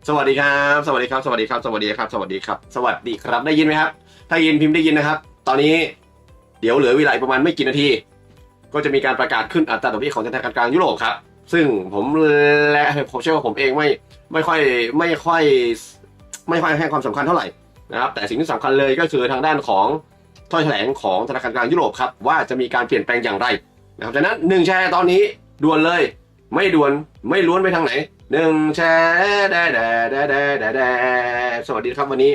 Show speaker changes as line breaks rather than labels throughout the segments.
สวัสดีครับสวัสดีครับสวัสดีครับสวัสดีครับสวัสดีครับสวัสดีครับได้ยินไหมครับถ้ายินพิมพ์ได้ยินนะครับตอนนี้เดี๋ยวเหลือเวลาประมาณไม่กี่นาทีก็จะมีการประกาศขึ้นอัตราดอกเบี้ยของธนาคารกลางยุโรปครับซึ่งผมและผมเชื่อว่าผมเองไม่ค่อยให้ความสำคัญเท่าไหร่นะครับแต่สิ่งที่สำคัญเลยก็คือทางด้านของถ้อยแถลงของธนาคารกลางยุโรปครับว่าจะมีการเปลี่ยนแปลงอย่างไรนะครับดังนั้น1แชร์ตอนนี้ด่วนเลยไม่ด่วนไม่ล้วนไปทางไหน1แชร์สวัสดีครับวันนี้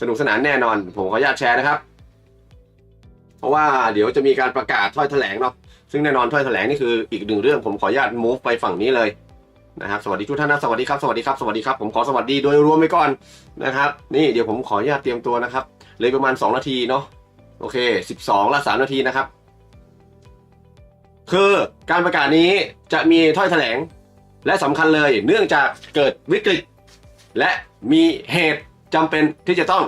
สนุกสนานแน่นอนผมขออนุญาตแชร์นะครับเพราะว่าเดี๋ยวจะมีการประกาศถ้อยแถลงเนาะซึ่งแน่นอนถ้อยแถลงนี่คืออีก1เรื่องผมขออนุญาต move ไปฝั่งนี้เลยนะครับสวัสดีทุกท่านนะสวัสดีครับสวัสดีครับสวัสดีครับผมขอสวัสดีโดยรวมไปก่อนนะครับนี่เดี๋ยวผมขออนุญาตเตรียมตัวนะครับเลยประมาณ2นาทีเนาะโอเค12ละ3นาทีนะครับคือการประกาศนี้จะมีถ้อยแถลงและสำคัญเลยเนื่องจากเกิดวิกฤตและมีเหตุจำเป็นที่จะต้อง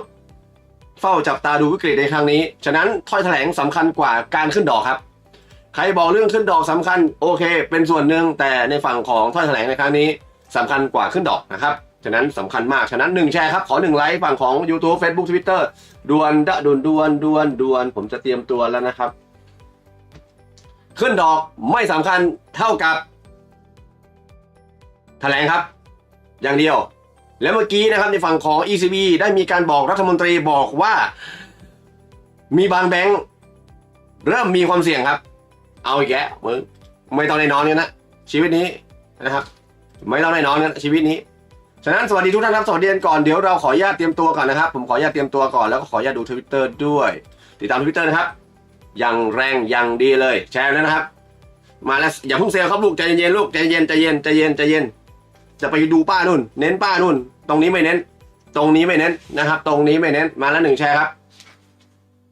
เฝ้าจับตาดูวิกฤตในครั้งนี้ฉะนั้นถ้อยแถลงสำคัญกว่าการขึ้นดอกครับใครบอกเรื่องขึ้นดอกสำคัญโอเคเป็นส่วนหนึ่งแต่ในฝั่งของถ้อยแถลงในครั้งนี้สำคัญกว่าขึ้นดอกนะครับฉะนั้นสำคัญมากฉะนั้น1แชร์ครับขอ1ไลค์ฝั่งของ YouTube Facebook Twitter ด่วนผมจะเตรียมตัวแล้วนะครับขึ้นดอกไม่สำคัญเท่ากับแถลงครับอย่างเดียวแล้วเมื่อกี้นะครับในฝั่งของ ECB ได้มีการบอกรัฐมนตรีบอกว่ามีบางแบงค์เริ่มมีความเสี่ยงครับเอาอีกแล้วมึงไม่ต้องได้นอนกันนะชีวิตนี้นะครับไม่ต้องได้นอนกันชีวิตนี้ฉะนั้นสวัสดีทุกท่านครับสวัสดีกันก่อนเดี๋ยวเราขออนุญาตเตรียมตัวก่อนนะครับผมขออนุญาตเตรียมตัวก่อนแล้วก็ขออนุญาตดู Twitter ด้วยติดตาม Twitter นะครับอย่างแรงอย่างดีเลยแชร์แล้วนะครับมาแล้วอย่าเพิ่งเซลครับลูกใจเย็นลูกใจเย็นจะไปดูป้านู่นเน้นป้านู่นตรงนี้ไม่เน้นตรงนี้ไม่เน้นนะครับตรงนี้ไม่เน้นมาแล้ว1แชร์ครับ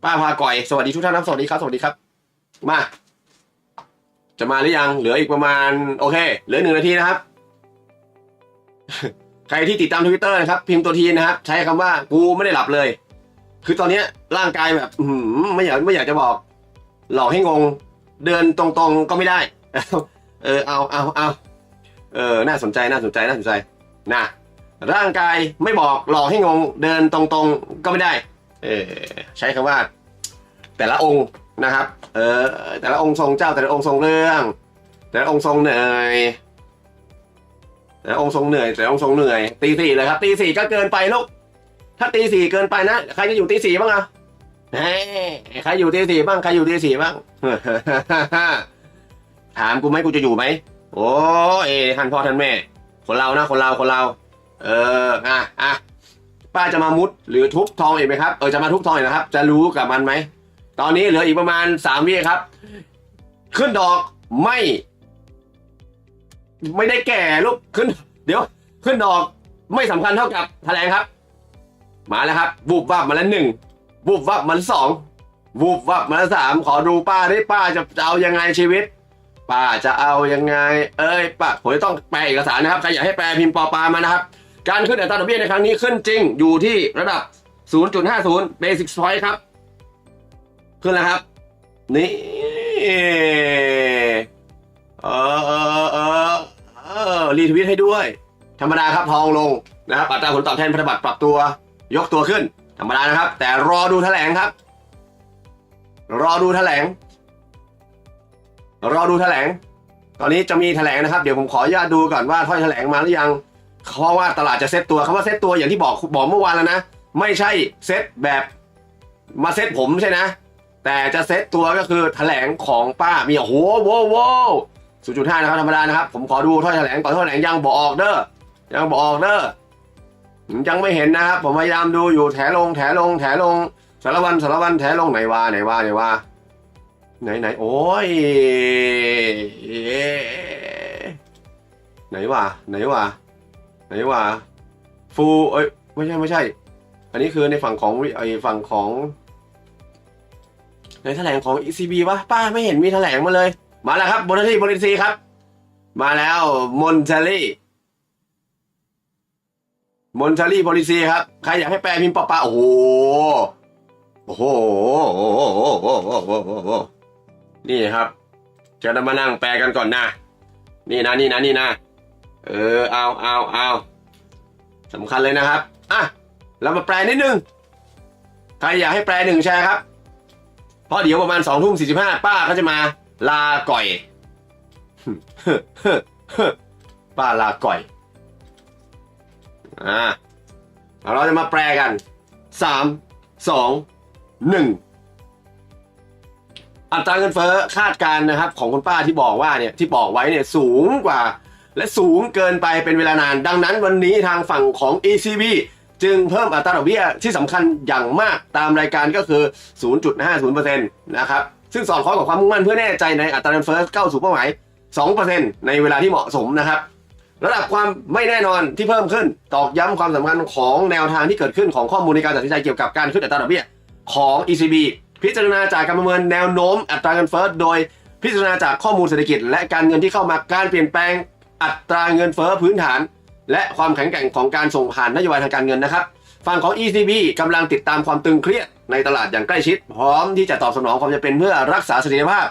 ป้าพาก่อยสวัสดีทุกท่านครับสวัสดีครับสวัสดีครับมาจะมาหรือยังเหลืออีกประมาณโอเคเหลือ1นาทีนะครับใครที่ติดตาม Twitter นะครับพิมพ์ตัวทีนะครับใช้คำว่ากูไม่ได้หลับเลยคือตอนนี้ร่างกายแบบไม่อยากจะบอกหลอกให้งงเดินตรงๆก็ไม่ได้เอาน่าสนใจนะร่างกายไม่บอกหลอกให้งงเดินตรงๆก็ไม่ได้ใช้คำว่าแต่ละองค์นะครับแต่ละองค์ทรงเจ้าแต่ละองค์ทรงเรื่องแต่ละองค์ทรงเหนื่อยแต่ละองค์ทรงเหนื่อยตีสี่เลยครับตีสี่ก็เกินไปลูกถ้าตีสี่เกินไปนะใครจะอยู่ตีสี่บ้างอ่ะใครอยู่ตีสี่บ้างถามกูไหมกูจะอยู่ไหมโอ้ท่านพ่อท่านแม่คนเรานะคนเราป้าจะมามุดหรือทุบทองอีกไหมครับจะมาทุบทองอีกนะครับจะรู้กับมันไหมตอนนี้เหลืออีกประมาณ3 วิครับขึ้นดอกไม่ได้แก่ลูกขึ้นเดี๋ยวขึ้นดอกไม่สำคัญเท่ากับแถลงครับมาแล้วครับบุบวับมาแล้ว1บุบวับมาแล้ว2บุบวับมาแล้ว3ขอดูป้าได้ป้าจะเอายังไงชีวิตป้าจะเอายังไงป้าผมจะต้องแปลเอกสารนะครับใครอยากให้แปลพิมพ์ปอปามานะครับการขึ้นอัตราดอกเบี้ยในครั้งนี้ขึ้นจริงอยู่ที่ระดับ 0.50 Basic Point ครับขึ้นแล้วครับนี่รีทวิตให้ด้วยธรรมดาครับทองลงนะครับอัตราผลตอบแทนพันธบัตรปรับตัวยกตัวขึ้นธรรมดานะครับแต่รอดูแถลงครับรอดูแถลง รอดูแถลงตอนนี้จะมีแถลงนะครับเดี๋ยวผมขออนุญาตดูก่อนว่าถ้อยแถลงมาหรือยังเพราะว่าตลาดจะเซตตัวคำว่าเซตตัวอย่างที่บอกเมื่อวานแล้วนะไม่ใช่เซตแบบมาเซตผมใช่นะแต่จะเซตตัวก็คือแถลงของป้ามีโอ้โหโว้0.5นะครับธรรมดานะครับผมขอดูถ้อยแถลงก่อนถ้อยแถลงยังบอกออกเด้อยังไม่เห็นนะครับผมพยายามดูอยู่แถลงสารวันแถลงไหนวะไหนโอ้ยไหนวะฟูเอ้ยไม่ใช่อันนี้คือในฝั่งของในแถลงของ ECB วะป้าไม่เห็นมีแถลงมาเลยมาแล้วครับบริษัทครับมาแล้วมอนเทลลี่บริษัทครับใครอยากให้แปลพิมพ์ป้าโอ้โหนี่ครับจะมานั่งแปลกันก่อนนะนี่นะเอาสำคัญเลยนะครับอ่ะเรามาแปลนิดนึงใครอยากให้แปล1แชร์ครับเพราะเดี๋ยวประมาณ20:45ป้าก็จะมาลาก่อยป้าลาก่อยเราจะมาแปลกัน3 2 1อัตราเงินเฟ้อคาดการณ์นะครับของคุณป้าที่บอกว่าเนี่ยที่บอกไว้เนี่ยสูงกว่าและสูงเกินไปเป็นเวลานานดังนั้นวันนี้ทางฝั่งของ ECB จึงเพิ่มอัตราดอกเบี้ยที่สำคัญอย่างมากตามรายการก็คือ 0.50% นะครับซึ่งสอดคล้องกับความมุ่งมั่นเพื่อแน่ใจในอัตราเงินเฟ้อเข้าสู่เป้าหมาย 2% ในเวลาที่เหมาะสมนะครับระดับความไม่แน่นอนที่เพิ่มขึ้นตอกย้ำความสำคัญของแนวทางที่เกิดขึ้นของข้อมูลในการตัดสินใจเกี่ยวกับการขึ้นอัตราดอกเบี้ยของ ECB พิจารณาจากการประเมินแนวโน้มอัตราเงินเฟ้อโดยพิจารณาจากข้อมูลเศรษฐกิจและการเงินที่เข้ามาการเปลี่ยนแปลงอัตราเงินเฟ้อพื้นฐานและความแข็งแกร่งของการส่งผ่านนโยบายทางการเงินนะครับฝั่งของ ECB กำลังติดตามความตึงเครียดในตลาดอย่างใกล้ชิดพร้อมที่จะตอบสนองความจำเป็นเพื่อรักษาเสถียรภาพ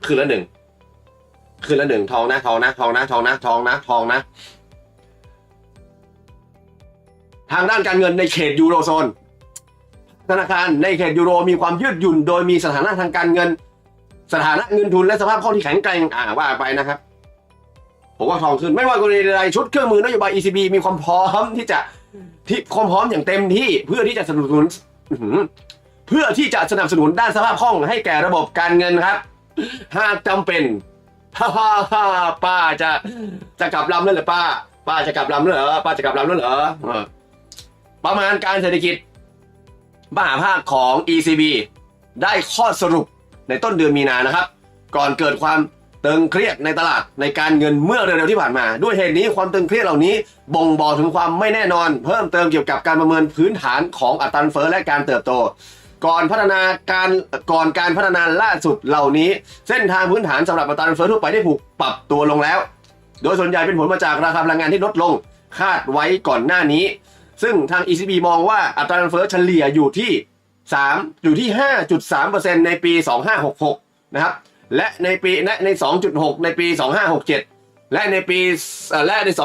คืนละหนึ่งทองนะทางด้านการเงินในเขตยูโรโซนธนาคารในเขตยูโรมีความยืดหยุ่นโดยมีสถานะทางการเงินสถานะเงินทุนและสภาพคล่องที่แข็งแกร่งว่าไปนะครับผมว่าทองขึ้นไม่ว่ากรณีใดชุดเครื่องมือนโยบาย ECB มีความพร้อมความพร้อมอย่างเต็มที่เพื่อที่จะสนับสนุนด้านสภาพคล่องให้แก่ระบบการเงินครับหากจำเป็นป้าจะกลับลำแล้วเหรอป้าจะกลับลำแล้วเหรอประมาณการเศรษฐกิจมหาภาคของ ECB ได้ข้อสรุปในต้นเดือนมีนานะครับก่อนเกิดความตึงเครียดในตลาดในการเงินเมื่อเร็วๆที่ผ่านมาด้วยเหตุนี้ความตึงเครียดเหล่านี้บ่งบอกถึงความไม่แน่นอนเพิ่มเติมเกี่ยวกับการประเมินพื้นฐานของอัตราเงินเฟ้อและการเติบโตก่อนการพัฒนาล่าสุดเหล่านี้เส้นทางพื้นฐานสำหรับอัตราเงินเฟ้อทั่วไปได้ถูกปรับตัวลงแล้วโดยส่วนใหญ่เป็นผลมาจากราคาพลังงานที่ลดลงคาดไว้ก่อนหน้านี้ซึ่งทาง ECB มองว่าอัตราเงินเฟ้อเฉลี่ยอยู่ที่ 5.3% ในปี 2566นะครับและใน 2.6 ในปี 2567และใน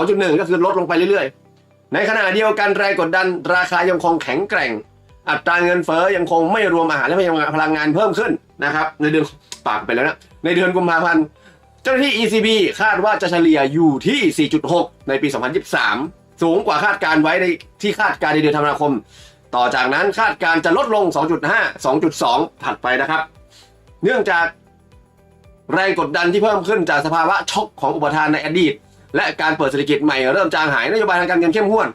2.1 ก็คือลดลงไปเรื่อยๆในขณะเดียวกันแรงกดดันราคายังคงแข็งแกร่งอัตราเงินเฟ้อยังคงไม่รวมอาหารและพลังงานเพิ่มขึ้นนะครับในเดือนปากไปแล้วนะในเดือนกุมภาพันธ์เจ้าหน้าที่ ECB คาดว่าจะเฉลี่ยอยู่ที่ 4.6 ในปี 2023สูงกว่าคาดการไว้ที่คาดการในเดือนธันวาคมต่อจากนั้นคาดการจะลดลง 2.2 ถัดไปนะครับเนื่องจากแรงกดดันที่เพิ่มขึ้นจากสภาวะช็อคของอุปทานในอดีตและการเปิดเศรษฐกิจใหม่เริ่มจางหายนโยบายทางการเงินเข้มงวด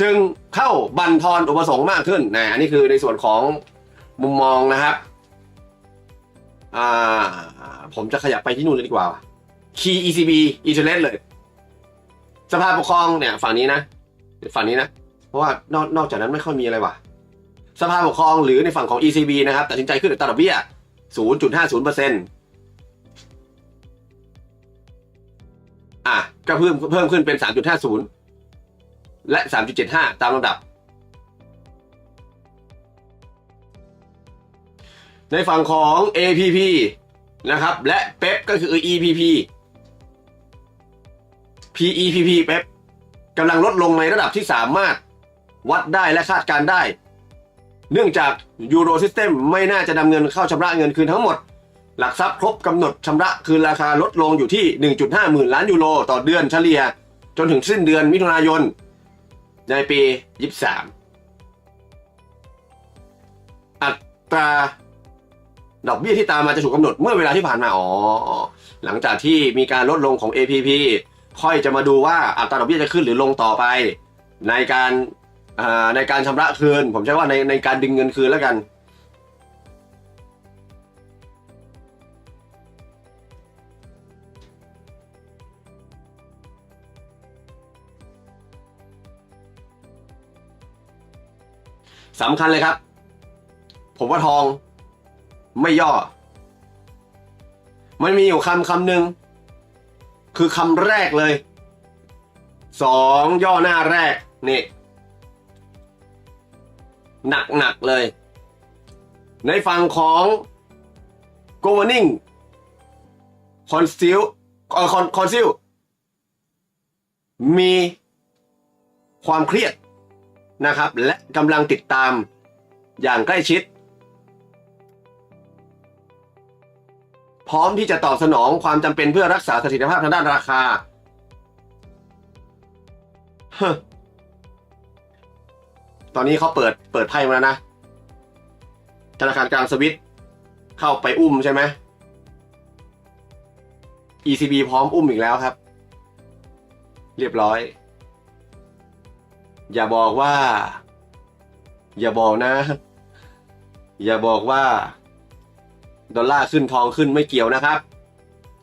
จึงเข้าบั่นทอนอุปสงค์มากขึ้นอันนี้คือในส่วนของมุมมองนะครับผมจะขยับไปที่นู่นเลยดีกว่า Key ECB Internet เลยสภาปกครองเนี่ยฝั่งนี้นะเพราะว่านอกจากนั้นไม่ค่อยมีอะไรว่ะสภาปกครองหรือในฝั่งของ ECB นะครับตัดสินใจขึ้นอัตราดอกเบี้ย 0.50%ก็เพิ่มขึ้นเป็น 3.50 และ 3.75 ตามลำดับในฝั่งของ APP นะครับและเป๊ปก็คือ EPP PEPP เป๊ปกำลังลดลงในระดับที่สามารถวัดได้และคาดการได้เนื่องจากยูโรซิสเต็มไม่น่าจะนำเงินเข้าชำระเงินคืนทั้งหมด หลักทรัพย์ครบกำหนดชำระคืนราคาลดลงอยู่ที่ 1.5 หมื่นล้านยูโรต่อเดือนเฉลี่ยจนถึงสิ้นเดือนมิถุนายนในปี23อัตราดอกเบี้ยที่ตามมาจะถูกกำหนดเมื่อเวลาที่ผ่านมาหลังจากที่มีการลดลงของ APP ค่อยจะมาดูว่าอัตราดอกเบี้ยจะขึ้นหรือลงต่อไปในการชำระคืนผมใช้ว่าในการดึงเงินคืนแล้วกันสำคัญเลยครับผมว่าทองไม่ย่อมันมีอยู่คำหนึ่งคือคำแรกเลย2ย่อหน้าแรกนี่หนักเลยในฝั่งของ governing council มีความเครียดนะครับและกำลังติดตามอย่างใกล้ชิดพร้อมที่จะตอบสนองความจำเป็นเพื่อรักษาเสถียรภาพทางด้านราคาตอนนี้เขาเปิดไพ่มาแล้วนะธนาคารกลางสวิตเข้าไปอุ้มใช่ไหม ECB พร้อมอุ้มอีกแล้วครับเรียบร้อยอย่าบอกนะอย่าบอกว่าดอลลาร์ขึ้นทองขึ้นไม่เกี่ยวนะครับ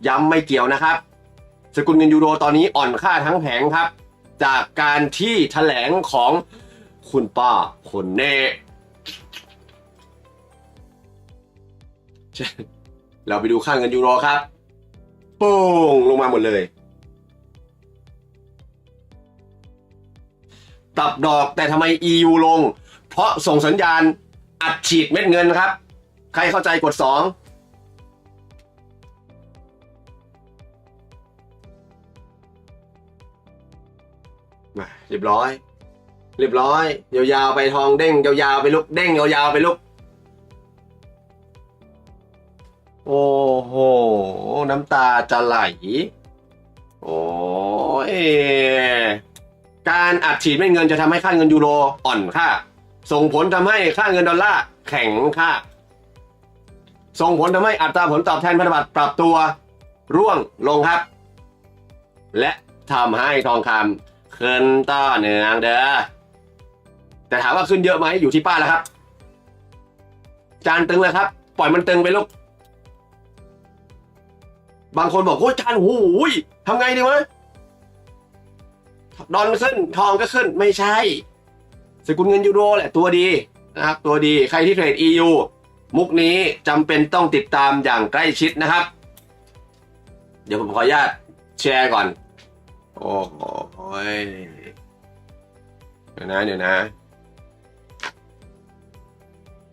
ย้ำไม่เกี่ยวนะครับสกุลเงินยูโรตอนนี้อ่อนค่าทั้งแผงครับจากการที่แถลงของคุณป้าคนเน่เราไปดูค่าเงินยูโรครับโป้งลงมาหมดเลยตับดอกแต่ทำไม EU ลงเพราะส่งสัญญาณอัดฉีดเม็ดเงินครับใครเข้าใจกด2มาเรียบร้อยยาวๆไปทองเด้งยาวๆไปลุกเด้งยาวๆไปลุกโอ้โหน้ำตาจะไหลโอ้ยการอัดฉีดเม็ดเงินจะทำให้ค่าเงินยูโรอ่อนค่าส่งผลทำให้ค่าเงินดอลลาร์แข็งค่าส่งผลทำให้อัตราผลตอบแทนพันธบัตรปรับตัวร่วงลงครับและทำให้ทองคำขึ้นต่อเนื่องเด้อแต่ถามว่าขึ้นเยอะไหมอยู่ที่ป้าแล้วครับจานตึงเลยครับปล่อยมันตึงไปลูกบางคนบอกโอ้ยจานหูยทำไงดีวะดอลขึ้นทองก็ขึ้นไม่ใช่สกุลเงินยูโรแหละตัวดีนะครับตัวดีใครที่เทรด EU มุกนี้จำเป็นต้องติดตามอย่างใกล้ชิดนะครับเดี๋ยวผมขออนุญาตแชร์ก่อนโอ้โหเดี๋ยวนะ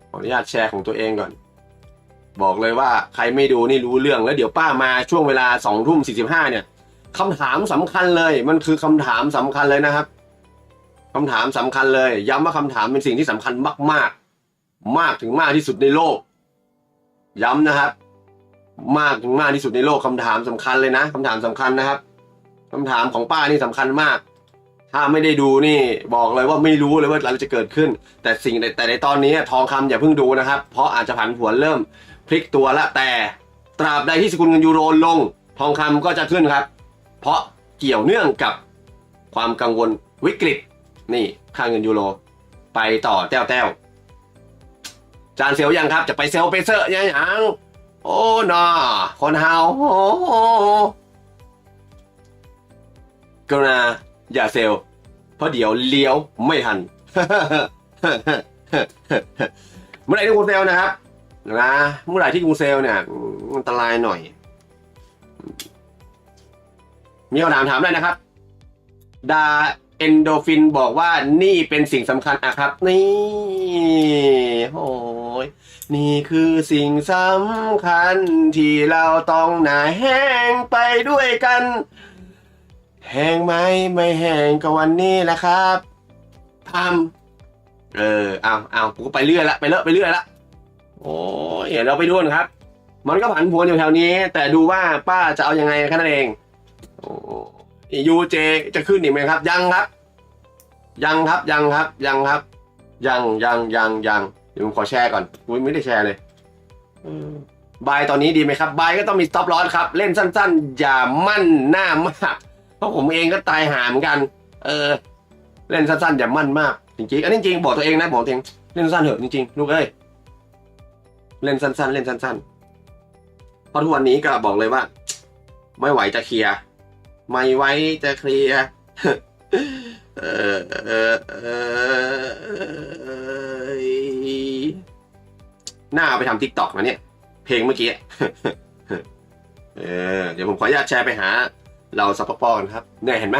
ขออนุญาตแชร์ของตัวเองก่อนบอกเลยว่าใครไม่ดูนี่รู้เรื่องแล้วเดี๋ยวป้ามาช่วงเวลา20:45เนี่ยคำถามสำคัญเลยมันคือคำถามสำคัญเลยนะครับคำถามสำคัญเลยย้ำว่าคำถามเป็นสิ่งที่สำคัญมากถึงมากที่สุดในโลกย้ำนะครับมากถึงมากที่สุดในโลกคำถามสำคัญเลยนะคำถามสำคัญนะครับคำถามของป้านี่สำคัญมากถ้าไม่ได้ดูนี่บอกเลยว่าไม่รู้เลยว่าอะไรจะเกิดขึ้นแต่ในตอนนี้ทองคำอย่าเพิ่งดูนะครับเพราะอาจจะผันผวนเริ่มพลิกตัวละแต่ตราบใดที่สกุลเงินยูโรลงทองคำก็จะขึ้นครับเพราะเกี่ยวเนื่องกับความกังวลวิกฤตนี่ค่าเงินยูโรไปต่อแต้วจานเซลยังครับจะไปเซลไปเซอร์ยังโอ้นอคนเฮากรุณาอย่าเซลเพราะเดี๋ยวเลี้ยวไม่ทัน เมื่อไหร่ที่กูเซลนะครับนะเมื่อไหร่ที่กูเซลเนี่ยอันตรายหน่อยมีคำถามได้นะครับดาเอนโดฟินบอกว่านี่เป็นสิ่งสำคัญอะครับนี่โอ้ยนี่คือสิ่งสำคัญที่เราต้องหนาแห้งไปด้วยกันแห้งไหมไม่แห้งก็วันนี้แหละครับทำเอาผมก็ไปเรื่อยละไปเรื่อยละโอ้ยเราไปดูกันครับ มันก็ผันผวนอยู่แถวนี้แต่ดูว่าป้าจะเอายังไงแค่นั้นเองโอ้ยูเจจะขึ้นอีกไหมครับยังครับยังครับยังครับยังครับยังเดี๋ยวผมขอแชร์ก่อนอุ้ยไม่ได้แชร์เลยบายตอนนี้ดีไหมครับบายก็ต้องมี stop loss ครับเล่นสั้นๆอย่ามั่นหน้ามากเพราะผมเองก็ตายหาเหมือนกันเล่นสั้นๆอย่ามั่นมากจริงๆอันนี้จริงบอกตัวเองนะบอกตัวเองเล่นสั้นเถอะจริงๆลูกเอ้ยเล่นสั้นๆเล่นสั้นๆเพราะทุกวันนี้ก็บอกเลยว่าไม่ไหวจะเคลียร์ไม่ไหวจะเคลียร์หน้าไปทำ TikTok นะเนี่ยเพลงเมื่อกี้เดี๋ยวผมขออนุญาตแชร์ไปหาเราซัพพอร์ตกันครับเนี่ยเห็นไหม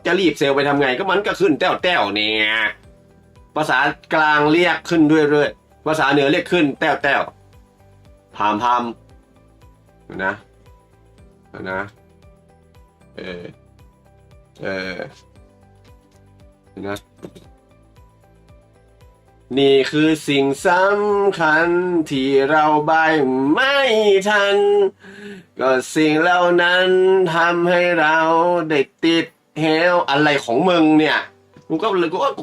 จะรีบเซลไปทำไงก็มันก็ขึ้นแต้วเนี่ยภาษากลางเรียกขึ้นด้วยเรื่อยภาษาเหนือเรียกขึ้นแต้วพามนะนะนี่คือสิ่งสำคัญที่เราใบไม่ทันก็สิ่งเหล่านั้นทำให้เราได้ติดเหวอะไรของมึงเนี่ยกู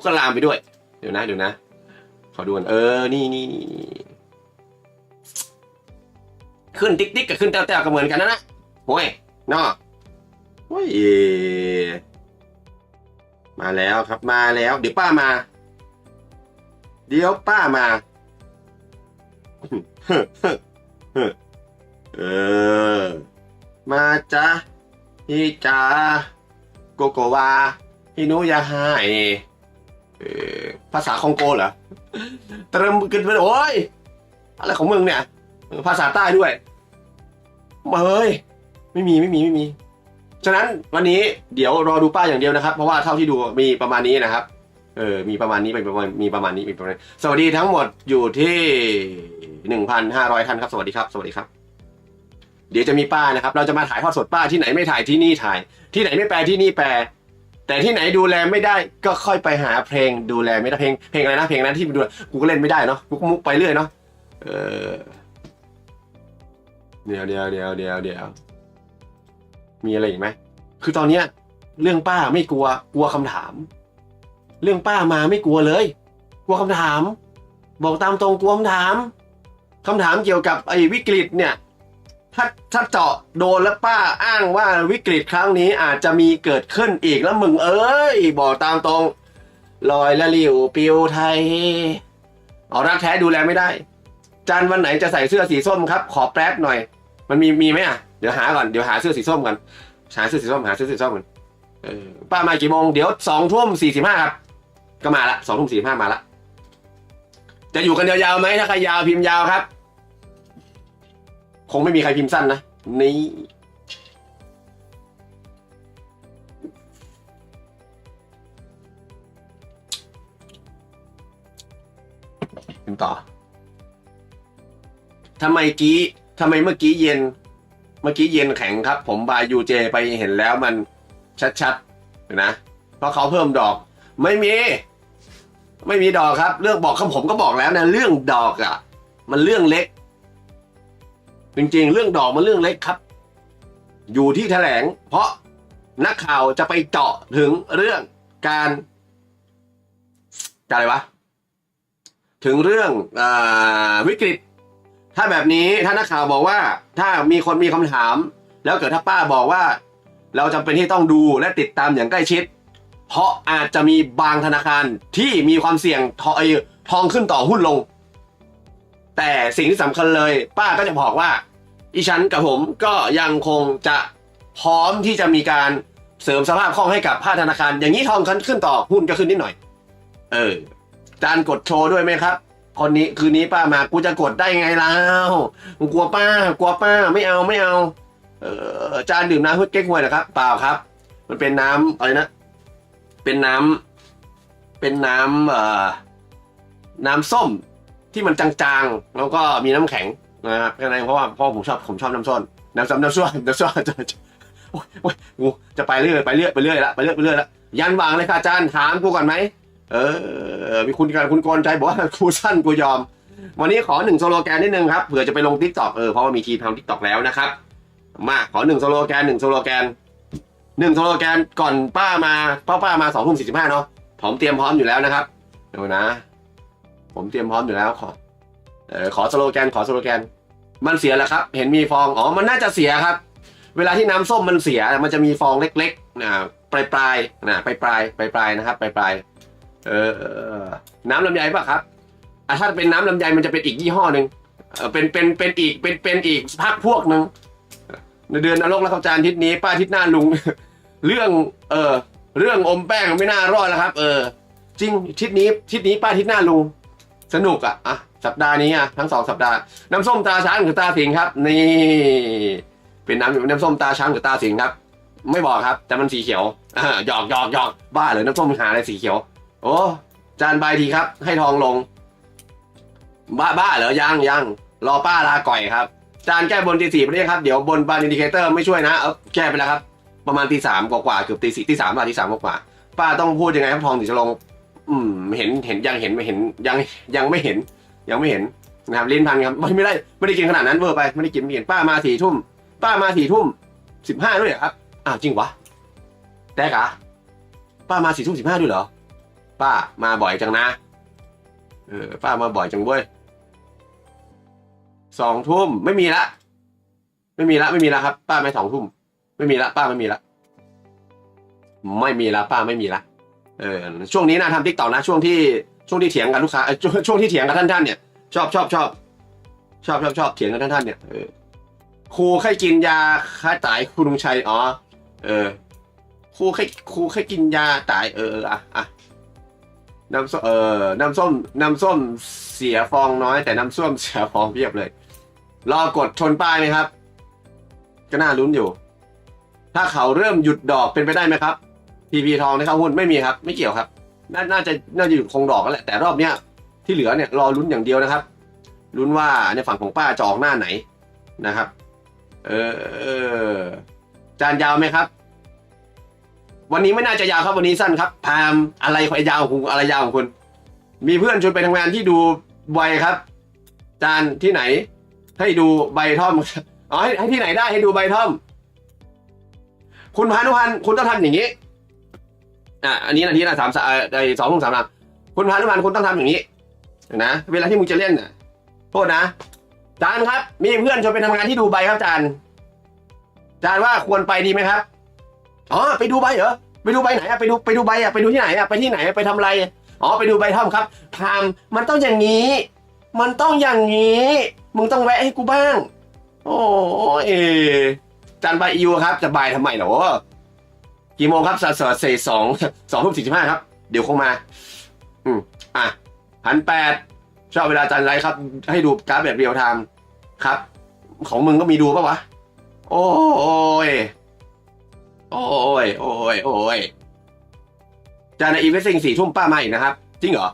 ก็ลามไปด้วยเดี๋ยวนะขอดูกันนี่ขึ้นติ๊กกับขึ้นแต้วก็เหมือนกันนะโว้ยเนาะโอ้ยมาแล้วครับมาแล้วเดี๋ยวป้ามามาจ้ะพี่จ๋าโกโกวาพี่นุยาไฮภาษาคองโกเหรอเติมขึ้นไปโอ้ยอะไรของมึงเนี่ยภาษาใต้ด้วยเฮ้ยไม่มีฉะนั้นวันนี้เดี๋ยวรอดูป้าอย่างเดียวนะครับเพราะว่าเท่าที่ดูมีประมาณนี้นะครับมีประมาณนี้มีประมาณนี้สวัสดีทั้งหมดอยู่ที่ 1,500 ท่านครับสวัสดีครับเดี๋ยวจะมีป้านะครับเราจะมาถ่ายทอดสดป้าที่ไหนไม่ถ่ายที่นี่ถ่ายที่ไหนไม่แปลที่นี่แปลแต่ที่ไหนดูแลไม่ได้ก็ค่อยไปหาเพลงดูแลไม่ได้เพลงอะไรนะเพลงนั้นที่ดูกูก็เล่นไม่ได้เนาะมุกไปเรื่อยเนาะเดี๋ยวมีอะไรอีกไหมคือตอนเนี้ยเรื่องป้าไม่กลัวคำถามเรื่องป้ามาไม่กลัวเลยกลัวคำถามบอกตามตรงกลัวคำถามเกี่ยวกับไอ้วิกฤตเนี่ยถ้าเจาะโดนแล้วป้าอ้างว่าวิกฤตครั้งนี้อาจจะมีเกิดขึ้นอีกแล้วมึงบอกตามตรงลอยละลิ่วปิวไทยเอารักแท้ดูแลไม่ได้จันวันไหนจะใส่เสื้อสีส้มครับขอแป๊บหน่อยมันมีไหมอ่ะเดี๋ยวหาก่อนเดี๋ยวหาเสื้อสีส้มกันหาเสื้อสีส้มกันป้ามากี่โมงเดี๋ยว20:45ครับก็มาละ20:45มาละจะอยู่กันยาวๆไหมถ้าใครยาวพิมพ์ยาวครับคงไม่มีใครพิมพ์สั้นนะนี่พิมพ์ต่อทำไมเมื่อกี้เย็นแข็งครับผมบายยูเจไปเห็นแล้วมันชัดๆนะเพราะเขาเพิ่มดอกไม่มีดอกครับเรื่องบอกคำผมก็บอกแล้วนะเรื่องดอกอ่ะมันเรื่องเล็กจริงๆเรื่องดอกมันเรื่องเล็กครับอยู่ที่แถลงเพราะนักข่าวจะไปเจาะถึงเรื่องการอะไรวะถึงเรื่องวิกฤตถ้าแบบนี้ถ้านักข่าวบอกว่าถ้ามีคนมีคำถามแล้วเกิดถ้าป้าบอกว่าเราจำเป็นที่ต้องดูและติดตามอย่างใกล้ชิดเพราะอาจจะมีบางธนาคารที่มีความเสี่ยงทองขึ้นต่อหุ้นลงแต่สิ่งที่สำคัญเลยป้าก็จะบอกว่าอีฉันกับผมก็ยังคงจะพร้อมที่จะมีการเสริมสภาพคล่องให้กับภาคธนาคารอย่างนี้ทองขึ้นต่อหุ้นก็ขึ้นนิดหน่อยจานกดโชว์ด้วยไหมครับคนนี้คืนนี้ป้ามากูจะกดได้ไงแล้วกลัวป้าไม่เอาจานดื่มน้ำเพื่อเก๊กฮวยนะครับเปล่าครับมันเป็นน้ำอะไรนะเป็นน้ำส้มที่มันจางๆแล้วก็มีน้ำแข็งนะครับข้างในเพราะว่าผมชอบน้ำส้มน้ำส้มโอ้ยกูจะไปเรื่อยละยันวางเลยค่ะอาจารย์ถามกูก่อนไหมมีคุณกรใจบอกว่ากูสั้นกูยอม วันนี้ขอ1 สโลแกนนิดนึงครับเผื่อจะไปลง TikTok เพราะว่ามีทีมทำ TikTok แล้วนะครับมาขอ1 สโลแกน1 สโลแกน1 สโลแกนก่อนป้ามาเพราะป้ามา20:45เนาะผมเตรียมพร้อมอยู่แล้วนะครับดูนะผมเตรียมพร้อมอยู่แล้วขอสโลแกนมันเสียแล้วครับเห็นมีฟองมันน่าจะเสียครับเวลาที่น้ำส้มมันเสียมันจะมีฟองเล็กๆปลายนะครับปลายน้ำลำไยป่ะครับถ้าเป็นน้ำลำไยมันจะเป็นอีกยี่ห้อหนึ่งเป็นอีกพักพวกหนึ่งเดือนนรกแล้วครับอาจารย์ทิศนี้ป้าทิศหน้าลุง เรื่องอมแป้งไม่น่ารอดแล้วครับจริงทิศนี้ป้าทิศหน้าลุงสนุกสัปดาห์นี้ทั้ง2 สัปดาห์น้ำส้มตาช้างหรือตาสิงครับนี่เป็นน้ำส้มตาช้างหรือตาสิงครับไม่บอกครับแต่มันสีเขียวหยอกบ้าเลยน้ำส้มหาอะไรสีเขียวโอ้จานใบทีครับให้ทองลงบ้าเหรอยังรอป้าลาก่อยครับจานแก้บนตี 4ไปเลยครับเดี๋ยวบนบานอินดิเคเตอร์ไม่ช่วยนะแก้ไปแล้วครับประมาณตี 3กว่าเกือบตี 4ตี 3ตี 3กว่าป้าต้องพูดยังไงครับทองถึงจะลงเห็นยังไม่เห็นนะครับลิ้นพันครับไม่ได้กินขนาดนั้นเวอร์ไปไม่ได้กินป้ามา4 ทุ่ม15ด้วยเหรอครับจริงวะแต่กะป้ามา4 ทุ่ม 15ด้วยเหรอป้ามาบ่อยจังนะป้ามาบ่อยจังเว้ย2 ทุ่มไม่มีละครับป้าไม่2 ทุ่มไม่มีละป้าไม่มีละป้าไม่มีละช่วงนี้นะทำ TikTok นะช่วงที่เถียงกับลูกค้าช่วงที่เถียงกับท่านเนี่ยชอบเถียงกับท่านเนี่ยครูให้กินยาฆ่าตายคุณลุงชัยครูให้กินยาตายน้ำส้มเสียฟองน้อยแต่น้ำส้มเสียฟองเพียบเลยรอกดชนป้ายไหมครับก็น่าลุ้นอยู่ถ้าเขาเริ่มหยุดดอกเป็นไปได้ไหมครับพีทองในเข้าหุ้นไม่มีครับไม่เกี่ยวครับน่าจะหยุดคงดอกกันแหละแต่รอบเนี้ยที่เหลือเนี่ยรอลุ้นอย่างเดียวนะครับลุ้นว่าในฝั่งของป้าจะออกหน้าไหนนะครับจานยาวไหมครับวันนี้ไม่น่าจะยาวครับวันนี้สั้นครับพามอะไรยาวของคุณอะไรยาวของคุณมีเพื่อนชวนไปทำงานที่ดูใบครับจานที่ไหนให้ดูใบท่อมให้ที่ไหนได้ให้ดูใบท่อมคุณพานุพันธ์คุณต้องทำอย่างนี้อันนี้นาทีละ2 ทุ่ม 3 นาทีคุณพานุพันธ์คุณต้องทำอย่างนี้นะเวลาที่มึงจะเล่นโทษนะจานครับมีเพื่อนชวนไปทำงานที่ดูใบครับจานว่าควรไปดีไหมครับไปดูใบเหรอไปดูใบไหนไปดูใบไปดูที่ไหนไปที่ไหนไปทำอะไรไปดูใบท่อมครับพามมันต้องอย่างนี้มึงต้องแวะให้กูบ้างโอ้จานใบอิวครับจะใบทำไมเหรอกี่โมงครับเศษ2 ทุ่ม 45ครับเดี๋ยวคงมา1,800ชอบเวลาจานไลฟ์ครับให้ดูกราฟแบบเรียลไทม์ครับของมึงก็มีดูป่ะวะโอ้ยจานในอีเวนต์4 ทุ่มป้ามาอีกนะครับจริงเหรอ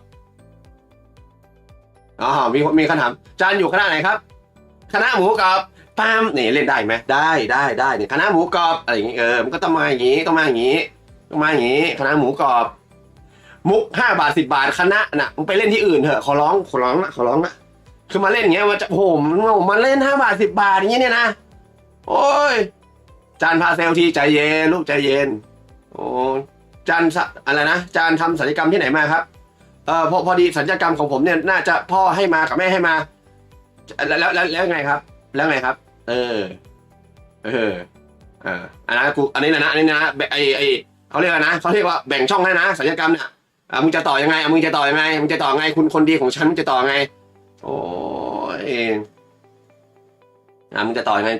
มีคำถามจานอยู่คณะไหนครับคณะหมูกรอบปามนี่เล่นได้ไหมได้เนี่ยคณะหมูกรอบอะไรอย่างงี้มันก็ต้องมาอย่างงี้คณะหมูกรอบมุก5 บาท 10 บาทคณะน่ะมึงไปเล่นที่อื่นเถอะขอร้องนะคือมาเล่นอย่างเงี้ยมันจะมันเล่น5 บาท 10 บาทอย่างเงี้ยเนี่ยนะโอ้ยจานพาเซลทีใจเย็นลูกใจเย็นโอ้จานอะไรนะจานทำศัลยกรรมที่ไหนมาครับพอดีศัลยกรรมของผมเนี่ยน่าจะพ่อให้มากับแม่ให้มาแล้วไงครับอันนั้นอันนี้นะไอเขาเรียกนะเขาเรียกว่าแบ่งช่องให้นะศัลยกรรมเนี่ยมึงจะต่อยังไงมึงจะต่อยังไงคุณคนดีของฉันมึงจะต่อไงโอ้ยมึงจะต่อยังไง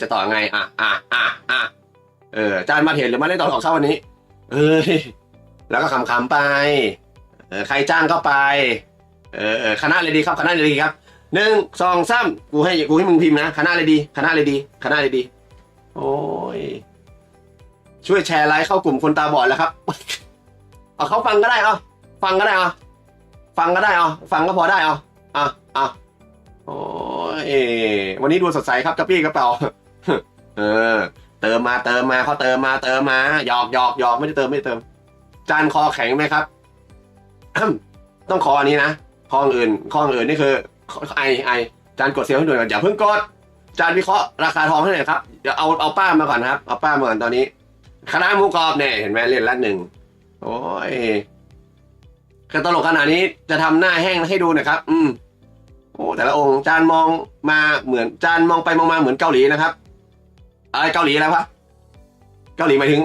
จานมาเห็นหรือมาเล่นต่อหลอกเข้าวันนี้แล้วก็คำไปใครจ้างก็ไปคณะเลยดีครับ1 2 3กูให้มึงพิมพ์นะคณะเลยดีโอ้ยช่วยแชร์ไลฟ์เข้ากลุ่มคนตาบอดแล้วครับเขาฟังก็ได้ฟังก็พอได้โอ้ยวันนี้ดูสดใสครับกระปี้กระเป๋าเติมมาเขาเติมมาหยอกไม่ได้เติมจานคอแข็งไหมครับต้องคออันนี้นะคออื่นนี่คือ ไอจานกดเซลล์ให้หน่อยก่อนอย่าเพิ่งกดจานวิเคราะห์ราคาทองให้หน่อยครับเดี๋ยวเอาป้ามาก่อนครับเอาป้ามาก่อนตอนนี้คณะหมูกรอบเนี่ยเห็นไหมเล่นละหนึ่งโอ้ยกระตลกขนาดนี้จะทำหน้าแห้งให้ดูหน่อยครับโอ้แต่ละองค์จานมองมาเหมือนจานมองไปมองมาเหมือนเกาหลีนะครับอะไรเกาหลีแล้ววะเกาหลีหมายถึง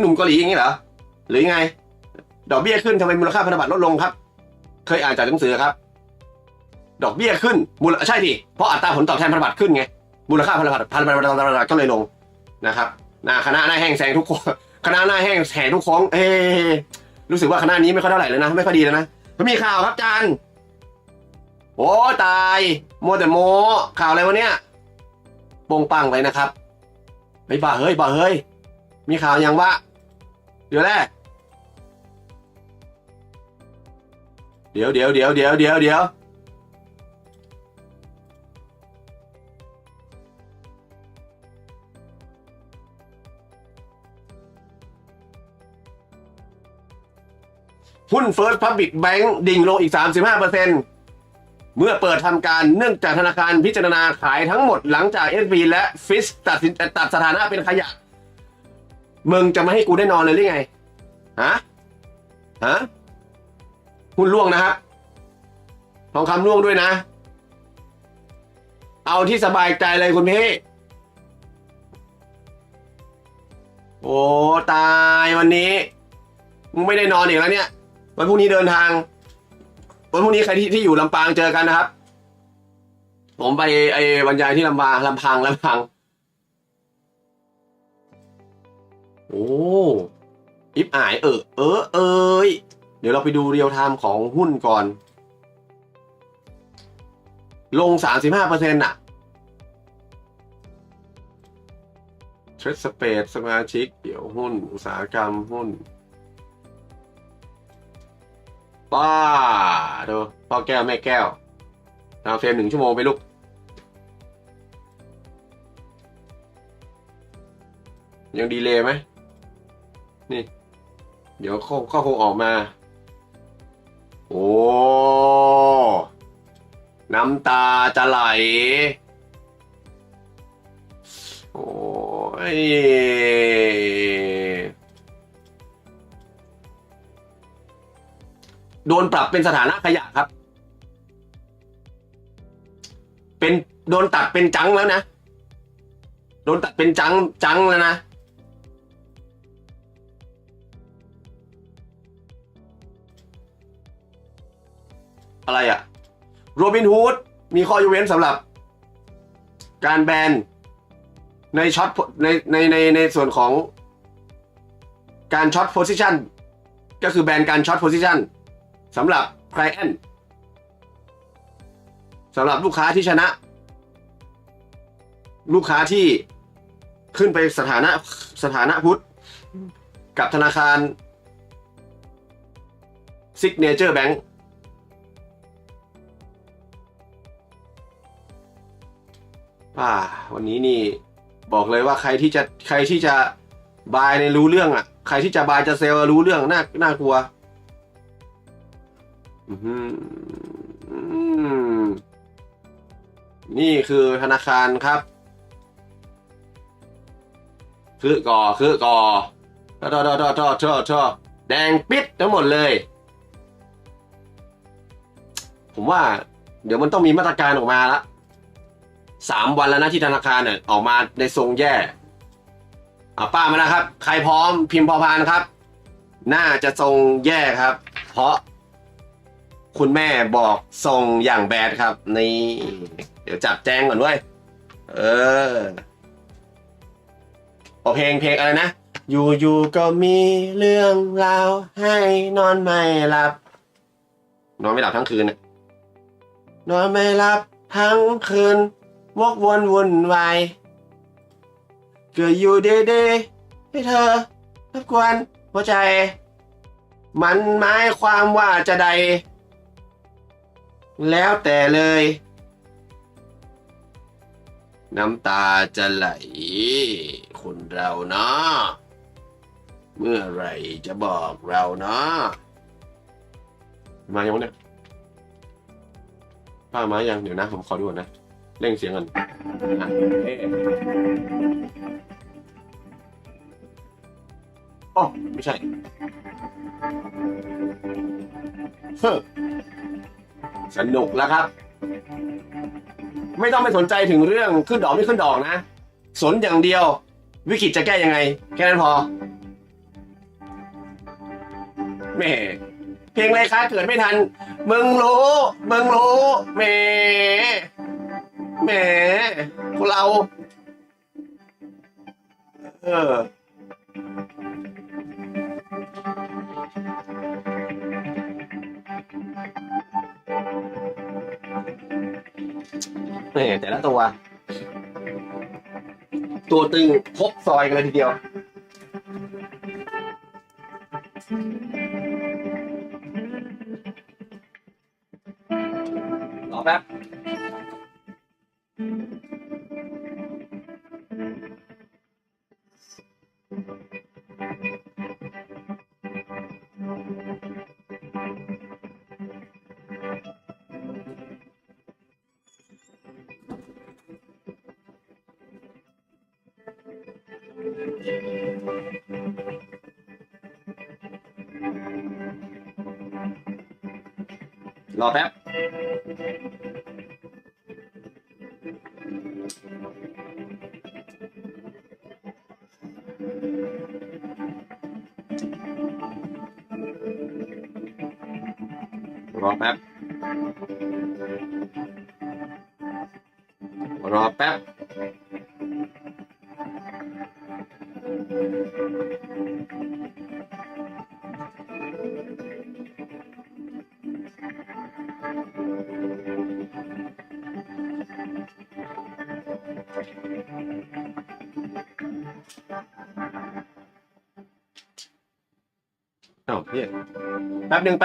หนุ่มเกาหลีอย่างนี้เหรอหรือยังไงดอกเบี้ยขึ้นทำไมมูลค่าพันธบัตรลดลงครับเคยอ่านจากหนังสือครับดอกเบี้ยขึ้นใช่ดิเพราะอัตราผลตอบแทนพันธบัตรขึ้นไงมูลค่าพันธบัตรก็เลยลงนะครับคณะหน้าแห้งแซงทุกคนคณะหน้าแห้งแซงทุกของรู้สึกว่าคณะนี้ไม่ค่อยเท่าไหร่เลยนะไม่ค่อยดีแล้วนะมันมีข่าวครับจานโอ้ตายมัวแต่โมข่าวอะไรวะเนี่ยโป่งปังไปนะครับไม่บ้าเฮ้ยมีข่าวยังวะเดี๋ยวหุ้น First Public Bank ดิ่งลงอีก 35%เมื่อเปิดทำการเนื่องจากธนาคารพิจารณาขายทั้งหมดหลังจาก SB และ Fitch ตัดสถานะเป็นขยะมึงจะไม่ให้กูได้นอนเลยหรือไงฮะหุ้นร่วงนะครับทองคำร่วงด้วยนะเอาที่สบายใจเลยคุณพี่โอ้ตายวันนี้มึงไม่ได้นอนอีกแล้วเนี่ยวันพรุ่งนี้เดินทางวันพรุ่งนี้ใครที่อยู่ลำปางเจอกันนะครับผมไปบรรยายที่ลำพังโอ้อิฟอายเดี๋ยวเราไปดูเรียลไทม์ของหุ้นก่อนลง 35% น่ะเทรดสเปซสมาชิกเดี๋ยวหุ้นอุตสาหกรรมหุ้นป้าดูพ่อแก้วแม่แก้วตามเฟรม1 ชั่วโมงไปลูกยังดีเลย์ไหมนี่เดี๋ยวข้อคงออกมาโอ้น้ำตาจะไหลโอ้ยโดนปรับเป็นสถานะขยะครับโดนตัดเป็นจังแล้วนะโดนตัดเป็นจังแล้วนะอะไรอะโรบินฮูดมีข้อยกเว้นสำหรับการแบนในช็อตในส่วนของการช็อตโพซิชันก็คือแบนการช็อตโพซิชันสำหรับไคลเอนต์สำหรับลูกค้าที่ชนะลูกค้าที่ขึ้นไปสถานะพุทธกับธนาคารซิกเนเจอร์แบงก์วันนี้นี่บอกเลยว่าใครที่จะบายในรู้เรื่องอ่ะใครที่จะบายจะเซลล์รู้เรื่องน่ากลัวนี่คือธนาคารครับคือก่อแดงปิดทั้งหมดเลยผมว่าเดี๋ยวมันต้องมีมาตรการออกมาละ3 วันแล้วนะที่ธนาคารเนี่ยออกมาในทรงแย่ป้ามาแล้วครับใครพร้อมพิมพ์พอพานครับน่าจะทรงแย่ครับเพราะคุณแม่บอกทรงอย่างแบดครับนี่เดี๋ยวจับแจ้งก่อนด้วยเพลงอะไรนะอยู่ก็มีเรื่องราวให้นอนไม่หลับทั้งคืนนอนไม่หลับทั้งคืนวกวนวุ่นวายเกิดอยู่ดีๆให้เธอรบกวนหัวใจมันหมายความว่าจะใดแล้วแต่เลยน้ำตาจะไหลคนเราเนาะเมื่อไหร่จะบอกเราเนาะมายังเนี่ย ป้ามายังเดี๋ยวนะผมขอดูก่อนนะเร่งเสียงกันอ๋อไม่ใช่สนุกแล้วครับไม่ต้องไปสนใจถึงเรื่องขึ้นดอกไม่ขึ้นดอกนะสนอย่างเดียววิกฤตจะแก้ยังไงแค่นั้นพอแม่เพลงอะไรคะเกิดไม่ทันมึงรู้แหมพวกเราแหมแต่ละตัวตึงครบซอยกันเลยทีเดียวรอแป๊บรอแป๊บรอแป๊บอ้าวพี่แป๊บหนึ่ง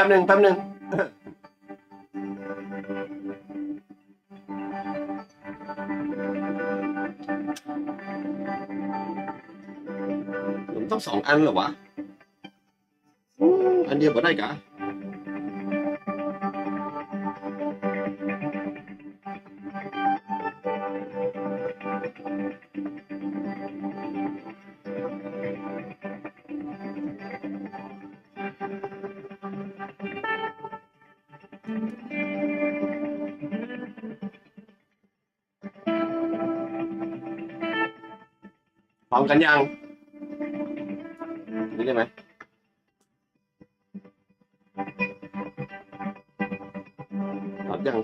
ผมต้อง2 อันเหรอวะอันเดียวบ่ได้กะพร้อมกันยังนี่ได้ไหมรับยัง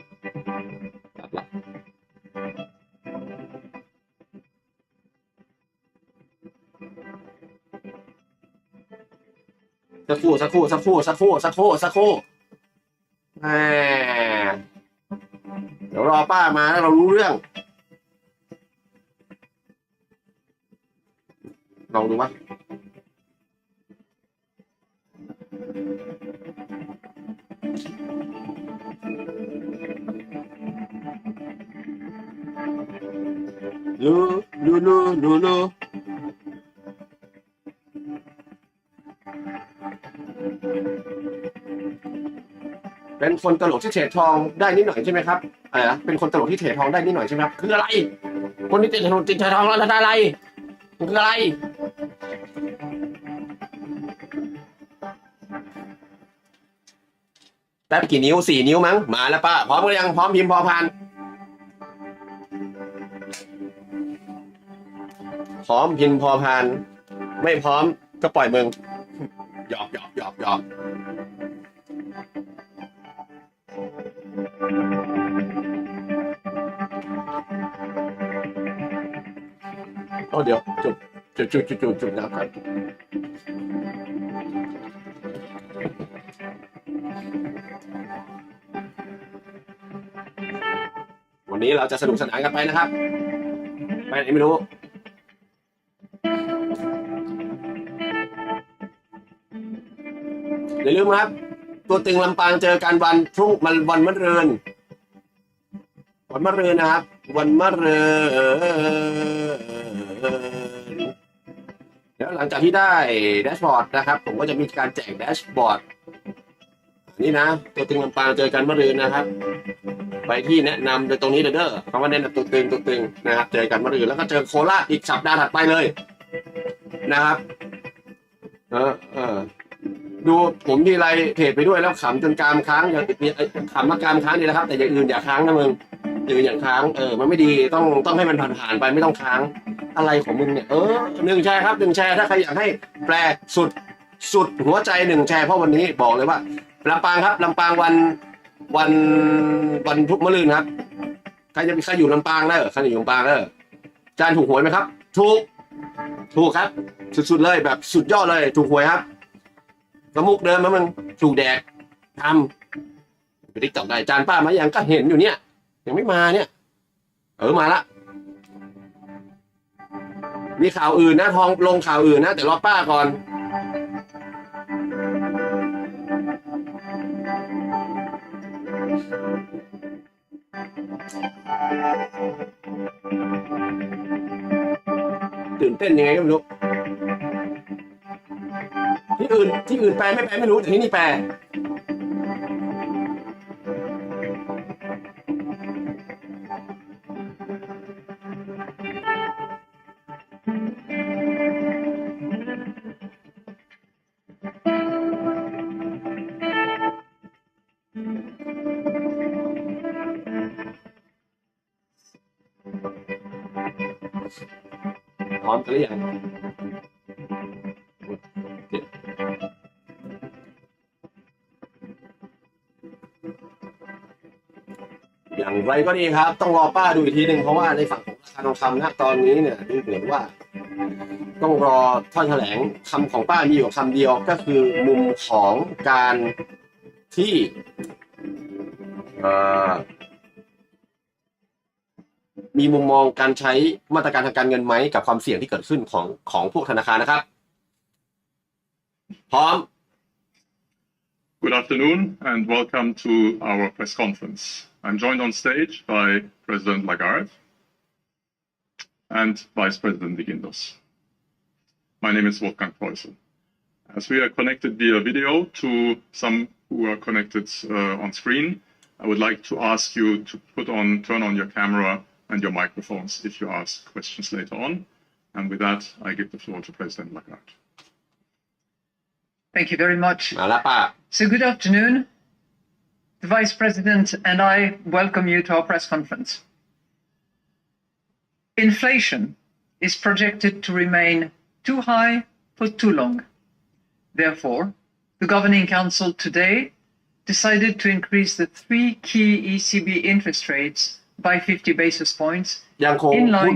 รับละสักครู่เดี๋ยวรอป้ามาแล้วเรารู้เรื่องลองดูวะลูเป็นคนตลกที่เทรดทองได้นิดหน่อยใช่ไหมครับอะไรนะเป็นคนตลกที่เทรดทองได้นิดหน่อยใช่ไหมครับคืออะไรคนที่ติดถนนติดเทรดทองแล้วได้อะไรคืออะไรแป๊บกี่นิ้ว4 นิ้วมั้งมาแล้วป้าพร้อมหรือยังพร้อมพิมพ์พอพานพร้อมพิมพ์พอพานไม่พร้อมก็ปล่อยมึงหยอกโอ้เดี๋ยวจุดน้ำก่อนวันนี้เราจะสนุกสนานกันไปนะครับไปไหนไม่รู้อย่าลืมครับตัวตึงลำปางเจอกันวันพรุ่งวันมะรืนนะครับวันมะรืนแล้วหลังจากที่ได้แดชบอร์ดนะครับผมก็จะมีการแจกแดชบอร์ดนี่นะตัวตึงลำปางเจอกันมะรืนนะครับ ไปที่แนะนำโดยตรงนี้เด้อคำว่าแนะนำตัวตึงนะครับเจอกันวันอื่นแล้วก็เจอโคราชอีกสัปดาห์ถัดไปเลยนะครับดูผมทีไรเทรดไปด้วยแล้วขำจนกรามค้างอย่างขำมากรามค้างดีนะครับแต่อย่างอื่นอย่าค้างนะมึงอย่างค้างมันไม่ดีต้องให้มันผ่านไปไม่ต้องค้างอะไรของมึงเนี่ย1 แชร์ครับ1 แชร์ถ้าใครอยากให้แปลสุดหัวใจ1 แชร์เพราะวันนี้บอกเลยว่าลำปางครับลำปางวันพุธมะรืนครับใครอยู่ลำปางใครอยู่ลำปางจานถูกหวยไหมครับถูกครับสุดเลยแบบสุดยอดเลยถูกหวยครับกระมุกเดิมมันถูกแดกทำไปติ๊กต็อกได้จานป้ามาอย่างก็เห็นอยู่เนี่ยยังไม่มาเนี่ยมาละมีข่าวอื่นนะทองลงข่าวอื่นนะแต่รอป้าก่อนตื่นเต้นยังไงก็ไม่รู้ที่อื่นแปลไม่รู้แต่ที่นี่แปลพร้อมกันหรือยังอย่างไรก็ดีครับต้องรอป้าดูอีกทีหนึ่งเพราะว่าในฝั่งของราคาทองคำนะตอนนี้เนี่ยดูเหมือนว่าต้องรอถ้อยแถลงคำของป้ามีอยู่คำเดียวก็คือมุมของการที่มีมุมมองการใช้มาตรการทางการเงินไหมกับความเสี่ยงที่เกิดขึ้นของพวกธนาคารนะครับพร้อม
Good afternoon and welcome to our press conference. I'm joined on stage by President Lagarde and Vice President de Guindos. My name is Wolfgang Preußel. As we are connected via video to some who are connected on screen, I would like to ask you to turn on your camera and your microphones if you ask questions later on. And with that, I give the floor to President Lagarde.
Thank you very much. So good afternoon. The Vice President and I welcome you to our press conference. Inflation is projected to remain too high for too long. Therefore, the Governing Council today decided to increase the 3 key ECB interest rates by 50 basis points in line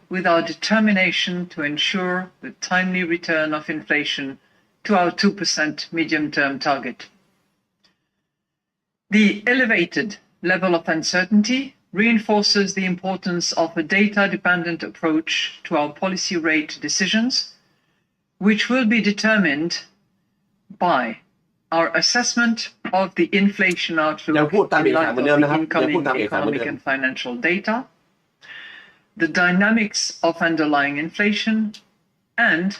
with our determination to ensure the timely return of inflation to our 2% medium-term target. The elevated level of uncertainty reinforces the importance of a data-dependent approach to our policy rate decisions, which will be determined by our assessment of the inflation outlook in light of the incoming economic and financial data, the dynamics of underlying inflation, and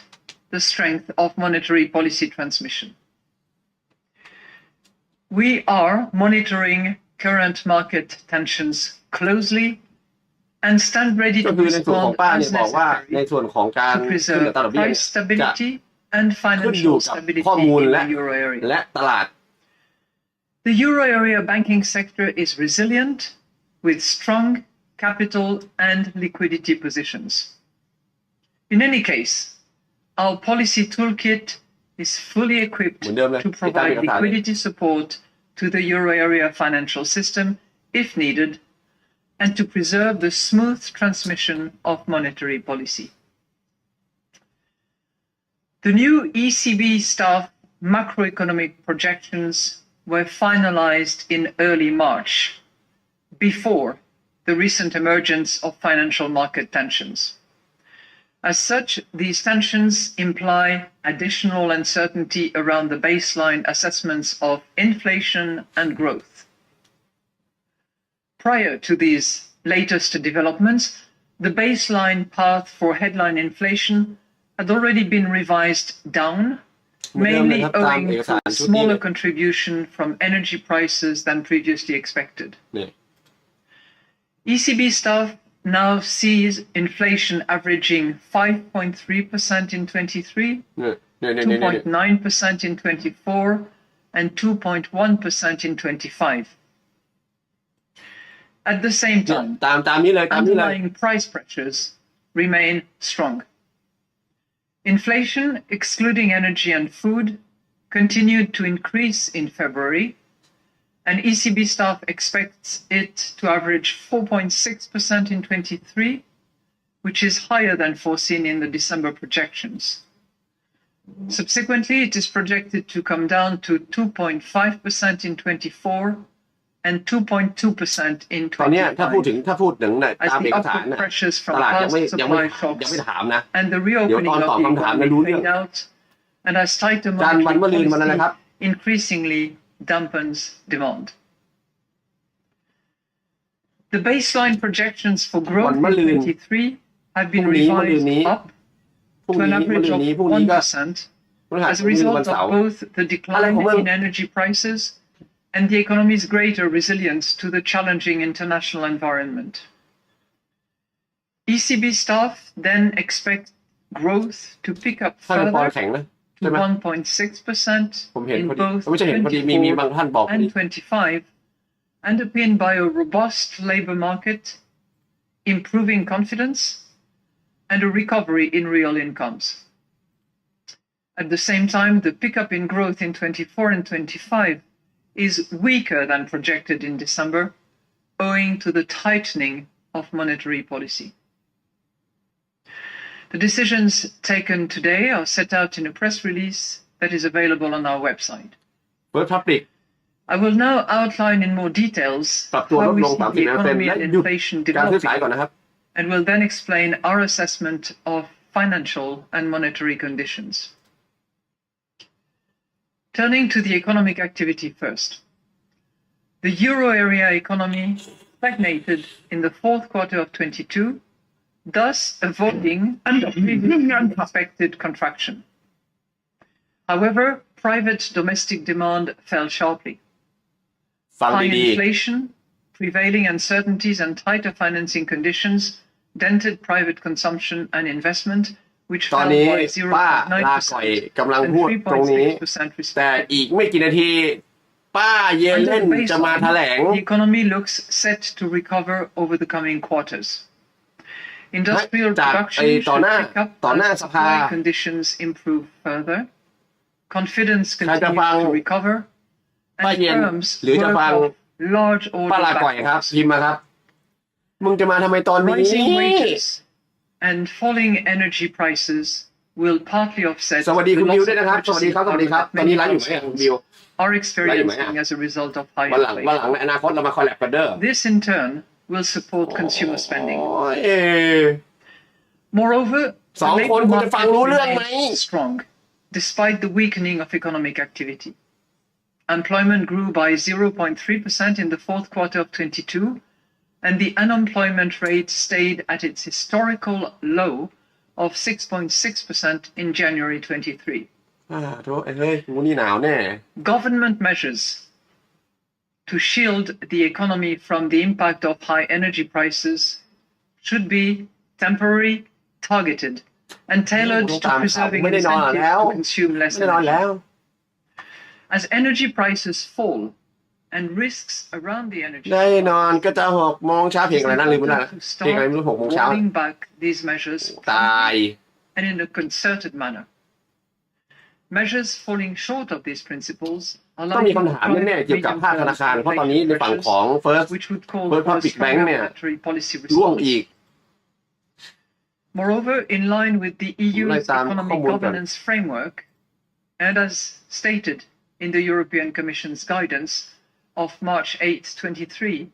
the strength of monetary policy transmission. We are monitoring current market tensions closely and stand ready to respond as necessary to preserve price stability and financial stability in the euro area. The euro area banking sector is resilient with strong capital and liquidity positions. In any case, our policy toolkit is fully equipped to provide liquidity support to the euro area financial system if needed and to preserve the smooth transmission of monetary policy. The new ECB staff macroeconomic projections were finalized in early March, before the recent emergence of financial market tensions. As such, these tensions imply additional uncertainty around the baseline assessments of inflation and growth. Prior to these latest developments, the baseline path for headline inflation had already been revised down, mainly owing to a smaller contribution from energy prices than previously expected. ECB staff now sees inflation averaging 5.3% in 23, 2.9% in 24, and 2.1% in 25. At the same time,
ตามนี้เลย
underlying price pressures remain strong. Inflation, excluding energy and food, continued to increase in February, and ECB staff expects it to average 4.6% in 23, which is higher than foreseen in the December projections. Subsequently, it is projected to come down to 2.5% in 24 and 2.2% in
ตอนนี้ถ้าพูดถึง
as
ตาม
the
เอกสาร
upward
นะ
pressures
ต
from
ลาด
past
ยังไม่
supply shocks
ถามนะ
and the reopening of the economy fade out, and as tighter
การวัน
monetary
มะรืนวันนั้นนะครับ
policy increasingly dampens demand. The baseline projections for growth in 23 have been revised up
พรุ่ง
to an
นี้
average of
พรุ่งนี้ก็
1%
พฤหัส
as a
วัน
result
เสา
of
ร์
both the decline in energy prices and the economy's greater resilience to the challenging international environment. ECB staff then expect growth to pick up
ถ้าเป็นปอน
further
แข็งนะ
to 1.6%
ผมเห็น
in
พอดี
both
ไม่ใช่เห็นพอดีมีบางท่านบอกพ
24
อดี
and 25, underpinned by a robust labor market, improving confidence, and a recovery in real incomes. At the same time, the pickup in growth in 24 and 25 is weaker than projected in December, owing to the tightening of monetary policy. The decisions taken today are set out in a press release that is available on our website.
First Public
I will now outline in more details
ปรับตัวล
how
ด
we
ลง
see the
30%
economy
และ
and
หยุด
inflation
การซื้อขาย
developing,
ก่อนนะครับ
and will then explain our assessment of financial and monetary conditions. Turning to the economic activity first. The euro area economy stagnated in the fourth quarter of 22, thus avoiding the previously expected contraction. However, private domestic demand fell sharply.
ฟัง
High
ดี
inflation, prevailing uncertainties and tighter financing conditions dented private consumption and investment, which
ๆ ตอน
fell
นี้
by
ป้าลาก่อย
0.9%
กำลัง
and
พูดตรงนี้
3.6%
แต่
respectively.
อีกไม่กี่นาที ป้าเยเลน
Under the
จะมาแถลง
baseline, the economy looks set to recover over the coming quarters. Industrial
จาก
production
ต่อ
should
หน้า
pick up
ต่อหน้า
as
สภา
supply conditions improve further. Confidence
ใครจะฟัง
continues to recover,
ป้า
and
เย็น
firms
หรือจะ
work
ฟัง
off large
ป้า
order
ลาก่อยครับ
backlogs.
พิมพ์มาครับ มึงจะมาทำไมตอนนี้
Rising wages and falling energy prices will partly offset
สวัสดี
the
คุณบิว
loss
ด้วย
of
นะครับ สวัสดี
purchasing
ครับ สวัสดี
power
ครับ
that
ตอนนี้
many
ไลฟ์อยู่ไหมคุณบิว
households are experiencing as a result of high
วันหลัง
inflation.
ในอนาคตเรามาคอลแลบกันเด้อ
This in turn will support consumer spending.
โอ้ย
Moreover, the
สองคน
labor
คุณจะฟังรู้
market
เรื่องไหม
remains strong despite the weakening of economic activity. Employment grew by 0.3% in the fourth quarter of 22, and the unemployment rate stayed at its historical low of 6.6% in January 23.
โทษเฮ้ยกูนี่หนาวแน่
Government measures to shield the economy from the impact of high energy prices should be temporary, targeted, and tailored to preserving incentives to consume less
ไม่ได้นอนแล้ว
energy. As energy prices fall and risks around the energy
ได้นอน
supply
ก็จะ6 โมงเช้าเพลง
it's
อะไรนะลืมไปแล้วนะ
important to
เพลงอะไร
start
ไม่รู้6 โมงเช้า
rolling back these measures
ตาย
and in a concerted manner. Measures falling short of these principles are
ต้องมี
likely
คำ
to
ถามแน่ๆ
drive
เกี่ยวกับภาคธนาคาร เพราะตอนนี้
inflation
ในฝั่ง
pressures,
ของ First
which would call
First
for a
Public Bank
stronger
เนี่ย
monetary policy
ร่วง
response.
อีก
Moreover, in line with the EU's
ไล่ตามข้อ
economic
มูลก่อน
governance framework, and as stated in the European Commission's guidance of March 8, 23,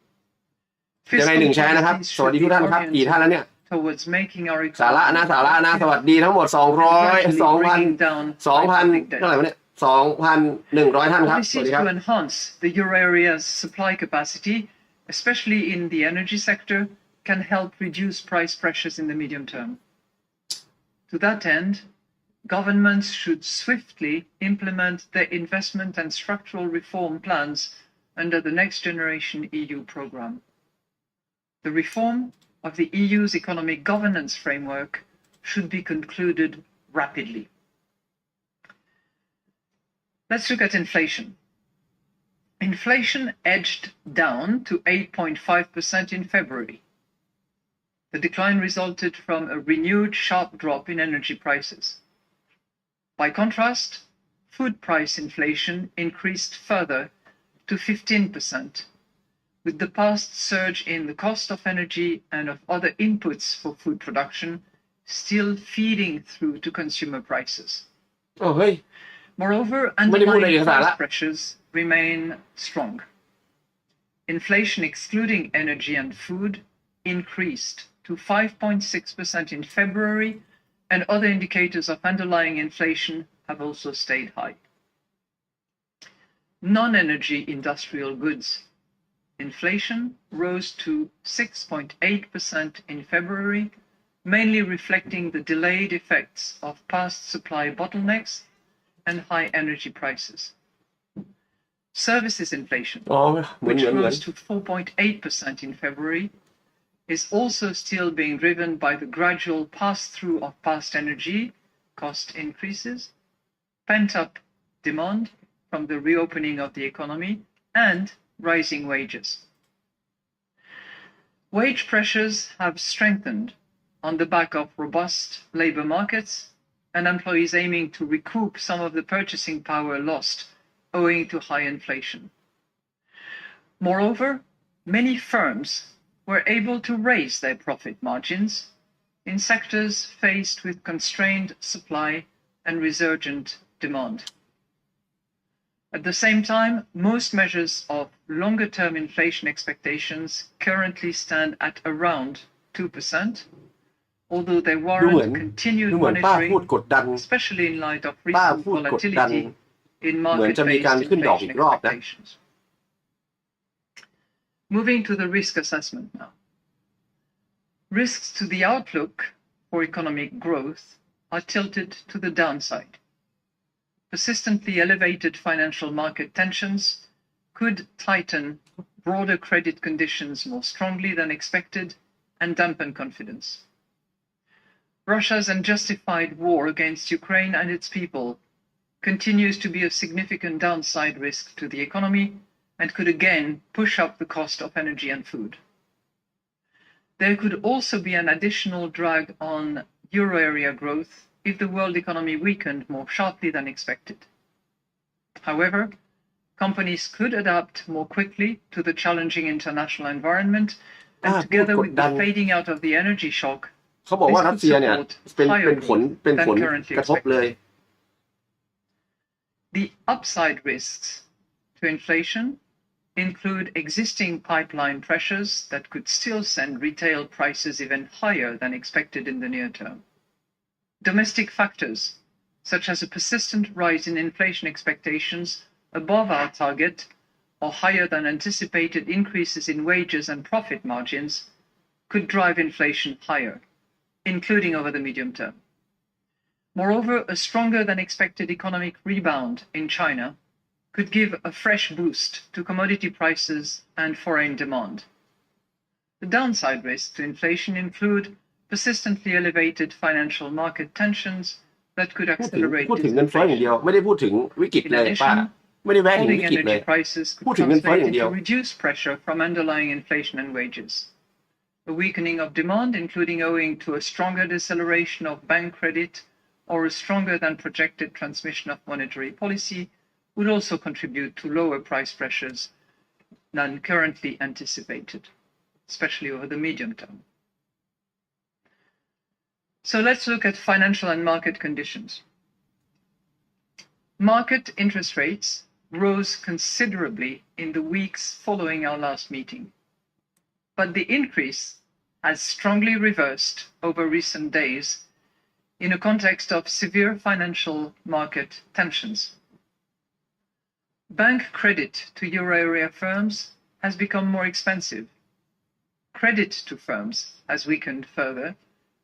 ยังไง
fiscal
1 แชร์นะครับ
policies
สวัส
should
ดี
be
ทุกท่านครับ กี่ท่าน
oriented
แล้วเนี่ย
towards making our
สาระ
economy
นะ สาระนะ สวัสดีทั้งหมด 200
gradually
2,000
bringing down
2,000
public
เท่าไหร่
debt.
วะเนี่ย 2,100 ท่านครับ สวัส
Policies
ดีครับ
to enhance the euro area's supply capacity, especially in the energy sector, can help reduce price pressures in the medium term. To that end, governments should swiftly implement their investment and structural reform plans under the Next Generation EU programme. The reform of the EU's economic governance framework should be concluded rapidly. Let's look at inflation. Inflation edged down to 8.5% in February. The decline resulted from a renewed sharp drop in energy prices. By contrast, food price inflation increased further to 15%, with the past surge in the cost of energy and of other inputs for food production still feeding through to consumer prices.
Oh, hey.
Moreover, underlying price pressures remain strong. Inflation excluding energy and food increased to 5.6% in February, and other indicators of underlying inflation have also stayed high. Non-energy industrial goods inflation rose to 6.8% in February, mainly reflecting the delayed effects of past supply bottlenecks and high energy prices. Services inflation, which rose to 4.8% in February, is also still being driven by the gradual pass-through of past energy cost increases, pent-up demand from the reopening of the economy, and rising wages. Wage pressures have strengthened on the back of robust labor markets and employees aiming to recoup some of the purchasing power lost owing to high inflation. Moreover, many firms were able to raise their profit margins in sectors faced with constrained supply and resurgent demand. At the same time, most measures of longer-term inflation expectations currently stand at around 2%, although they warrant continued monitoring, especially in light of recent volatility in market-based inflation expectations. Moving to the risk assessment now. Risks to the outlook for economic growth are tilted to the downside. Persistently elevated financial market tensions could tighten broader credit conditions more strongly than expected and dampen confidence. Russia's unjustified war against Ukraine and its people continues to be a significant downside risk to the economy and could again push up the cost of energy and food. There could also be an additional drag on euro area growth if the world economy weakened more sharply than expected. However, companies could adapt more quickly to the challenging international environment, and together with the fading out of the energy shock,
เขาบอกว่ารัสเซียเนี่ยเป็นผลกระทบเลย
The upside risks to inflation include existing pipeline pressures that could still send retail prices even higher than expected in the near term. Domestic factors, such as a persistent rise in inflation expectations above our target or higher than anticipated increases in wages and profit margins, could drive inflation higher, including over the medium term. Moreover, a stronger than expected economic rebound in China could give a fresh boost to commodity prices and foreign demand. The downside risks to inflation include persistently elevated financial market tensions that could accelerate
พูดถึงเงินเฟ้ออย่างเดียวไม่ได้พูดถึงวิกฤตเลยป้าไม่ได้แวะถึงวิกฤตเลย พูดถึงเงินเฟ้ออย่างเดียว
reduce pressure from underlying inflation and wages. A weakening of demand, including owing to a stronger deceleration of bank credit or a stronger than projected transmission of monetary policy, would also contribute to lower price pressures than currently anticipated, especially over the medium term. So let's look at financial and market conditions. Market interest rates rose considerably in the weeks following our last meeting, but the increase has strongly reversed over recent days in a context of severe financial market tensions. Bank credit to euro area firms has become more expensive. Credit to firms has weakened further,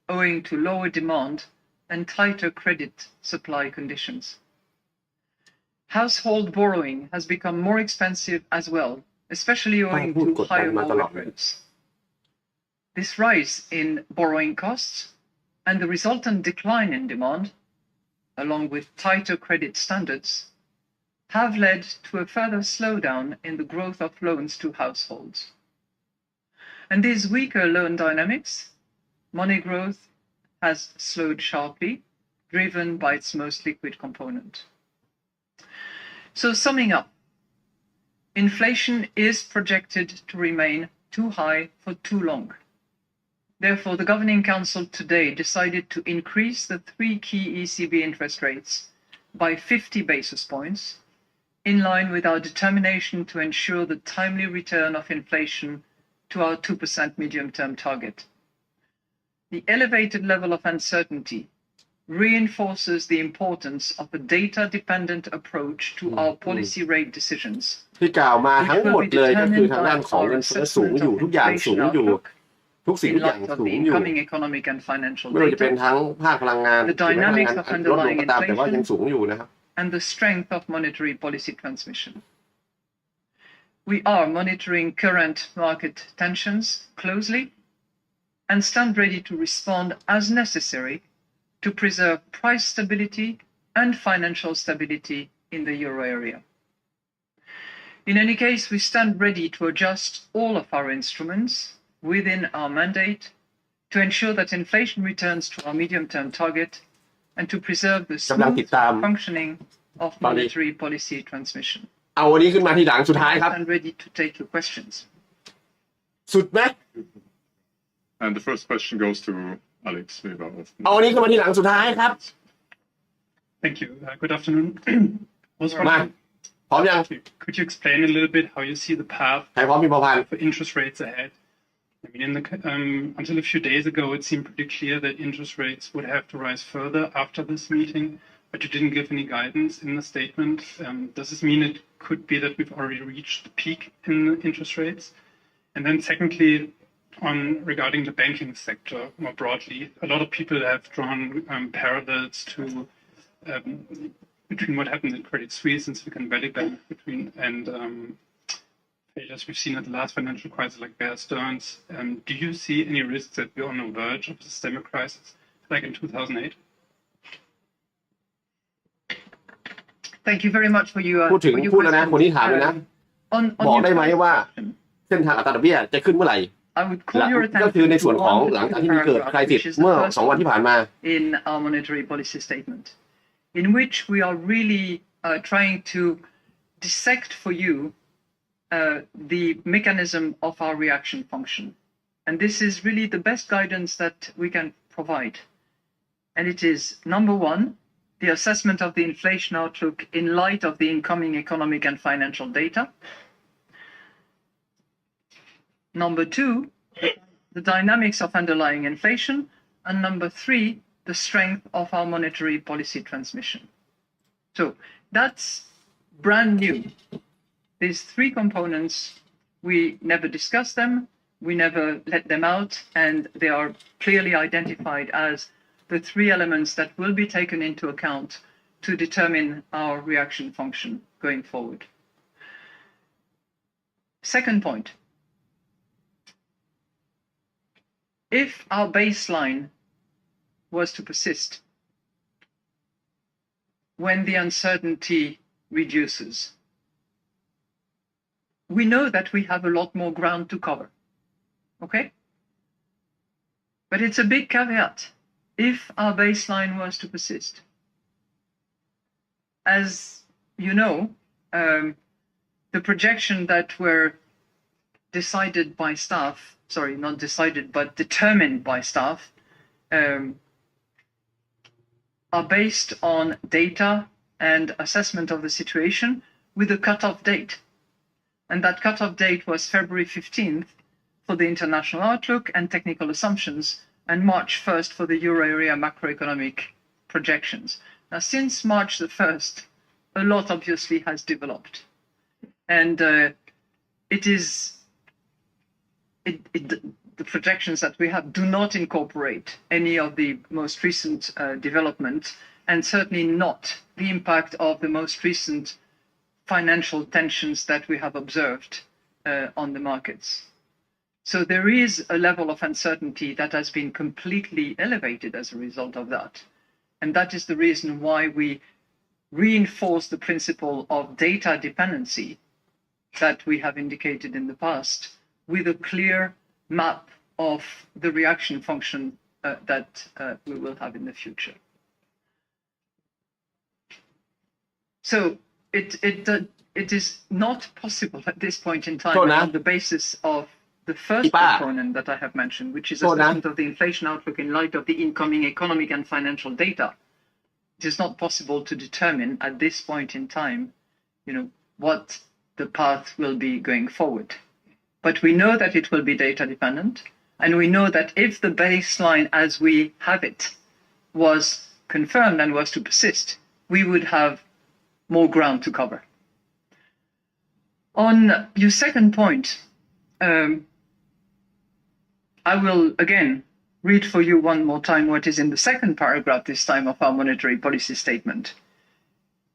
owing to lower demand and tighter credit supply conditions. Household borrowing has become more expensive as well, especially owing to higher mortgage rates. this rise in borrowing costs and the resultant decline in demand, along with tighter credit standards, have led to a further slowdown in the growth of loans to households. And these weaker loan dynamics, money growth has slowed sharply, driven by its most liquid component. So summing up, inflation is projected to remain too high for too long. Therefore, the Governing Council today decided to increase the three key ECB interest rates by 50 basis points, in line with our determination to ensure the timely return of inflation to our 2% medium-term target. The elevated level of uncertainty reinforces the importance of a data-dependent approach to our policy rate decisions,
ที่กล่าวมาทั้งหมดเลยก็คือทางด้านของเงินเฟ้อสูงอยู่ทุกอย่างสูงอยู่ทุกสิ่งทุกอย่างสูงอยู่ไม่ว่าจะเป็นทั้งภาคพลังงานลดลงก็ตามแต่ว่ายังสูงอยู่นะครับ
and the strength of monetary policy transmission. We are monitoring current market tensions closely and stand ready to respond as necessary to preserve price stability and financial stability in the euro area. In any case, we stand ready to adjust all of our instruments within our mandate to ensure that inflation returns to our medium-term target and to preserve the smooth functioning of monetary policy transmission.
เอาวันนี้ขึ้นมาทีหลังสุดท้ายครับ
I stand ready to take your questions.
สุดไหม
And the first question goes to Alex Weber.
เอาวันนี้ขึ้นมาทีหลังสุดท้ายครับ
Thank you. Good afternoon.
มาพร้อมยัง
Could you explain a little bit how you see the path
ใครพร้อมมีประพันธ์
for interest rates ahead? I mean, until a few days ago, it seemed pretty clear that interest rates would have to rise further after this meeting, but you didn't give any guidance in the statement. Does this mean it could be that we've already reached the peak in interest rates? And then secondly, regarding the banking sector more broadly, a lot of people have drawn parallels to between what happened in Credit Suisse and Silicon Valley Bank and failures we've seen at the last financial crisis like Bear Stearns. Do you see any risks that we're on the verge of a systemic crisis like in 2008?
Thank you very much for your
พูดถึงพูดแล้วนะคนที่ถามเลยนะ บอกได้ไหมว่าเส้นทางอัตราดอกเบี้ยจะขึ้นเมื่อไหร่ ก็คือในส่วนของหลังจากที่มีเกิดไครซิสเมื่อ2 วันที่ผ่านมา
in our monetary policy statement, in which we are really trying to dissect for you the mechanism of our reaction function. And this is really the best guidance that we can provide. And it is, number one, the assessment of the inflation outlook in light of the incoming economic and financial data. Number two, the dynamics of underlying inflation. And number three, the strength of our monetary policy transmission. So that's brand new. These three components, we never discuss them, we never let them out, and they are clearly identified as the three elements that will be taken into account to determine our reaction function going forward. Second point, if our baseline was to persist, when the uncertainty reduces, we know that we have a lot more ground to cover, okay? But it's a big caveat. If our baseline was to persist, as you know, the projection that were decided by staff, sorry, not decided, but determined by staff, are based on data and assessment of the situation with a cutoff date. And that cutoff date was February 15th for the international outlook and technical assumptions, and March 1st for the euro area macroeconomic projections. Now, since March the 1st, a lot obviously has developed. And the projections that we have do not incorporate any of the most recent development, and certainly not the impact of the most recent financial tensions that we have observed on the markets. So there is a level of uncertainty that has been completely elevated as a result of that. And that is the reason why we reinforce the principle of data dependency that we have indicated in the past with a clear map of the reaction function that we will have in the future. So it is not possible at this point in time on the basis of the first component that I have mentioned, which is assessment of the inflation outlook in light of the incoming economic and financial data. It is not possible to determine at this point in time, what the path will be going forward. But we know that it will be data dependent, and we know that if the baseline as we have it was confirmed and was to persist, we would have more ground to cover. On your second point, I will again read for you one more time what is in the second paragraph this time of our monetary policy statement,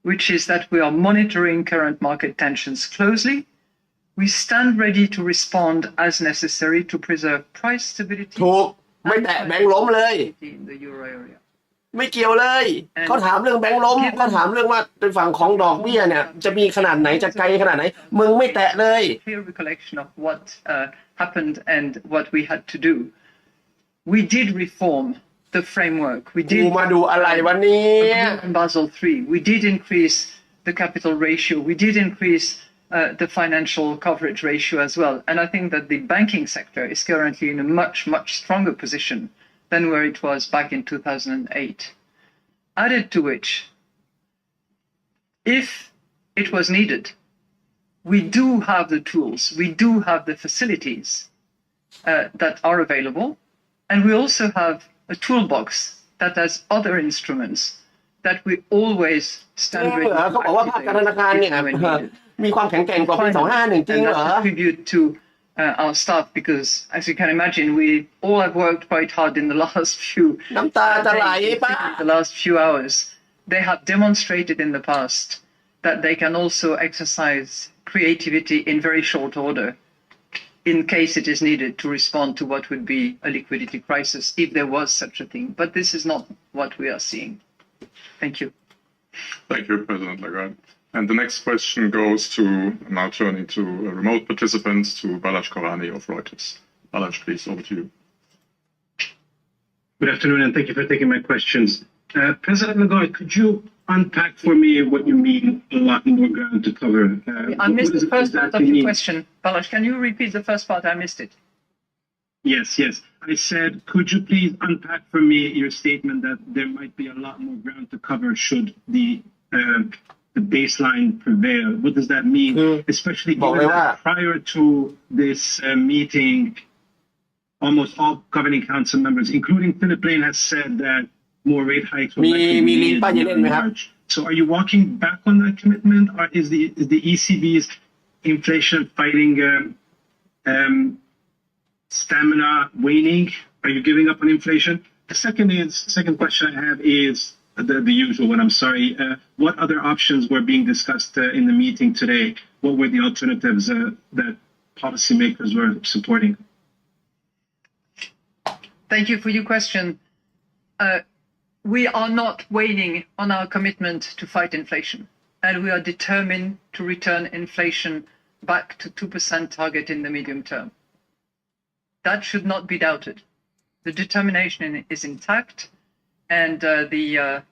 which is that we are monitoring current market tensions closely. We stand ready to respond as necessary to preserve price stability
ถูกไม่แตะแบงค์ล้มเลย
in the euro area.
ไม่เกี่ยวเลยเขาถามเรื่องแบงค์ล้มเขาถามเรื่องว่าในฝั่งของดอกเบี้ยเนี่ยจะมีขนาดไหนจะไกลขนาดไหนมึงไม่แตะเลย
Clear recollection of what happened and what we had to do. We did reform the framework. We did
มาดูอะไรวันนี้
Basel III. We did increase the capital ratio. We did increase the financial coverage ratio as well. And I think that the banking sector is currently in a much, much stronger position than where it was back in 2008. Added to which, if it was needed, we do have the tools, we do have the facilities that are available, and we also have a toolbox that has other instruments that we always stand ready to
เขาบอกว่าภาคการธนาคารเนี่ยมีความแข็งแกร่งกว่าปี251จริงเหรอ
And that's a tribute to our staff, because as you can imagine, we all have worked quite hard in the last few
น้ำตาจะไหลป้า
the last few hours. They have demonstrated in the past that they can also exercise creativity in very short order in case it is needed to respond to what would be a liquidity crisis if there was such a thing. But this is not what we are seeing. Thank you.
Thank you, President Lagarde. And the next question goes to, now turning to remote participants, to Balázs Korani of Reuters. Balázs, please, over to you.
Good afternoon, and thank you for taking my questions. President Lagarde, could you unpack for me what you mean a lot more ground to cover?
I missed the first part of your question. Balázs, can you repeat the first part? I missed it.
Yes. I said, could you please unpack for me your statement that there might be a lot more ground to cover should the baseline prevail? What does that mean? Especially given that prior to this meeting, almost all governing council members, including Philip Lane, has said that more rate hikes will likely be needed in March. So are you walking back on that commitment, or is the ECB's inflation fighting stamina waning? Are you giving up on inflation? The second question I have is the usual one. I'm sorry. What other options were being discussed in the meeting today? What were the alternatives that policymakers were supporting?
Thank you for your question. We are not waning on our commitment to fight inflation, and we are determined to return inflation back to 2% target in the medium term. That should not be doubted. The determination is intact, and the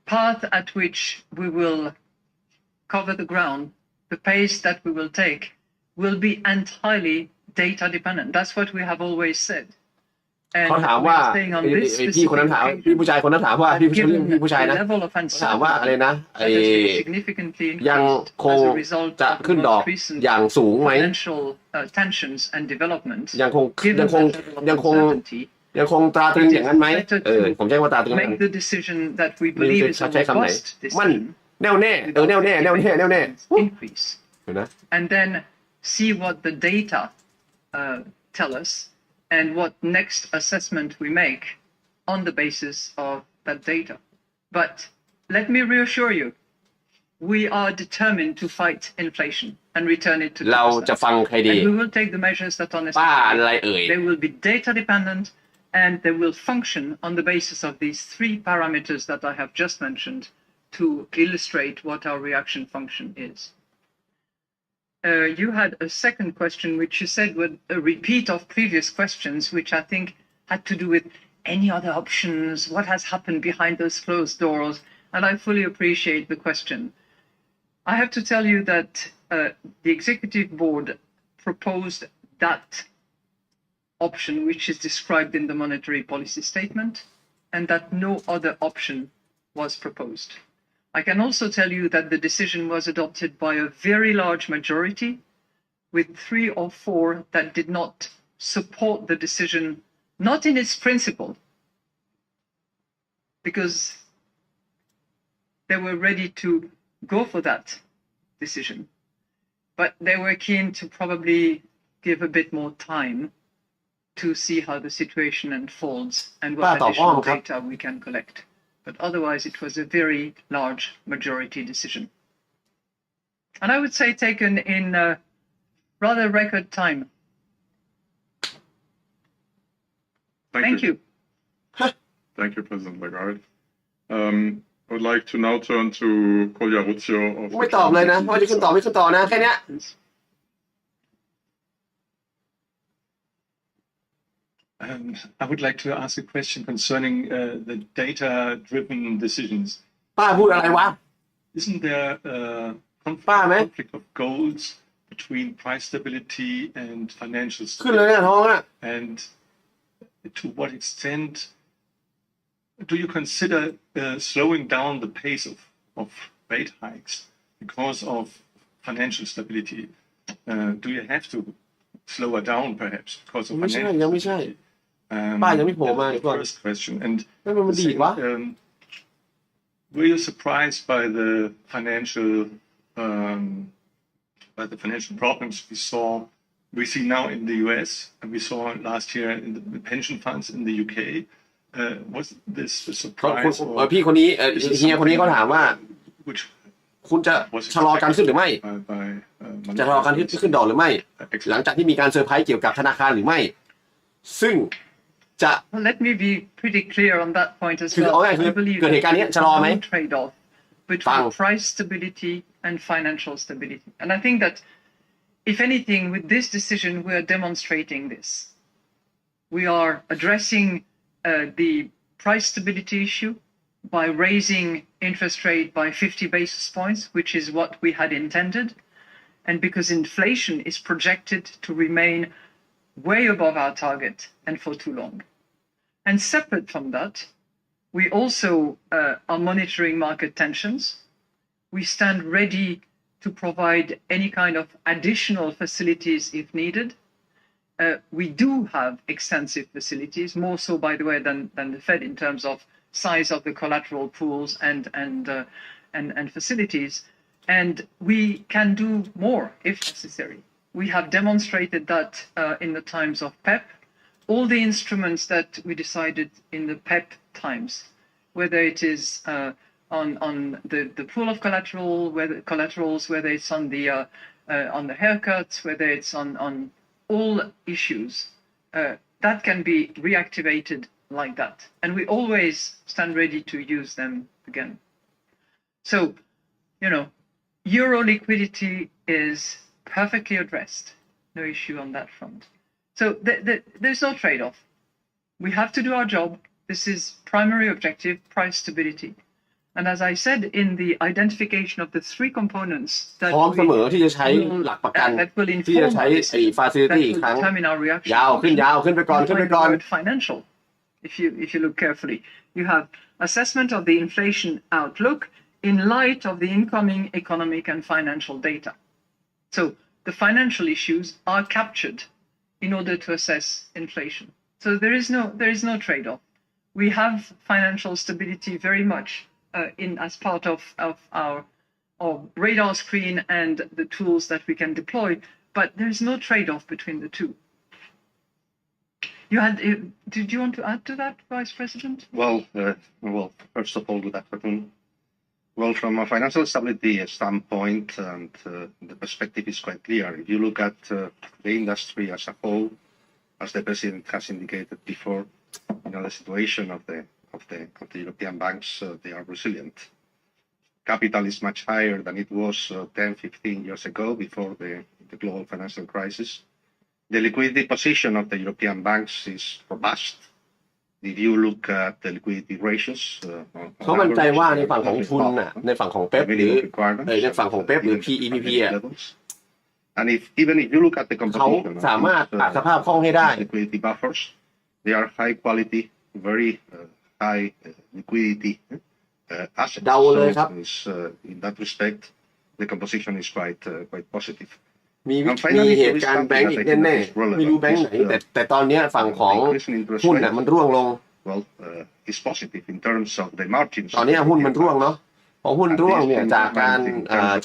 path at which we will cover the ground, the pace that we will take, will be entirely data dependent. That's what we have always said.
เขาถามว่าพี่คนนั้นถามพี่ผู้ชายคนนั้นถามว่าพี่ผู้ชายนะถามว่าอะไรนะยังคงจะขึ้นดอกอย่างสูงไหมยังคงตราตรึงอย่างนั้นไหมผมใช้ว่าตราตรึงนั้นใช้คำไหนมันแน่วแน่แน่วแน่นะ
and then see what the data tell us and what next assessment we make on the basis of that data. But let me reassure you, we are determined to fight inflation and return it to
เราจะ
2%.
ฟังใครดี
And we will take the measures that are
ป้าอะไร
necessary.
เอ่ย
They will be data dependent and they will function on the basis of these 3 parameters that I have just mentioned to illustrate what our reaction function is. You had a second question, which you said was a repeat of previous questions, which I think had to do with any other options, what has happened behind those closed doors, and I fully appreciate the question. I have to tell you that the executive board proposed that option which is described in the monetary policy statement, and that no other option was proposed. I can also tell you that the decision was adopted by a very large majority, with 3 or 4 that did not support the decision, not in its principle, because they were ready to go for that decision, but they were keen to probably give a bit more time to see how the situation unfolds and what additional data we can collect. But otherwise, it was a very large majority decision. And I would say taken in rather record time. Thank you.
Thank you, President Lagarde. I would like to now turn to Kolja Rutsjo of
ไม่ตอบเลยนะว่าจะขึ้นต่อไม่ขึ้นต่อนะแค่เนี้ย
I would like to ask a question concerning the data-driven decisions.
ป้าพูดอะไรวะ
Isn't there a
ป้าไหม
conflict of goals between price stability and financial
ขึ้นเลย
stability?
นะท้องอ่ะ
And to what extent do you consider slowing down the pace of rate hikes because of financial stability? Do you have to slow it down perhaps because of
ไม่ใช่
financial
ยังไม่ใช่
stability?
ป้ายังไม่โผล่มา
That's
เดี๋ยว
the
ก่อน
first question. And
ไม่เป็นมันดีดวะ
were you surprised by the financial problems we see now in the US and we saw last year in the pension funds in the UK? Was this a
เขา
surprise
พี่คนนี้เฮียคนนี้เขาถามว่า
which
คุณจะชะลอการขึ้นหรือไม่
by
จะชะลอการขึ้นดอกหรือไม่ หลังจากที่มีการเซอร์ไพรส์เกี่ยวกับธนาคารหรือไม่ ซึ่งจะ
Well, let me be pretty clear on that point as
คือ
well.
เอาง่ายคือ
I believe
เกิดเหตุการณ์นี้
there is
ชะลอไหม
no trade-off between price stability and financial stability. And I think that, if anything, with this decision, we are demonstrating this. We are addressing the price stability issue by raising interest rate by 50 basis points, which is what we had intended. And because inflation is projected to remain way above our target and for too long. And separate from that, we also are monitoring market tensions. We stand ready to provide any kind of additional facilities if needed. We do have extensive facilities, more so, by the way, than the Fed in terms of size of the collateral pools and facilities. And we can do more if necessary. We have demonstrated that in the times of PEP. All the instruments that we decided in the PEP times, whether it is on the pool of collaterals, whether it's on the haircuts, whether it's on all issues, that can be reactivated like that. And we always stand ready to use them again. So, euro liquidity is perfectly addressed. No issue on that front. So there's no trade-off. We have to do our job. This is primary objective, price stability. And as I said, in the identification of the 3 components that
พร้อมเสมอที่จะใช้หลักประกัน
will
ที่จะ
inform
ใช้
our
ไอ้
decision,
ฟาซิลิ
that
ตี้อีก
will
ครั้ง
determine our reaction.
ยาวขึ้นไปก่อน
Find the word financial. If you look carefully, you have assessment of the inflation outlook in light of the incoming economic and financial data. So the financial issues are captured in order to assess inflation. So there is no trade-off. We have financial stability very much as part of our radar screen and the tools that we can deploy, but there is no trade-off between the two. Did you want to add to that, Vice President?
Well, first of all, good afternoon. Well, Well, from a financial stability standpoint, and the perspective is quite clear. If you look at the industry as a whole, as the president has indicated before, the situation of the European banks, they are resilient. Capital is much higher than it was 10, 15 years ago before the global financial crisis. The liquidity position of the European banks is robust. If you look at the liquidity ratios,
เขามั่นใจว่าในฝั่งของทุนน่ะในฝั่งของเป๊ปหรือในฝั่งของเป๊ปหรือ PEPP อ่ะ
and even if you look at the
เขา
composition
สามารถอัดสภาพคล่องให้ได้
liquidity buffers, they are high quality, very high liquidity assets.
เดาเลยครับ
In that respect, the composition is quite positive.
มีเหตุการณ์แบงก์อีกแน่ๆไม่รู้แบงก์ไหนแต่ตอนนี้ฝั่งของหุ้นน่ะมันร่วงลง
Well, it's positive in terms of the margins.
ตอนนี้หุ้นมันร่วงเนาะพอหุ้นร่วงเนี่ยจากการ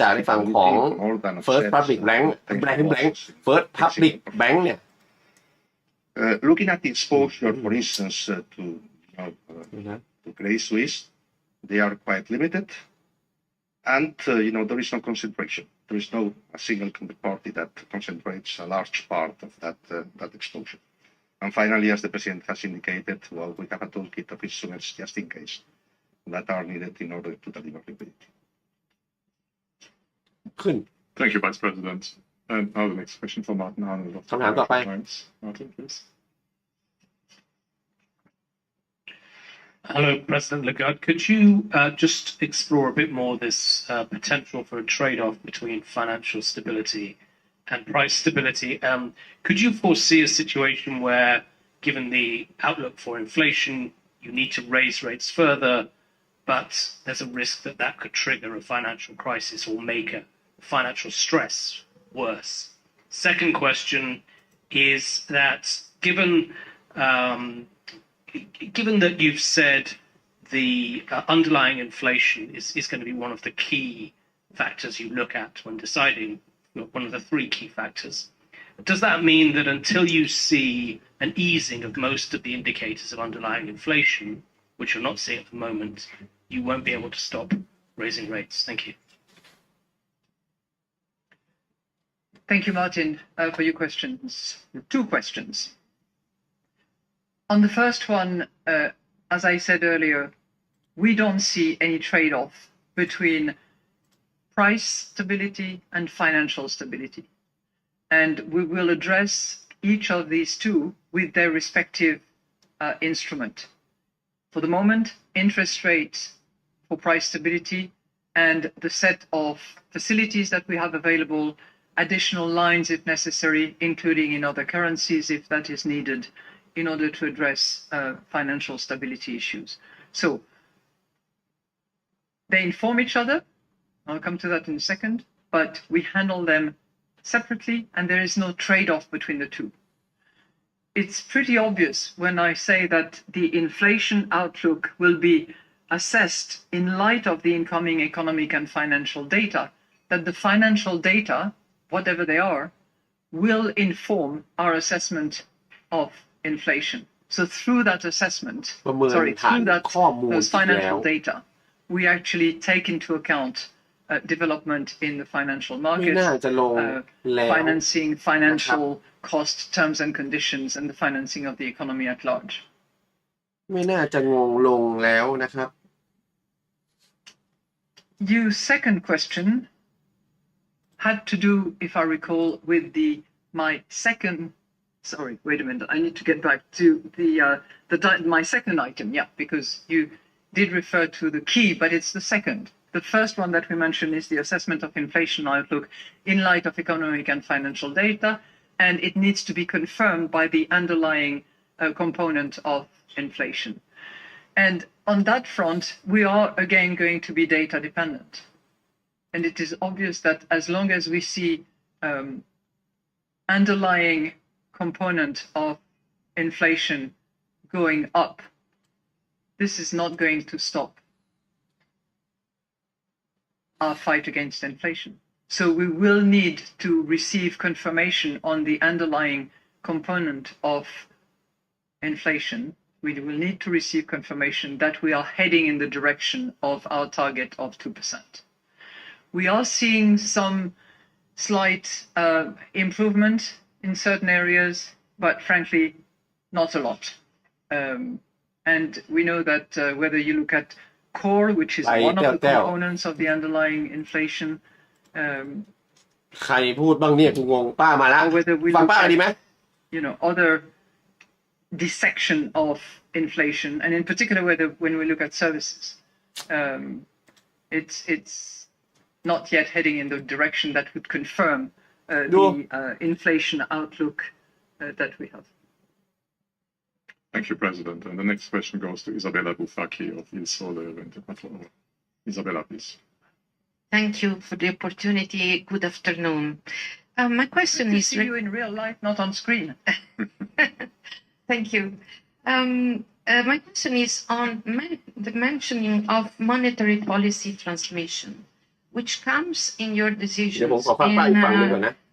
จากในฝั่งของ First Public Bank First Public Bank เนี่ย
Looking at the exposure, for instance, to Credit Suisse, they are quite limited, and there is no concentration. There is no a single counterparty that concentrates a large part of that exposure. And finally, as the president has indicated, well, we have a toolkit of instruments just in case that are needed in order to deliver liquidity.
ขึ้น
Thank you, Vice President. And now the next question for Martin Arnold.
คำถามต่อไป
Martin, please.
Hello, President Lagarde. Could you just explore a bit more this potential for a trade-off between financial stability and price stability? Could you foresee a situation where, given the outlook for inflation, you need to raise rates further, but there's a risk that that could trigger a financial crisis or make a financial stress worse? Second question is that given that you've said the underlying inflation is going to be one of the key factors you look at when deciding, one of the three key factors, does that mean that until you see an easing of most of the indicators of underlying inflation, which you're not seeing at the moment, you won't be able to stop raising rates? Thank you.
Thank you, Martin, for your questions. Two questions. On the first one, as I said earlier, we don't see any trade-off between price stability and financial stability. And we will address each of these two with their respective instrument. For the moment, interest rates for price stability and the set of facilities that we have available, additional lines if necessary, including in other currencies if that is needed, in order to address financial stability issues. So they inform each other. I'll come to that in a second, but we handle them separately and there is no trade-off between the two. It's pretty obvious when I say that the inflation outlook will be assessed in light of the incoming economic and financial data, that the financial data, whatever they are, will inform our assessment of inflation. So through that assessment, those financial data, we actually take into account development in the financial markets, financing, financial cost, terms and conditions, and the financing of the economy at large.
ไม่น่าจะงงลงแล้วนะครับ
Your second question had to do, if I recall, with my second. Sorry, wait a minute. I need to get back to my second item. Yeah, because you did refer to the key, but it's the second. The first one that we mentioned is the assessment of inflation outlook in light of economic and financial data, and it needs to be confirmed by the underlying component of inflation. And on that front, we are again going to be data dependent. And it is obvious that as long as we see underlying component of inflation going up, this is not going to stop our fight against inflation. So we will need to receive confirmation on the underlying component of inflation we will need to receive confirmation that we are heading in the direction of our target of 2%. We are seeing some slight improvement in certain areas, but frankly, not a lot. And we know that whether you look at core, which is one of the components of the underlying inflation,
ใครพูดบ้างเนี่ยกูงงป้ามาแล้วฟังป้าดีไหม
other dissection of inflation, and in particular when we look at services, it's not yet heading in the direction that would confirm the inflation outlook that we have.
Thank you, President. And the next question goes to Isabella Bufacchi of Il Sole 24 Ore. Isabella, please.
Thank you for the opportunity. Good afternoon. My question is...
see you in real life, not on screen.
Thank you. My question is on the mentioning of monetary policy transmission, which comes in your decisions in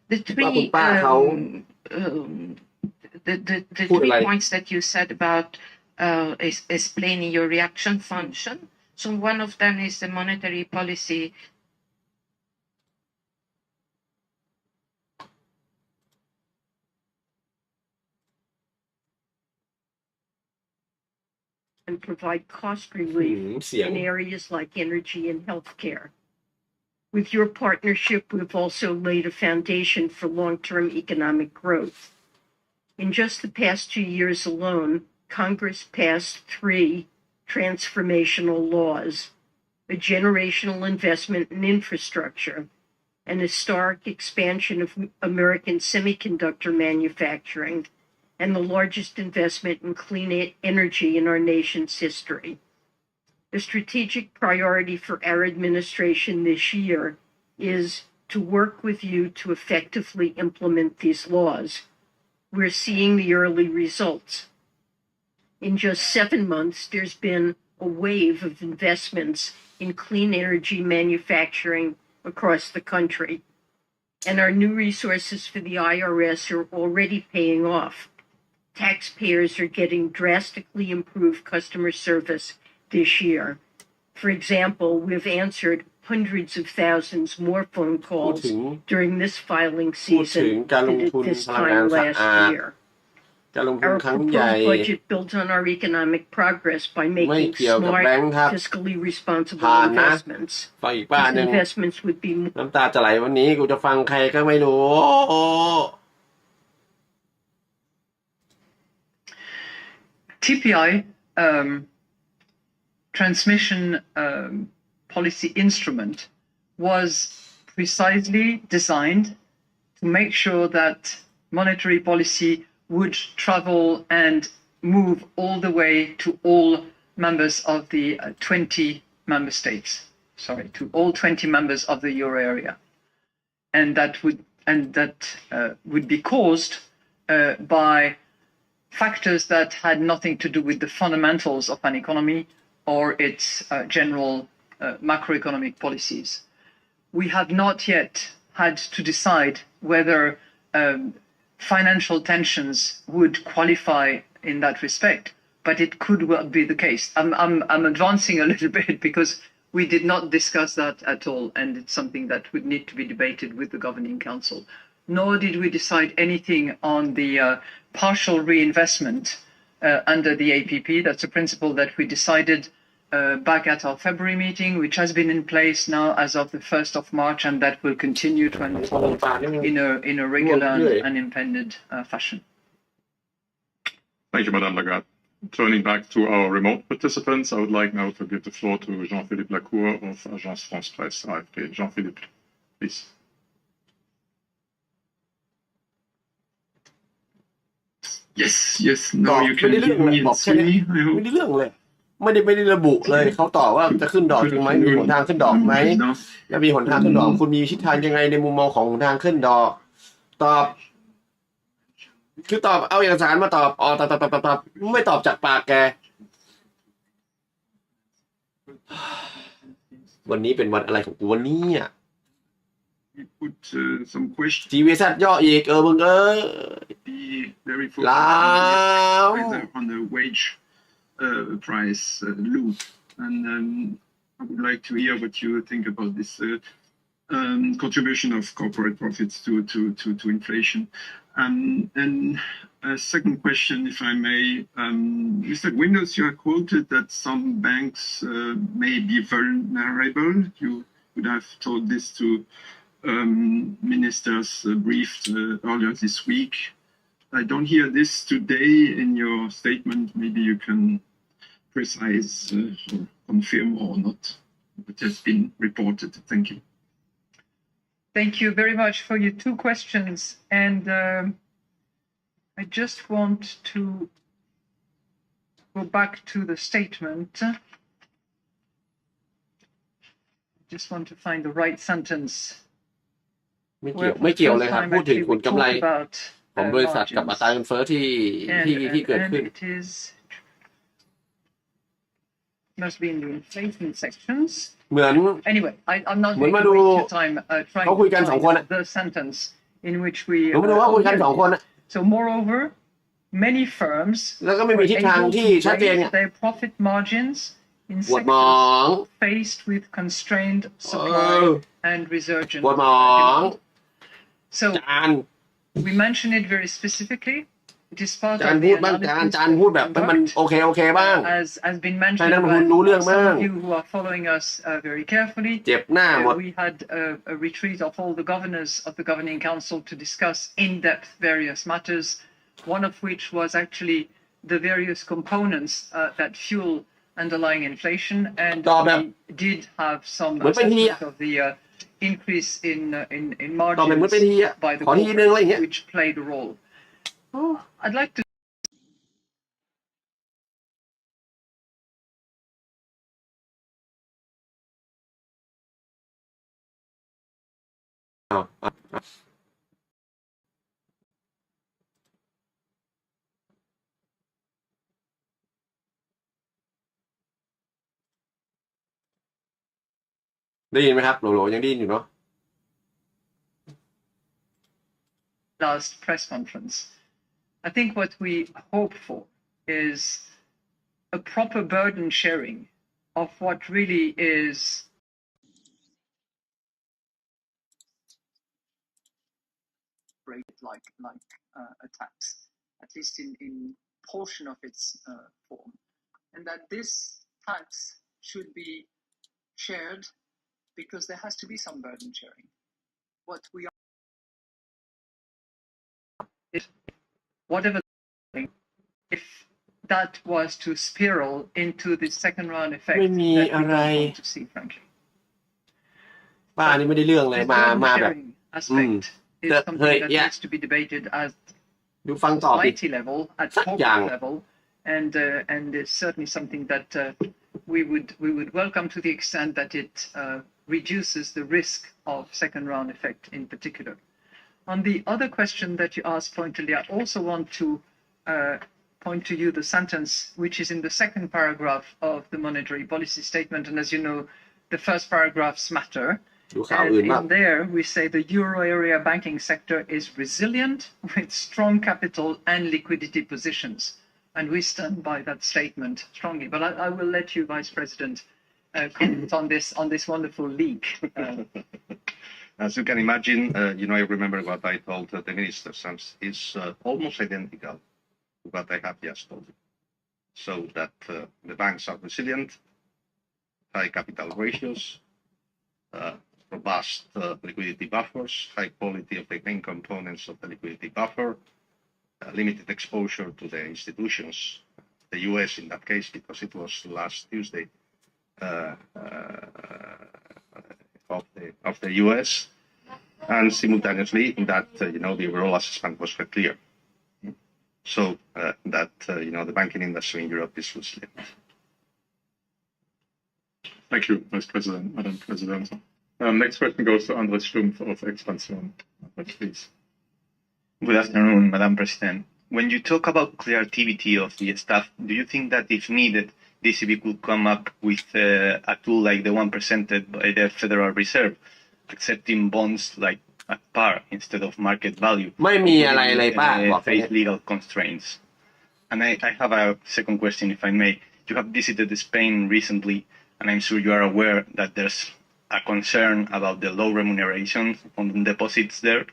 the three points that you said about explaining your reaction function. So one of them is the monetary policy
and provide cost relief in areas like energy and healthcare. With your partnership, we've also laid a foundation for long-term economic growth. In just the past 2 years alone, Congress passed 3 transformational laws, a generational investment in infrastructure, an historic expansion of American semiconductor manufacturing, and the largest investment in clean energy in our nation's history. The strategic priority for our administration this year is to work with you to effectively implement these laws. We're seeing the early results. In just 7 months, there's been a wave of investments in clean energy manufacturing across the country, and our new resources for the IRS are already paying off. Taxpayers are getting drastically improved customer service this year. For example, we've answered hundreds of thousands more phone calls during this filing season than at this time last year. Our proposed budget builds on our economic progress by making smart, fiscally responsible investments. These investments would be
น้ำตาจะไหลวันนี้กูจะฟังใครก็ไม่รู้
TPI transmission policy instrument was precisely designed to make sure that monetary policy would travel and move all the way to all members of the 20 member states. Sorry, to all 20 members of the euro area, and that would be caused by factors that had nothing to do with the fundamentals of an economy or its general macroeconomic policies. We have not yet had to decide whether financial tensions would qualify in that respect, but it could well be the case. I'm advancing a little bit because we did not discuss that at all, and it's something that would need to be debated with the Governing Council. Nor did we decide anything on the partial reinvestment under the APP. That's a principle that we decided back at our February meeting, which has been in place now as of the 1st of March, and that will continue to unfold in a regular and unimpeded fashion.
Thank you, Madame Lagarde. Turning back to our remote participants, I would like now to give the floor to Jean-Philippe Lacour of Agence France-Presse, AFP. Jean-Philippe, please.
Yes. Now you can hear me and see me, I hope.
ไม่ได้เรื่องเลยไม่ได้ระบุเลยเขาตอบว่าจะขึ้นดอกจริงไหมมีหนทางขึ้นดอกไหมแล้วมีหนทางขึ้นดอกคุณมีทิศทางยังไงในมุมมองของหนทางขึ้นดอกตอบคือตอบเอาเอกสารมาตอบตอบไม่ตอบจากปากแกวันนี้เป็นวันอะไรของกูวันนี้อ่ะจีวีซัดย่ออีกมึงแล้ว
price loop. And I would like to hear what you think about this contribution of corporate profits to inflation. And a second question, if I may, Mr. Windows, you are quoted that some banks may be vulnerable. You would have told this to ministers briefed earlier this week. I don't hear this today in your statement. Maybe you can precise or confirm or not what has been reported. Thank you.
Thank you very much for your two questions. And I just want to go back to the statement. I just want to find the right sentence.
ไม่เกี่ยวเลยครับพูดถึงผลกำไรของบริษัทกับอัตราเงินเฟ้อที่เกิดขึ้น
must be in the inflation sections.
เหมือน
Anyway, I'm not going to waste your time trying to find the sentence in which we
ผมดูว่าคุยกันสองคน
So moreover, many firms
แล้วก็ไม่มีทิศทางที่ชัดเจน
their profit margins in sectors faced with constrained supply and resurgent demand. So we mention it very specifically. It is part of the analysis. As been mentioned by some of you who are following us very carefully, we had a retreat of all the governors of the Governing Council to discuss in-depth various matters, one of which was actually the various components that fuel underlying inflation, and we did have some assessment of the increase in margins by the corporates, which played a role. Oh, I'd like to.
Oh. ได้ยินไหมครับโหลยังได้ยินอยู่เนาะ
Last press conference. I think what we hope for is a proper burden sharing of what really is like a tax, at least in portion of its form, and that this tax should be shared because there has to be some burden sharing. What we are whatever if that was to spiral into the second round effect that we don't want to see, frankly.
ป้านี่ไม่ได้เรื่องเลยมาแบบ
aspect is something that needs to be debated at society level, at corporate level, and it's certainly something that we would welcome to the extent that it reduces the risk of second round effect in particular. On the other question that you asked pointedly, I also want to point to you the sentence which is in the second paragraph of the monetary policy statement. And as you know, the first paragraphs matter. And in there, we say the euro area banking sector is resilient with strong capital and liquidity positions. And we stand by that statement strongly. But I will let you, Vice President, comment on this wonderful leak.
As you can imagine, I remember what I told the ministers, and it's almost identical to what I have just told you. So that the banks are resilient, high capital ratios, robust liquidity buffers, high quality of the main components of the liquidity buffer, limited exposure to the institutions, the US in that case, because it was last Tuesday, of the US, and simultaneously that the overall assessment was very clear. So that the banking industry in Europe is resilient.
Thank you, Vice President, Madam President. Next question goes to Andres Stumpf of Expansion. Please.
Good afternoon, Madam President. When you talk about creativity of the staff, do you think that if needed, the ECB could come up with a tool like the one presented by the Federal Reserve, accepting bonds like at par instead of market value?
ไม่มีอะไรเลยป้าบอก
face legal constraints. And I have a second question, if I may. You have visited Spain recently, and I'm sure you are aware that there's a concern about the low remuneration on deposits there.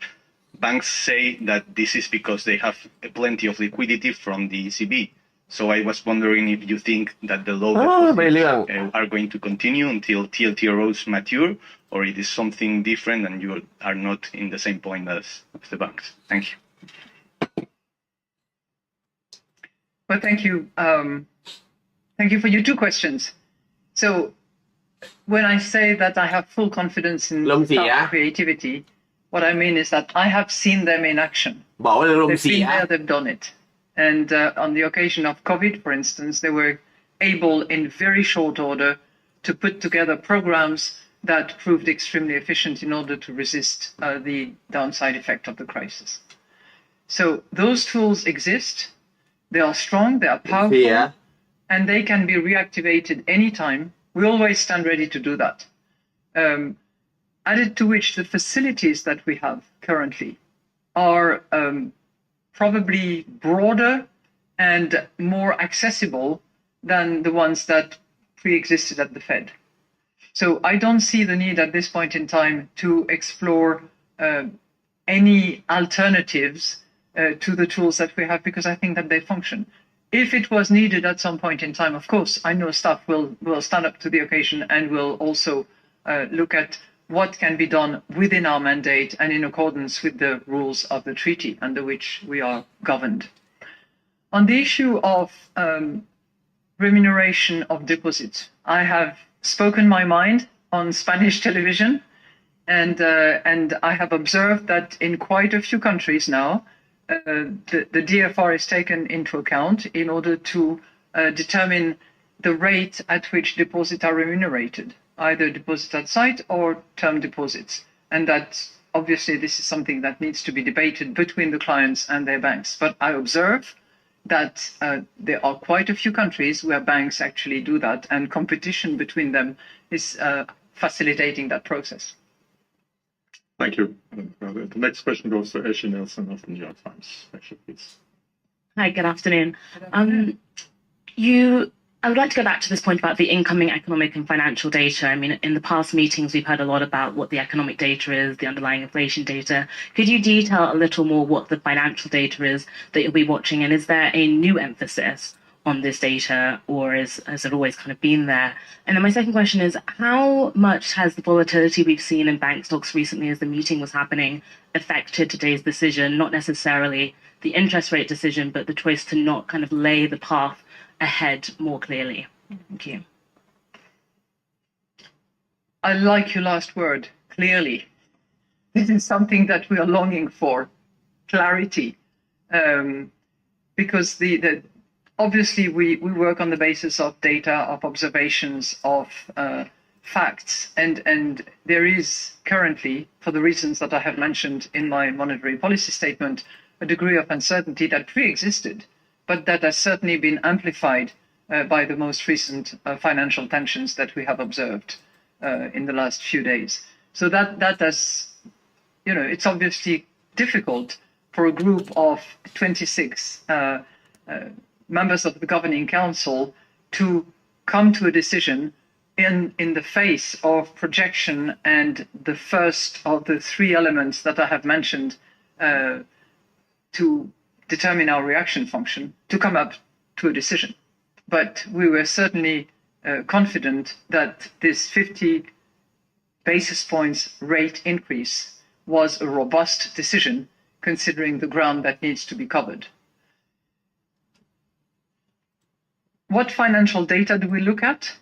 Banks say that this is because they have plenty of liquidity from the ECB. So I was wondering if you think that the low deposits are going to continue until TLTROs mature, or it is something different and you are not in the same point as the banks. Thank you.
Well, thank you. Thank you for your two questions. So when I say that I have full confidence in staff creativity, what I mean is that I have seen them in action. They've been there, they've done it. And on the occasion of COVID, for instance, they were able in very short order to put together programs that proved extremely efficient in order to resist the downside effect of the crisis. So those tools exist. They are strong, they are powerful, and they can be reactivated anytime. We always stand ready to do that. Added to which the facilities that we have currently are probably broader and more accessible than the ones that pre-existed at the Fed. So I don't see the need at this point in time to explore any alternatives to the tools that we have, because I think that they function. If it was needed at some point in time, of course, I know staff will stand up to the occasion and will also look at what can be done within our mandate and in accordance with the rules of the treaty under which we are governed. On the issue of remuneration of deposits, I have spoken my mind on Spanish television, and I have observed that in quite a few countries now, the DFR is taken into account in order to determine the rate at which deposits are remunerated, either deposit at site or term deposits. And that obviously this is something that needs to be debated between the clients and their banks. But I observe that there are quite a few countries where banks actually do that, and competition between them is facilitating that process.
Thank you. The next question goes to Ashley Nelson of the New York Times. Ashley, please.
Hi, good afternoon. I would like to go back to this point about the incoming economic and financial data. I mean, in the past meetings, we've heard a lot about what the economic data is, the underlying inflation data. Could you detail a little more what the financial data is that you'll be watching? And is there a new emphasis on this data, or has it always kind of been there? And then my second question is, how much has the volatility we've seen in bank stocks recently as the meeting was happening affected today's decision, not necessarily the interest rate decision, but the choice to not kind of lay the path ahead more clearly? Thank you.
I like your last word, clearly. This is something that we are longing for, clarity, because obviously we work on the basis of data, of observations, of facts, and there is currently, for the reasons that I have mentioned in my monetary policy statement, a degree of uncertainty that pre-existed, but that has certainly been amplified by the most recent financial tensions that we have observed in the last few days. So that has, it's obviously difficult for a group of 26 members of the Governing Council to come to a decision in the face of projection and the first of the three elements that I have mentioned to determine our reaction function, to come up to a decision. But we were certainly confident that this 50 basis points rate increase was a robust decision, considering the ground that needs to be covered. What financial data do we look at?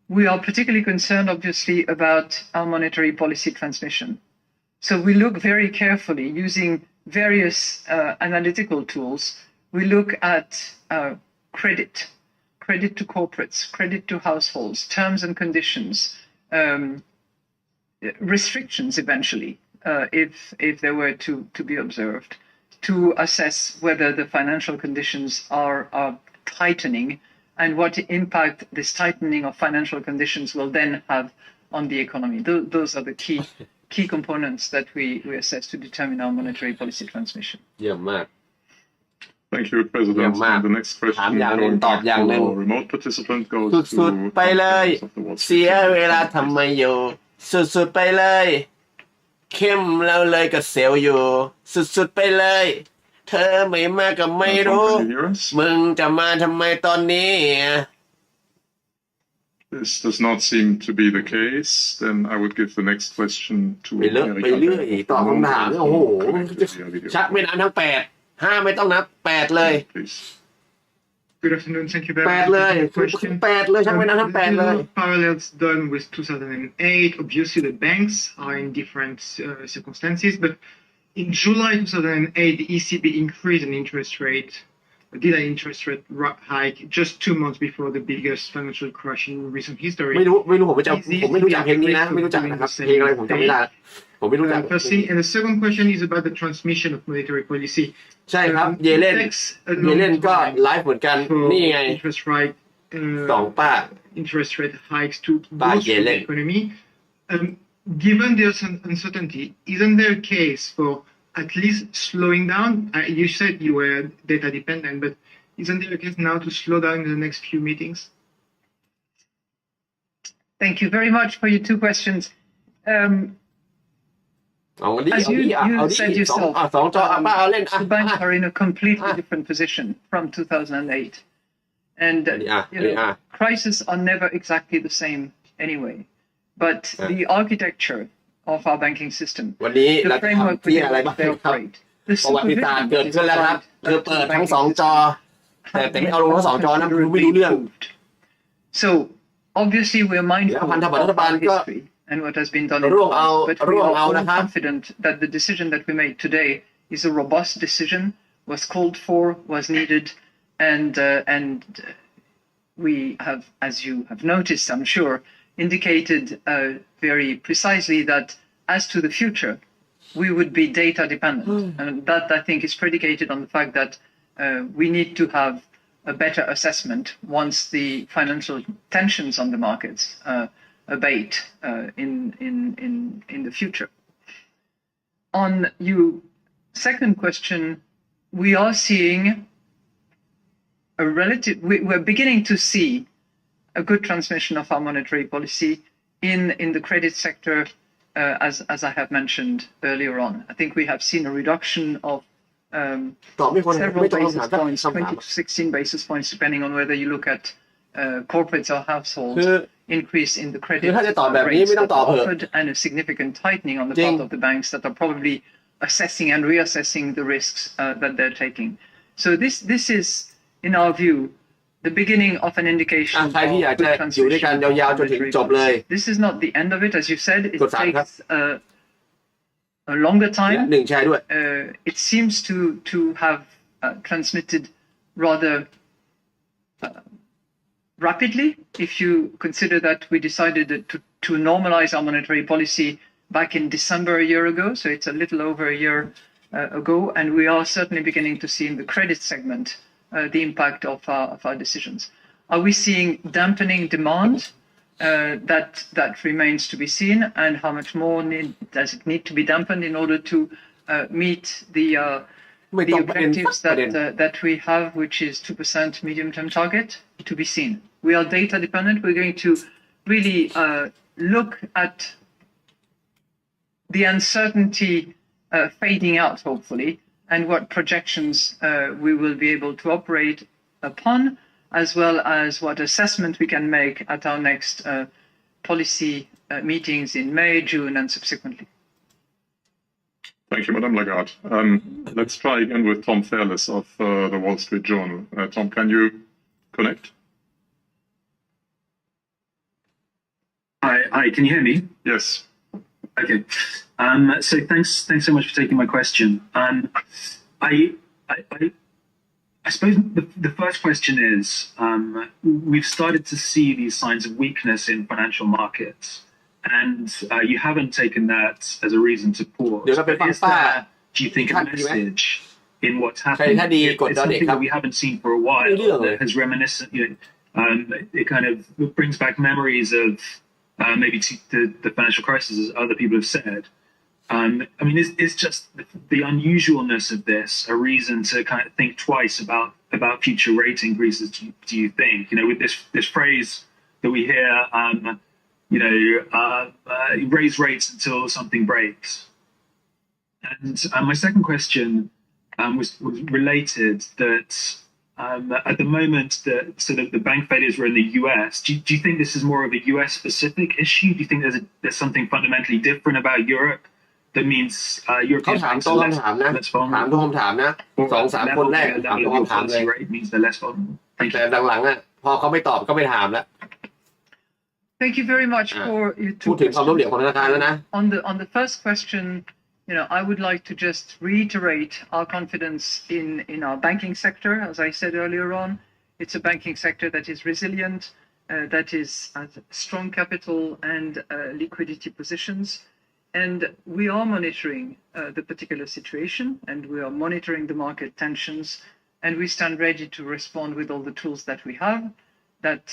We are particularly concerned, obviously, about our monetary policy transmission. So we look very carefully using various analytical tools. We look at credit to corporates, credit to households, terms and conditions, restrictions eventually, if they were to be observed, to assess whether the financial conditions are tightening and what impact this tightening of financial conditions will then have on the economy. Those are the key components that we assess to determine our monetary policy transmission.
เยี่ยมมาก
Thank you, President. And the next question going back to our remote participant goes to
สุดๆไปเลยเสียเวลาทำไมอยู่สุดๆไปเลยเข้มแล้วเลยก็เซลอยู่สุดๆไปเลยเธอไม่มาก็ไม่รู้มึงจะมาทำไมตอนนี้
This does not seem to be the case. Then I would give the next question to
ไปเรื่อยตอบคำถามโอ้โหชักไม่นานทั้ง8 5ไม่ต้องนับ8เลย
Good afternoon. Thank you very much.
8เลย8เลยชักไม่นานทั้ง8เลย
Parallels done with 2008. Obviously, the banks are in different circumstances, but in July 2008, the ECB increased an interest rate, did an interest rate hike just 2 months before the biggest financial crash in recent history.
ไม่รู้ผมไม่รู้จักเพลงนี้นะไม่รู้จักนะครับเพลงอะไรผมจำไม่ได้ผมไม่รู้จัก
Firstly, and the second question is about the transmission of monetary policy.
ใช่ครับเยเลนก็ไลฟ์เหมือนกันนี่ไง
interest rate
ป้า
interest rate hikes to boost the economy. Given the uncertainty, isn't there a case for at least slowing down? You said you were data dependent, but isn't there a case now to slow down in the next few meetings?
Thank you very much for your 2 questions. As you said yourself, the banks are in a completely different position from 2008. And crises are never exactly the same anyway. But the architecture of our banking system, the framework we operate, the supervision that is applied, so obviously we're mindful of our history and what has been done in the past, but we are all confident that the decision that we made today is a robust decision, was called for, was needed, and we have, as you have noticed, I'm sure, indicated very precisely that as to the future, we would be data dependent. And that, I think, is predicated on the fact that we need to have a better assessment once the financial tensions on the markets abate in the future. On your second question, we are seeing we're beginning to see a good transmission of our monetary policy in the credit sector, as I have mentioned earlier on. I think we have seen a reduction of several basis points, 20 to 16 basis points, depending on whether you look at corporates or households, increase in the credit rates that are offered, and a significant tightening on the part of the banks that are probably assessing and reassessing the risks that they're taking. So this is, in our view, the beginning of an indication of the transition of monetary policy. This is not the end of it, as you said. It takes a longer time. It seems to have transmitted rather rapidly, if you consider that we decided to normalize our monetary policy back in December a year ago, so it's a little over a year ago, and we are certainly beginning to see in the credit segment the impact of our decisions. Are we seeing dampening demand? That remains to be seen, and how much more does it need to be dampened in order to meet the objectives that we have, which is 2% medium-term target, to be seen. We are data dependent. We're going to really look at the uncertainty fading out, hopefully, and what projections we will be able to operate upon, as well as what assessment we can make at our next policy meetings in May, June, and subsequently.
Thank you, Madame Lagarde. Let's try again with Tom Fairless of the Wall Street Journal. Tom, can you connect?
Hi, can you hear me?
Yes.
Okay. So thanks so much for taking my question. I suppose the first question is, we've started to see these signs of weakness in financial markets, and you haven't taken that as a reason to pause. But is there, do you think, a message in what's happening? It's something that we haven't seen for a while that has reminiscent, it kind of brings back memories of maybe the financial crisis, as other people have said. I mean, is just the unusualness of this a reason to kind of think twice about future rate increases? Do you think, you know, with this phrase that we hear, raise rates until something breaks? And my second question was related that at the moment that sort of the bank failures were in the US. Do you think this is more of a US specific issue? Do you think there's something fundamentally different about Europe that means
เขา
European
ถาม
banks
ตรง
are
คำถามนะ
less
ถาม
vulnerable?
ตรงคำถามนะ
Or
2-3 คนแรกถามตรง
level of
คำถามเลย
policy rate means they're less vulnerable? Thank
แต่
you.
หลังๆอ่ะพอเขาไม่ตอบก็ไม่ถามแล้ว
Thank you very much for your
พู
two
ดถึงความล้มเหลว
questions.
ของธนาคารแล้วนะ
On the first question, you know, I would like to just reiterate our confidence in our banking sector. As I said earlier on, it's a banking sector that is resilient, that is has strong capital and liquidity positions. And we are monitoring the particular situation, and we are monitoring the market tensions, and we stand ready to respond with all the tools that we have that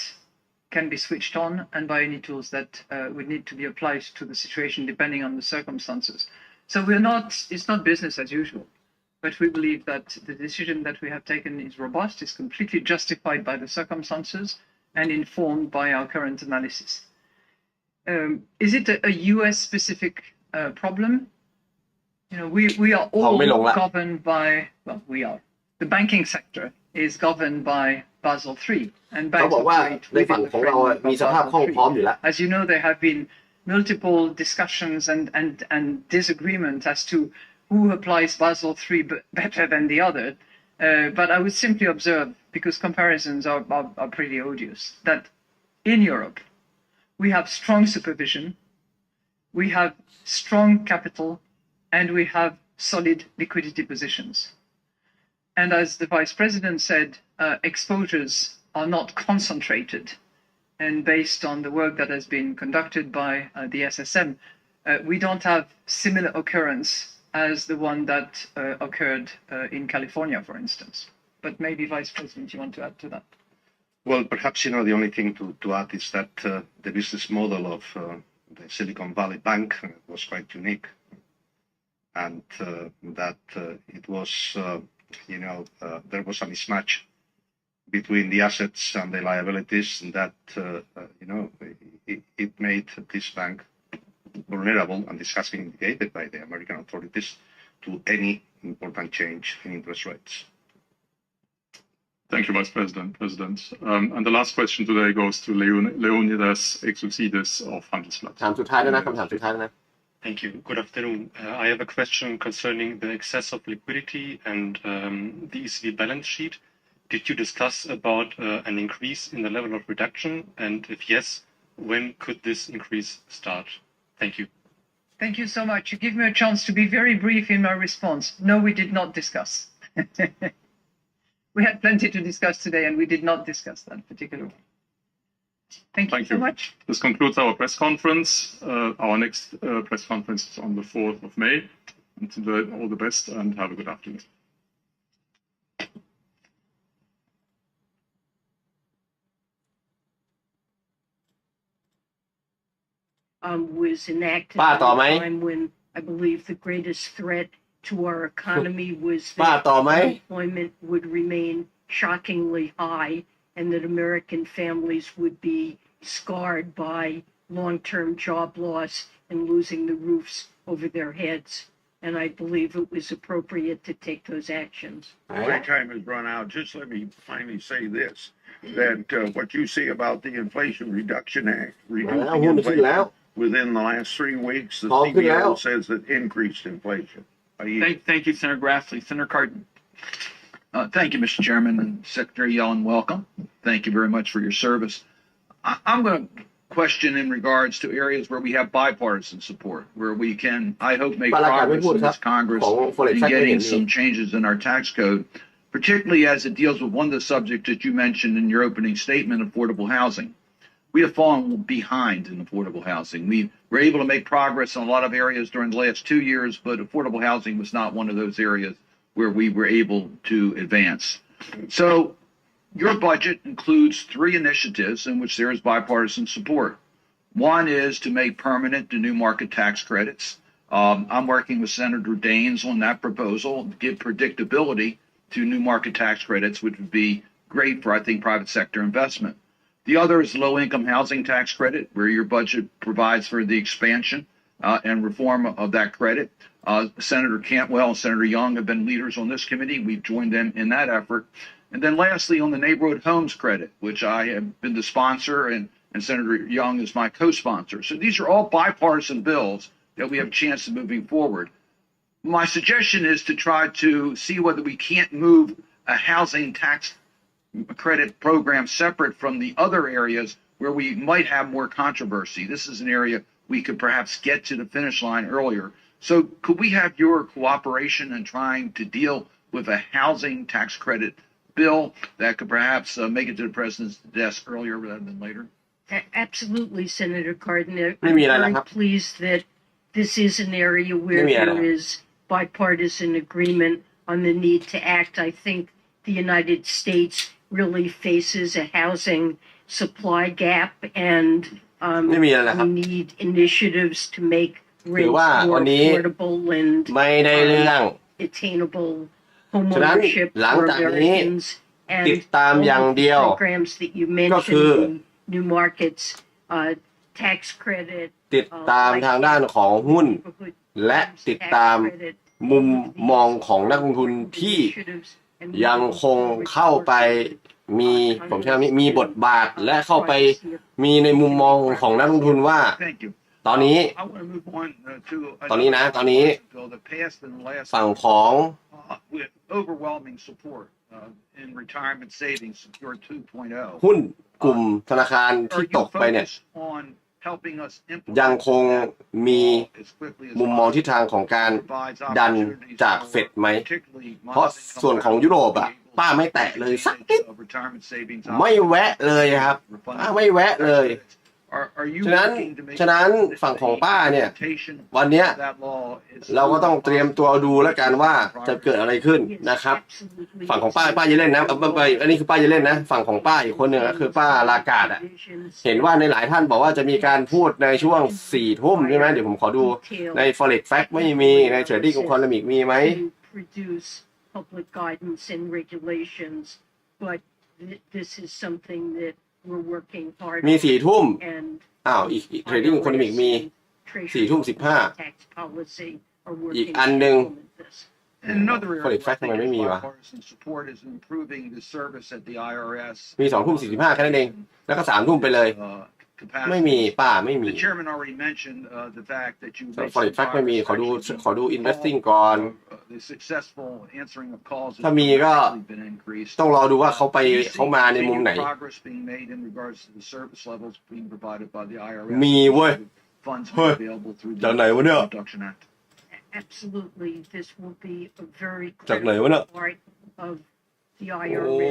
can be switched on, and by any tools that would need to be applied to the situation depending on the circumstances. So it's not business as usual, but we believe that the decision that we have taken is robust, is completely justified by the circumstances, and informed by our current analysis. Is it a US specific problem? You know, we are all governed by, well, we are. The banking sector is governed by Basel III, and banks operate within the framework of Basel III. As you know, there have been multiple discussions and disagreement as to who applies Basel III better than the other. But I would simply observe, because comparisons are pretty odious, that in Europe, we have strong supervision, we have strong capital, and we have solid liquidity positions. And as the Vice President said, exposures are not concentrated. And based on the work that has been conducted by the SSM, we don't have similar occurrence as the one that occurred in California, for instance. But maybe, Vice President, you want to add to that?
Well, perhaps, you know, the only thing to add is that the business model of the Silicon Valley Bank was quite unique, and that it was, there was a mismatch between the assets and the liabilities that, it made this bank vulnerable, and this has been indicated by the American authorities, to any important change in interest rates.
Thank you, Vice President. And the last question today goes to Leonidas Exousidis of Handelsblatt.
ถามสุดท้ายแล้วนะคำถามสุดท้ายแล้วนะ
Thank you. Good afternoon. I have a question concerning the excess of liquidity and the ECB balance sheet. Did you discuss about an increase in the level of reduction? And if yes, when could this increase start? Thank you.
Thank you so much. You give me a chance to be very brief in my response. No, we did not discuss. We had plenty to discuss today, and we did not discuss that particular one. Thank you so much.
This concludes our press conference. Our next press conference is on the 4th of May. Until then, all the best and have a good afternoon.
Was enacted at a time when I believe the greatest threat to our economy was that unemployment would remain shockingly high, and that American families would be scarred by long-term job loss and losing the roofs over their heads. And I believe it was appropriate to take those actions.
My time has run out. Just let me finally say this, that what you see about the Inflation Reduction Act, reducing inflation within the last 3 weeks, the CBO says that increased inflation.
Thank you, Senator Grassley. Senator Cardin. Thank you, Mr. Chairman, and Secretary Yellen, welcome. Thank you very much for your service. I'm going to question in regards to areas where we have bipartisan support, where we can, I hope, make progress in this Congress in getting some changes in our tax code, particularly as it deals with one of the subjects that you mentioned in your opening statement, affordable housing. We have fallen behind in affordable housing. We were able to make progress in a lot of areas during the last 2 years, but affordable housing was not one of those areas where we were able to advance. So your budget includes 3 initiatives in which there is bipartisan support. One is to make permanent the new market tax credits. I'm working with Senator Daines on that proposal to give predictability to new market tax credits, which would be great for, I think, private sector investment. The other is low-income housing tax credit, where your budget provides for the expansion and reform of that credit. Senator Cantwell and Senator Young have been leaders on this committee. We've joined them in that effort. And then lastly, on the neighborhood homes credit, which I have been the sponsor and Senator Young is my co-sponsor. So these are all bipartisan bills that we have a chance of moving forward. My suggestion is to try to see whether we can't move a housing tax credit program separate from the other areas where we might have more controversy. This is an area we could perhaps get to the finish line earlier. So could we have your cooperation in trying to deal with a housing tax credit bill that could perhaps make it to the president's desk earlier rather than later?
Absolutely, Senator Cardin. I'm very pleased that this is an area where there is bipartisan agreement on the need to act. I think the United States really faces a housing supply gap, and we need initiatives to make rents more affordable and attainable homeownership for Americans. And all of the programs that you mentioned, new markets, tax credit,
ติดตามทางด้านของหุ้นและติดตามมุมมองของนักลงทุนที่ยังคงเข้าไปมีบทบาทและเข้าไปมีในมุมมองของนักลงทุนว่าตอนนี้ฝั่งของหุ้นกลุ่มธนาคารที่ตกไปเนี่ยยังคงมีมุมมองทิศทางของการดันจากเฟดไหมเพราะส่วนของยุโรปอ่ะป้าไม่แตะเลยสักนิดไม่แวะเลยครับไม่แวะเลยฉะนั้นฝั่งของป้าเนี่ยวันนี้เราก็ต้องเตรียมตัวดูแล้วกันว่าจะเกิดอะไรขึ้นนะครับฝั่งของป้าจะเล่นนะอันนี้คือป้าจะเล่นนะฝั่งของป้าอีกคนหนึ่งก็คือป้าลากาดอ่ะเห็นว่าในหลายท่านบอกว่าจะมีการพูดในช่วง4 ทุ่มใช่ไหมเดี๋ยวผมขอดูใน Forex Fact ไม่มีใน Trading Economic มีไหม
public guidance and regulations, but this is something that we're working hard on.
มี4 ทุ่มอีก Trading Economic มี4 ทุ่ม 15อีกอันหนึ่งForex Fact ทำไมไม่มีวะมี2 ทุ่ม 45แค่นั้นเองแล้วก็3 ทุ่มไปเลยไม่มีป้าไม่มีForex Fact ไม่มีขอดู Investing ก่อนถ้ามีก็ต้องรอดูว่าเขามาในมุมไหนมีเว้ยเฮ้ยจากไหนวะเนี่ยจากไหนวะเนี่ย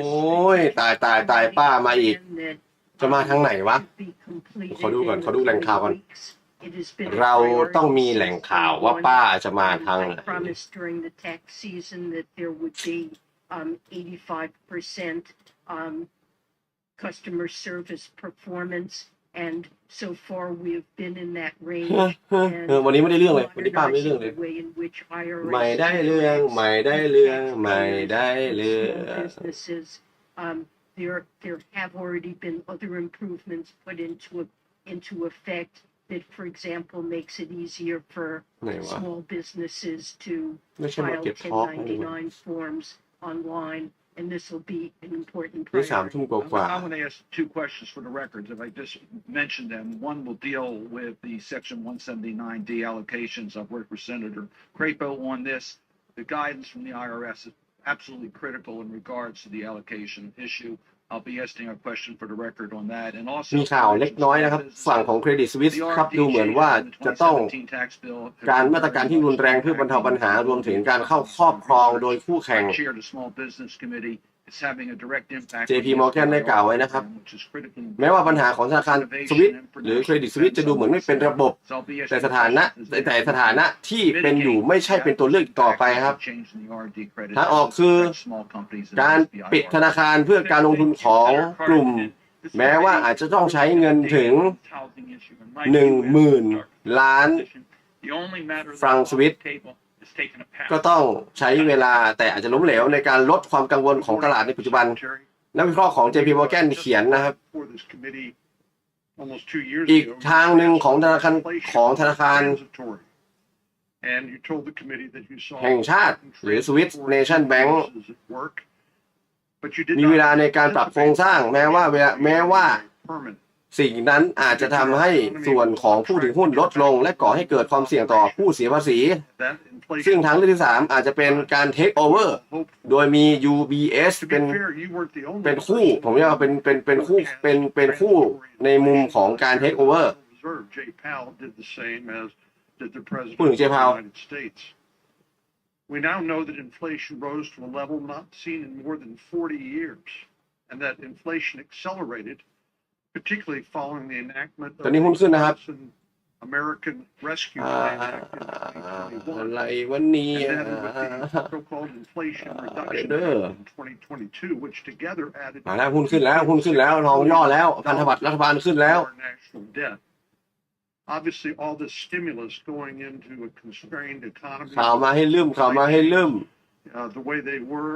โอ้ยตายป้ามาอีกจะมาทางไหนวะขอดูก่อนขอดูแหล่งข่าวก่อนเราต้องมีแหล่งข่าวว่าป้าจะมาทางไหน
customer service performance and so far we have been in that range
วันนี้ไม่ได้เรื่องเลยวันนี้ป้าไม่ได้เรื่องเลยไม่ได้เรื่อง
There have already been other improvements put into effect that, for example, makes it easier for small businesses to file 1099 forms online, and this will be an important priority.
I want to ask 2 questions for the records. If I just mention them, one will deal with the Section 179D allocations. I've worked with Senator Crapo on this. The guidance from the IRS is absolutely critical in regards to the allocation issue. I'll be asking a question for the record on that. And also
มีข่าวเล็กน้อยนะครับฝั่งของ Credit Suisse ครับดูเหมือนว่าจะต้องการมาตรการที่รุนแรงเพื่อบรรเทาปัญหารวมถึงการเข้าครอบครองโดยคู่แข่ง JP Morgan ได้กล่าวไว้นะครับแม้ว่าปัญหาของธนาคารสวิสหรือ Credit Suisse จะดูเหมือนไม่เป็นระบบแต่สถานะที่เป็นอยู่ไม่ใช่เป็นตัวเลือกต่อไปครับทางออกคือการปิดธนาคารเพื่อการลงทุนของกลุ่มแม้ว่าอาจจะต้องใช้เงินถึง 10,000 ล้าน ฟรังก์สวิตก็ต้องใช้เวลาแต่อาจจะล้มเหลวในการลดความกังวลของตลาดในปัจจุบันนักวิเคราะห์ของ JP Morgan เขียนนะครับอีกทางหนึ่งของธนาคารแห่งชาติหรือ Swiss Nation Bank มีเวลาในการปรับโครงสร้างแม้ว่าสิ่งนั้นอาจจะทำให้ส่วนของผู้ถือหุ้นลดลงและก่อให้เกิดความเสี่ยงต่อผู้เสียภาษีซึ่งทางเลือกที่3อาจจะเป็นการ take over โดยมี UBS เป็นคู่ผมเรียกว่าเป็นคู่ในมุมของการ take over พูดถึงเจพาว
We now know that inflation rose to a level not seen in more than 40 years, and that inflation accelerated, particularly following the enactment of the American Rescue Plan Act in 2021, and then with the so-called Inflation Reduction Act in 2022, which together added
หุ้นขึ้นแล้วทองย่อแล้วพันธบัตรรัฐบาลขึ้นแล้ว
national debt. Obviously, all this stimulus going into a constrained economy.
ข่าวมาให้ลืม
The way they were,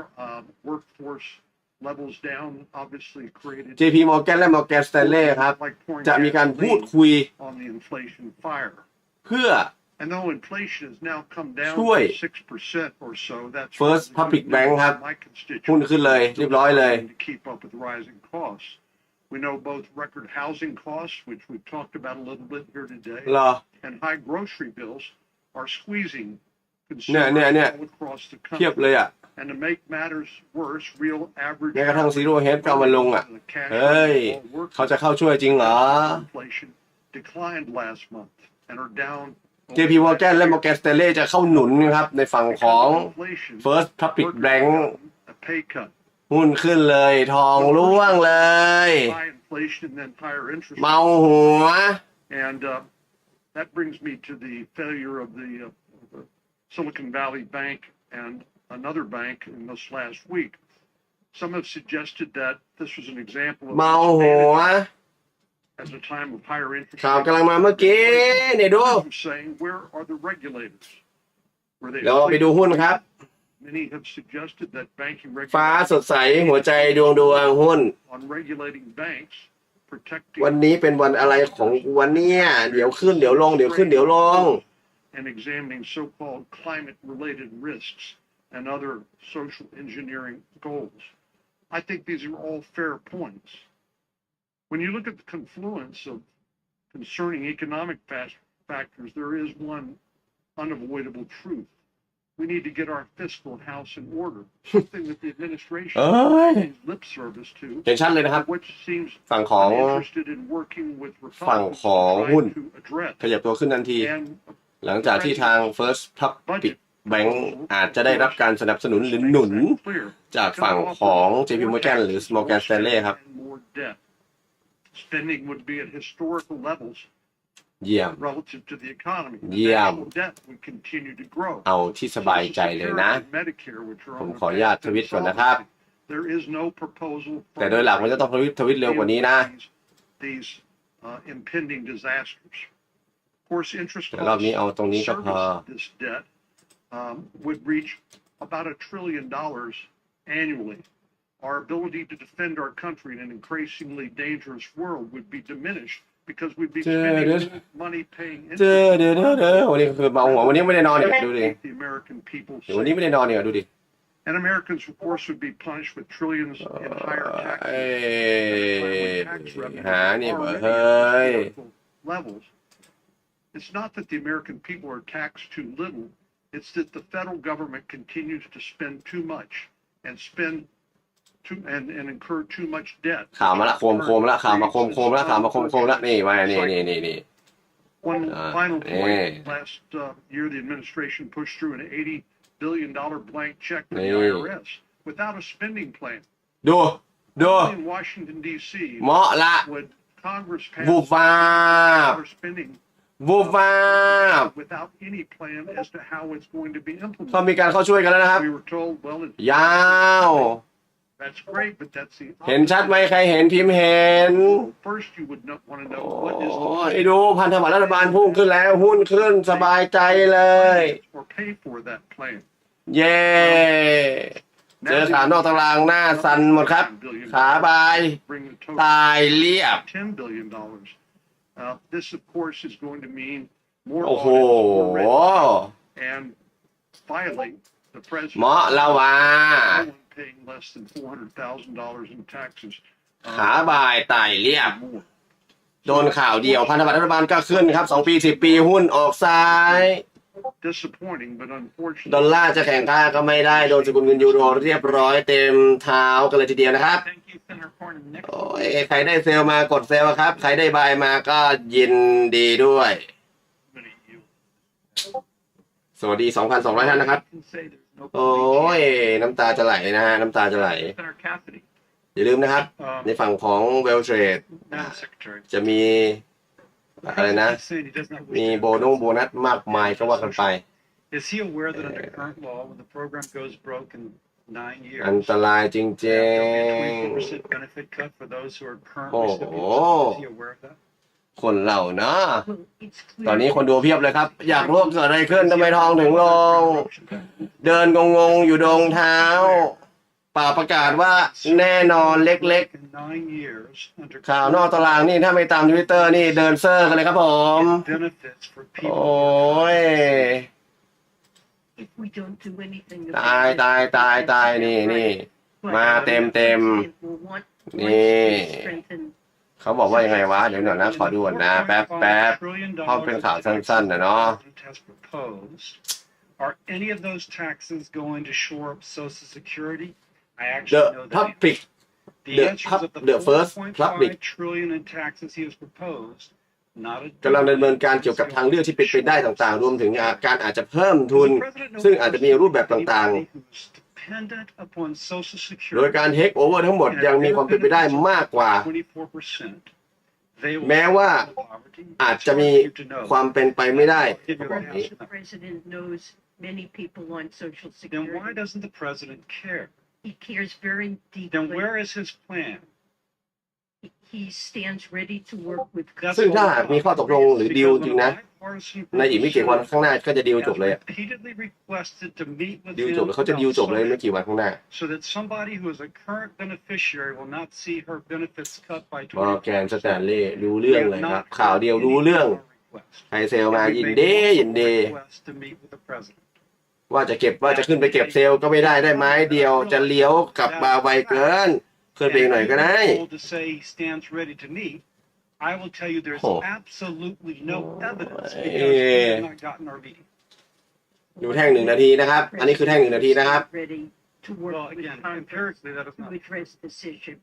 workforce levels down, obviously created.
JP Morgan และ Morgan Stanley ครับจะมีการพูดคุย
on the inflation fire.
เพื่อ
And though inflation has now come down
ช่วย
6% or so, that's
First Public Bank ครับหุ้นขึ้นเลยเรียบร้อยเลย
to keep up with rising costs. We know both record housing costs, which we've talked about a little bit here today, and high grocery bills are squeezing consumers all across the country. And to make matters worse, real average
แม้กระทั่งซีโร่เฮดก็มาลงเฮ้ยเขาจะเข้าช่วยจริงเหรอ
inflation declined last month and are down.
JP Morgan และ Morgan Stanley จะเข้าหนุนครับในฝั่งของ First Public Bank หุ้นขึ้นเลยทองร่วงเลยเมาหัว
And that brings me to the failure of the Silicon Valley Bank and another bank in this last week. Some have suggested that this was an example of
เมาหัว
as a time of higher interest.
ข่าวกำลังมาเมื่อกี้เนี่ยดู
saying where are the regulators?
เราไปดูหุ้นครับ
Many have suggested that banking
ฟ้าสดใสหัวใจดวงหุ้น
on regulating banks, protecting
วันนี้เป็นวันอะไรของวันเนี้ยเดี๋ยวขึ้นเดี๋ยวลงเดี๋ยวขึ้นเดี๋ยวลง
and examining so-called climate-related risks and other social engineering goals. I think these are all fair points. When you look at the confluence of concerning economic factors, there is one unavoidable truth. We need to get our fiscal house in order, something that the administration pays lip service to,
เห็นชัดเลยนะครับ
which seems
ฝั่งของ
interested in working with
ฝั่ง
Republicans
ของหุ้น
to address.
ขยับตัวขึ้นทันที หลังจากที่ทาง First Public Bank อาจจะได้รับการสนับสนุนหรือหนุนจากฝั่งของ JP Morgan หรือ Morgan Stanley ครับ
Spending would be at historical levels
เยี่ยม
relative to the economy.
เยี่ยม
National debt would continue to grow.
เอาที่สบายใจเลยนะ ผมขออนุญาตทวิตก่อนนะครับ
There is no proposal
แต่โดยหลักมันจะต้องทวิตเร็วกว่านี้นะ
these impending disasters. Of course, interest
แต่รอบนี้เอาตรงนี้ก็พอ
this debt would reach about $1 trillion annually. Our ability to defend our country in an increasingly dangerous world would be diminished because we'd be spending money paying interest.
เดี๋ยววันนี้คือเมาหัววันนี้ไม่ได้นอนเนี่ยดูดิ
The American people
เดี๋ยววันนี้ไม่ได้นอนเนี่ยดูดิ
and Americans, of course, would be punished with trillions in higher taxes and tax revenue levels. It's not that the American people are taxed too little. It's that the federal government continues to spend too much and and incur too much debt.
ข่าวมาละโคมละข่าวมาโคมละนี่มานี่
One final point. Last year, the administration pushed through an $80 billion blank check to the IRS without a spending plan.
ดู
In Washington D.C.
เหมาะละ
would Congress pass
วูบวาบ
spending without any plan as to how it's going to be implemented.
เขามีการเข้าช่วยกันแล้วนะครับ
We were told, well,
ยาว
That's great, but that's the
เห็นชัดไหมใครเห็นพิมพ์เห็น
first you would not want to know
โอ้
what is
ยดูพันธบัตรรัฐบาลพุ่งขึ้นแล้วหุ้นขึ้นสบายใจเลย
or pay for that plan.
เย้เจอขานอกตารางหน้าสั่นหมดครับ ขาบาย
Bring the total
ตายเรียบ
$10 billion. This, of course, is going to mean more
โอ้โห
audits, more red tape, and violate the president.
เหมาะละวะ
No one paying less than $400,000 in taxes.
ขาบายตายเรียบ โดนข่าวเดียวพันธบัตรรัฐบาลก็ขึ้นครับ2 ปี 10 ปีหุ้นออกซ้าย
Disappointing, but unfortunately.
ดอลลาร์จะแข่งค่าก็ไม่ได้โดนสกุลเงินยูโรเรียบร้อยเต็มเท้ากันเลยทีเดียวนะครับ โอ้ยใครได้เซลล์มากดเซลล์ครับใครได้บายมาก็ยินดีด้วย สวัสดี 2,200 ท่านนะครับ โอ้ยน้ำตาจะไหลนะฮะน้ำตาจะไหล อย่าลืมนะครับในฝั่งของเวลเทรดจะมีอะไรนะมีโบนัสมากมายก็ว่ากันไป
Is he aware that under current law, when the program goes broke in 9 years,
อันตรายจริง
there will be a 20% benefit cut for those who are
โอ้
currently
โห
recipients? Is he aware of that?
คนเราเนาะตอนนี้คนดูเพียบเลยครับ อยากรู้ว่าเกิดอะไรขึ้นทำไมทองถึงลง เดินงงๆอยู่ดงเท้าป่าประกาศว่าแน่นอนเล็ก
In 9 years, under
ๆข่าวนอกตารางนี่ถ้าไม่ตาม Twitter นี่เดินเซอร์กันเลยครับผม
benefits for
โอ้
people.
ย
If we don't do anything
ตาย
about it,
นี่มาเต็ม
we'll want
นี่
to strengthen
เขาบอกว่ายังไงวะเดี๋ยวหน่อยนะขอดูก่อนนะแป๊บเพราะเป็นข่าวสั้นๆนะเนาะ
Has proposed. Are any of those taxes going to shore up Social Security? I
The
actually know that.
public
The
the
answer is that
the first public
$4.5 trillion in taxes he has proposed, not a
กำลังดำเนินการเกี่ยวกับทางเลือกที่เป็นไปได้ต่างๆ รวมถึงการอาจจะเพิ่มทุน ซึ่งอาจจะมีรูปแบบต่างๆ
upon Social
โดย
Security
การเทคโอเวอร์ทั้งหมดยังมีความเป็นไปได้มากกว่า
24%. They will
แม้ว่า
solve poverty.
อาจจะมีความเป็นไปไม่ได้แบบนี้
the president knows many people on Social
Then
Security.
why doesn't the president care?
He cares very deeply.
Then where is his plan?
He stands ready to work with
ซึ่งถ้าหากมีข้อตกลงหรือดีลจริงนะในอีกไม่กี่วันข้างหน้าก็จะดีลจบเลยอะ
repeatedly requested to meet with
ดีล
him
จบแล้วเขาจะดีลจบเลยไม่กี่วันข้างหน้า
so that somebody who is a current beneficiary will not see her benefits cut by
มอร์แกนสแตนลีย์รู้เรื่องเลยครับข่าวเดียวรู้เรื่องใครเซลมายินดี
request to meet with the president.
ว่าจะขึ้นไปเก็บเซลล์ก็ไม่ได้ไม้เดียวจะเลี้ยวกลับมาไวเกินขึ้นไปอีกหน่อยก็ได้
To say he stands ready to meet, I will tell you there's absolutely no evidence because we have not gotten our meeting.
ดูแท่ง1 นาทีนะครับ อันนี้คือแท่ง1 นาทีนะครับ
ready to work
Well,
with
again,
Congress
empirically, that is
to
not
address this issue.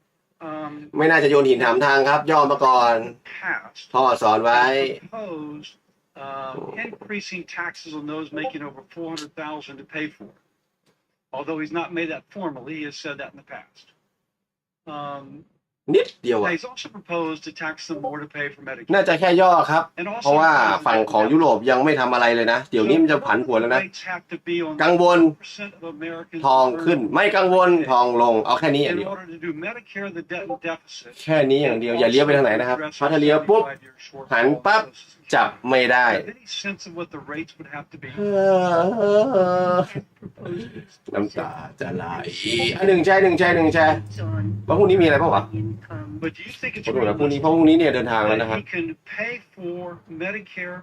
ไม่น่าจะโยนหินถามทางครับ ย่อมาก่อน
passed.
พ่อสอนไว้
Proposed increasing taxes on those making over $400,000 to pay for it. Although he's not made that formally, he has said that in the past.
นิดเดียว
Now,
อะ
he's also proposed to tax them more to pay for Medicare.
น่าจะแค่ย่อครับ เพราะว่าฝั่งของยุโรปยังไม่ทำอะไรเลยนะ เดี๋ยวนี้มันจะผันผวนแล้วนะ
Rates have to be on
กังวล
1% of Americans
ทองขึ้น ไม่กังวลทองลง เอาแค่นี้อย่าง
in
เดียว
order to do Medicare, the debt and deficit.
แค่นี้อย่างเดียวอย่าเลี้ยวไปทางไหนนะครับเพราะถ้าเลี้ยวปุ๊บหันปั๊บจับไม่ได้
Have any sense of what the rates would have to be?
น้ำตาจะไหลหนึ่งแชร์ว่าพรุ่งนี้มีอะไรบ้างวะ
But do you think it's
พรุ่งนี้พรุ่งนี้เพราะพรุ่งนี้เนี่ยเดินทางแล้ว
that
นะครับ
he can pay for Medicare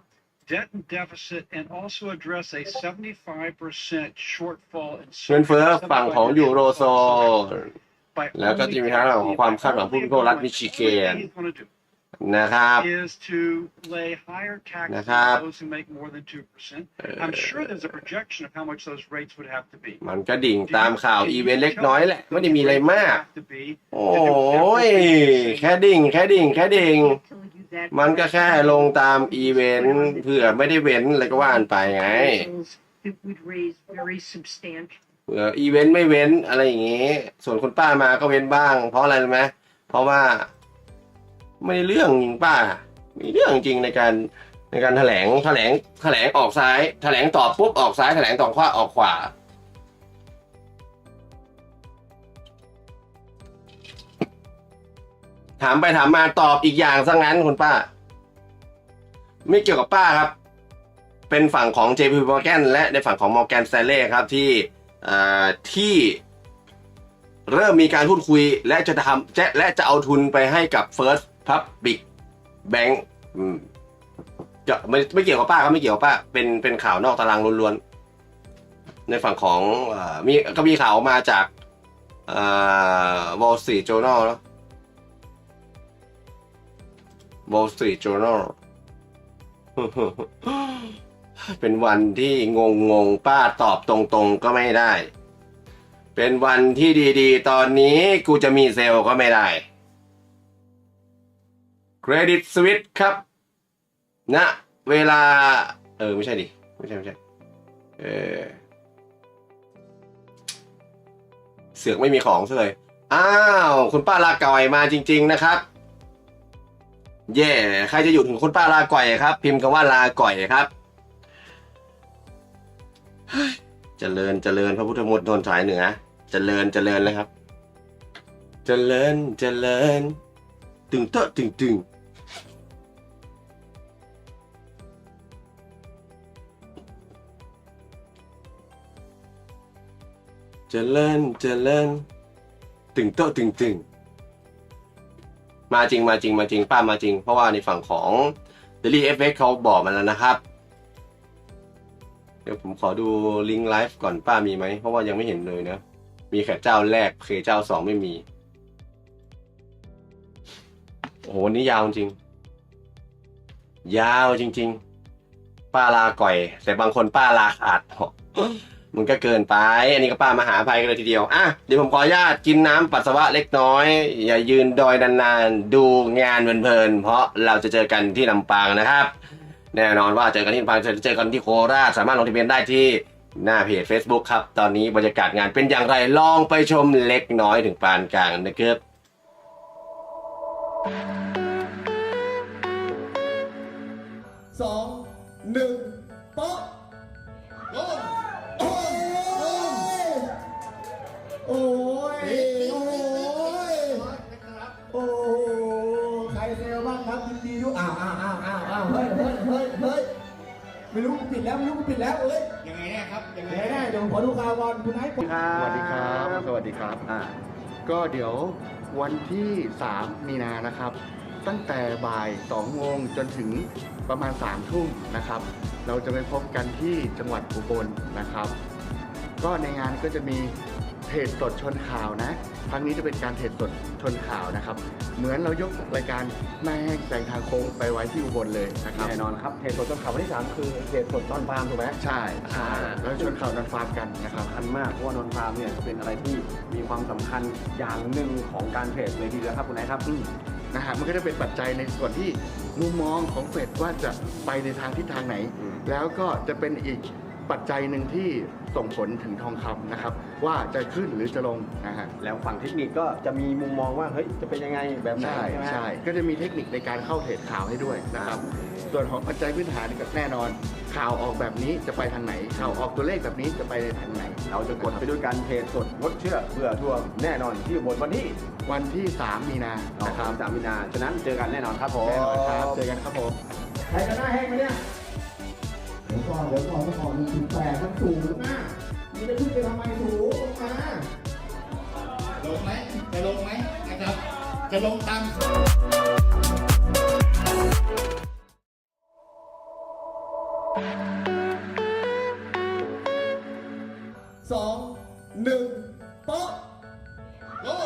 debt and deficit and also address a 75% shortfall in
เงินเฟ้อฝั่งของยูโรโซน แล้วก็จะมีทางของความคาดหวังผู้บริโภครัฐมิชิแกนนะครับ
is to lay higher taxes
นะครับ
on those who make more than 2%. I'm sure there's a projection of how much those rates would have to be.
มันก็ดิ่งตามข่าวอีเวนต์เล็กน้อยแหละไม่ได้มีอะไรมาก โอ้ยแค่ดิ่งมันก็แค่ลงตามอีเวนต์เผื่อไม่ได้เว้นอะไรก็ว่านไปไง
It would raise very substantial.
เผื่ออีเวนต์ไม่เว้นอะไรอย่างงี้ ส่วนคุณป้ามาก็เว้นบ้าง เพราะอะไรรู้ไหมเพราะว่าไม่ได้เรื่องจริงป้ามีเรื่องจริงในการแถลงออกซ้ายแถลงตอบปุ๊บออกซ้ายแถลงตอบขวาออกขวา ถามไปถามมาตอบอีกอย่างซะงั้นคุณป้าไม่เกี่ยวกับป้าครับเป็นฝั่งของ JP Morgan และในฝั่งของ Morgan Stanley ครับที่เริ่มมีการพูดคุยและจะเอาทุนไปให้กับ First Public Bank จะไม่เกี่ยวกับป้าครับไม่เกี่ยวกับป้าเป็นข่าวนอกตารางล้วนๆในฝั่งของก็มีข่าวออกมาจากWall Street Journal เนาะ Wall Street Journal เป็นวันที่งงป้าตอบตรงๆก็ไม่ได้เป็นวันที่ดีๆตอนนี้กูจะมีเซลล์ก็ไม่ได้เครดิตสวิสครับณเวลาไม่ใช่ดิไม่ใช่เสือกไม่มีของซะเลยอ้าวคุณป้าลาก่อยมาจริงๆนะครับใครจะอยู่ถึงคุณป้าลาก่อยครับพิมพ์คำว่าลาก่อยครับเจริญพระพุทธมนตรสายเหนือเจริญเลยครับเจริญตึงเตอะตึงเจริญตึงเตอะตึงมาจริงป้ามาจริงเพราะว่าในฝั่งของ Daily FX เขาบอกมาแล้วนะครับเดี๋ยวผมขอดูลิงก์ไลฟ์ก่อนป้ามีไหมเพราะว่ายังไม่เห็นเลยนะมีแค่เจ้าแรกเจ้า2ไม่มีโอ้โหนี่ยาวจริงป้าลาก่อยแต่บางคนป้าลาขาดมันก็เกินไปอันนี้ก็ป้ามหาภัยกันเลยทีเดียวเดี๋ยวผมขออนุญาตกินน้ำปัสสาวะเล็กน้อยอย่ายืนดอยนานๆดูงานเพลินๆเพราะเราจะเจอกันที่ลำปางนะครับแน่นอนว่าเจอกันที่ลำปางเจอกันที่โคราชสามารถลงทะเบียนได้ที่หน้าเพจ Facebook ครับตอนนี้บรรยากาศงานเป็นอย่างไรลองไปชมเล็กน้อยถึงปานกลางนะครับ
2 1ป๊อกลงโอ้ใครเซลบ้างครับยินดีด้วยเฮ้ยไม่รู้ปิดแล้วเอ้ยยังไงแน่ครับยังไงแน่เดี๋ยวขอดูข่าวก่อนคุณไอ้
สวัสดีครับก็เดี๋ยววันที่3 มีนานะครับตั้งแต่บ่าย2 โมงจนถึงประมาณ3 ทุ่มนะครับเราจะไปพบกันที่จังหวัดอุบลนะครับก็ในงานก็จะมีเทรดสดชนข่าวนะครั้งนี้จะเป็นการเทรดสดชนข่าวนะครับเหมือนเรายกรายการแม่แห้งแซงทางโค้งไปไว้ที่อุบลเลยนะครับแน่นอนครับเทรดสดชนข่าววันที่3คือเทรดสดนอนฟาร์มถูกไหมใช่แล้วชนข่าวนอนฟาร์มกันนะครับสำคัญมากเพราะว่านอนฟาร์มเนี่ยเป็นอะไรที่มีความสำคัญอย่างหนึ่งของการเทรดเลยทีเดียวครับคุณนายครับนะฮะมันก็จะเป็นปัจจัยในส่วนที่มุมมองของเฟดว่าจะไปในทางทิศทางไหนแล้วก็จะเป็นอีกปัจจัยหนึ่งที่ส่งผลถึงทองคำนะครับว่าจะขึ้นหรือจะลงนะฮะแล้วฝั่งเทคนิคก็จะมีมุมมองว่าเฮ้ยจะเป็นยังไงแบบไหนใช่ก็จะมีเทคนิคในการเข้าเทรดข่าวให้ด้วยนะครับส่วนของปัจจัยพื้นฐานก็แน่นอนข่าวออกแบบนี้จะไปทางไหนข่าวออกตัวเลขแบบนี้จะไปในทางไหนเราจะกดไปด้วยการเทรดสดงดเชื่อเพื่อทั่วแน่นอนที่บนวันที่3 มีนานะครับ3 มีนาฉะนั้นเจอกันแน่นอนครับผมครับเจอกันครับผม
ใครจะหน้าแห้งไหมเนี่ยเดี๋ยวก่อนมันถึง8มันสูงหน้ามันจะขึ้นไปทำไมสูงลงไหมนะครับจะลงตาม2 1ป๊อกลง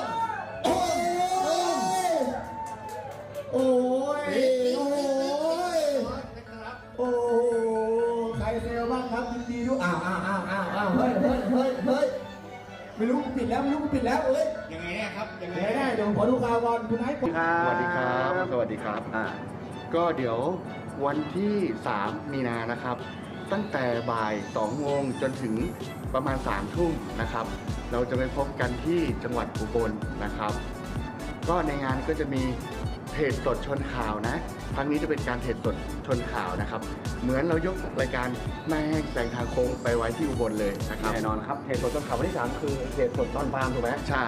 ใครเซลบ้างครับยินดีด้วยเฮ้ยไม่รู้ปิดแล้วเอ้ยยังไงแน่ครับยังไงแน่เดี๋ยวขอดูข่าวก่อนคุณไอ้
สวัสดีครับก็เดี๋ยววันที่3 มีนานะครับตั้งแต่บ่าย2 โมงจนถึงประมาณ3 ทุ่มนะครับเราจะไปพบกันที่จังหวัดอุบลนะครับก็ในงานก็จะมีเท เทรดสดชนข่าวนะครั้งนี้จะเป็นการเทรดสดชนข่าวนะครับเหมือนเรายกรายการหน้าแห้งแซงทางโค้งไปไว้ที่อุบลเลยนะครับ
แน่นอนครับเทรดสดชนข่าววันที่3คือเทรดสดนอนฟาร์มถูกไหม
ใช่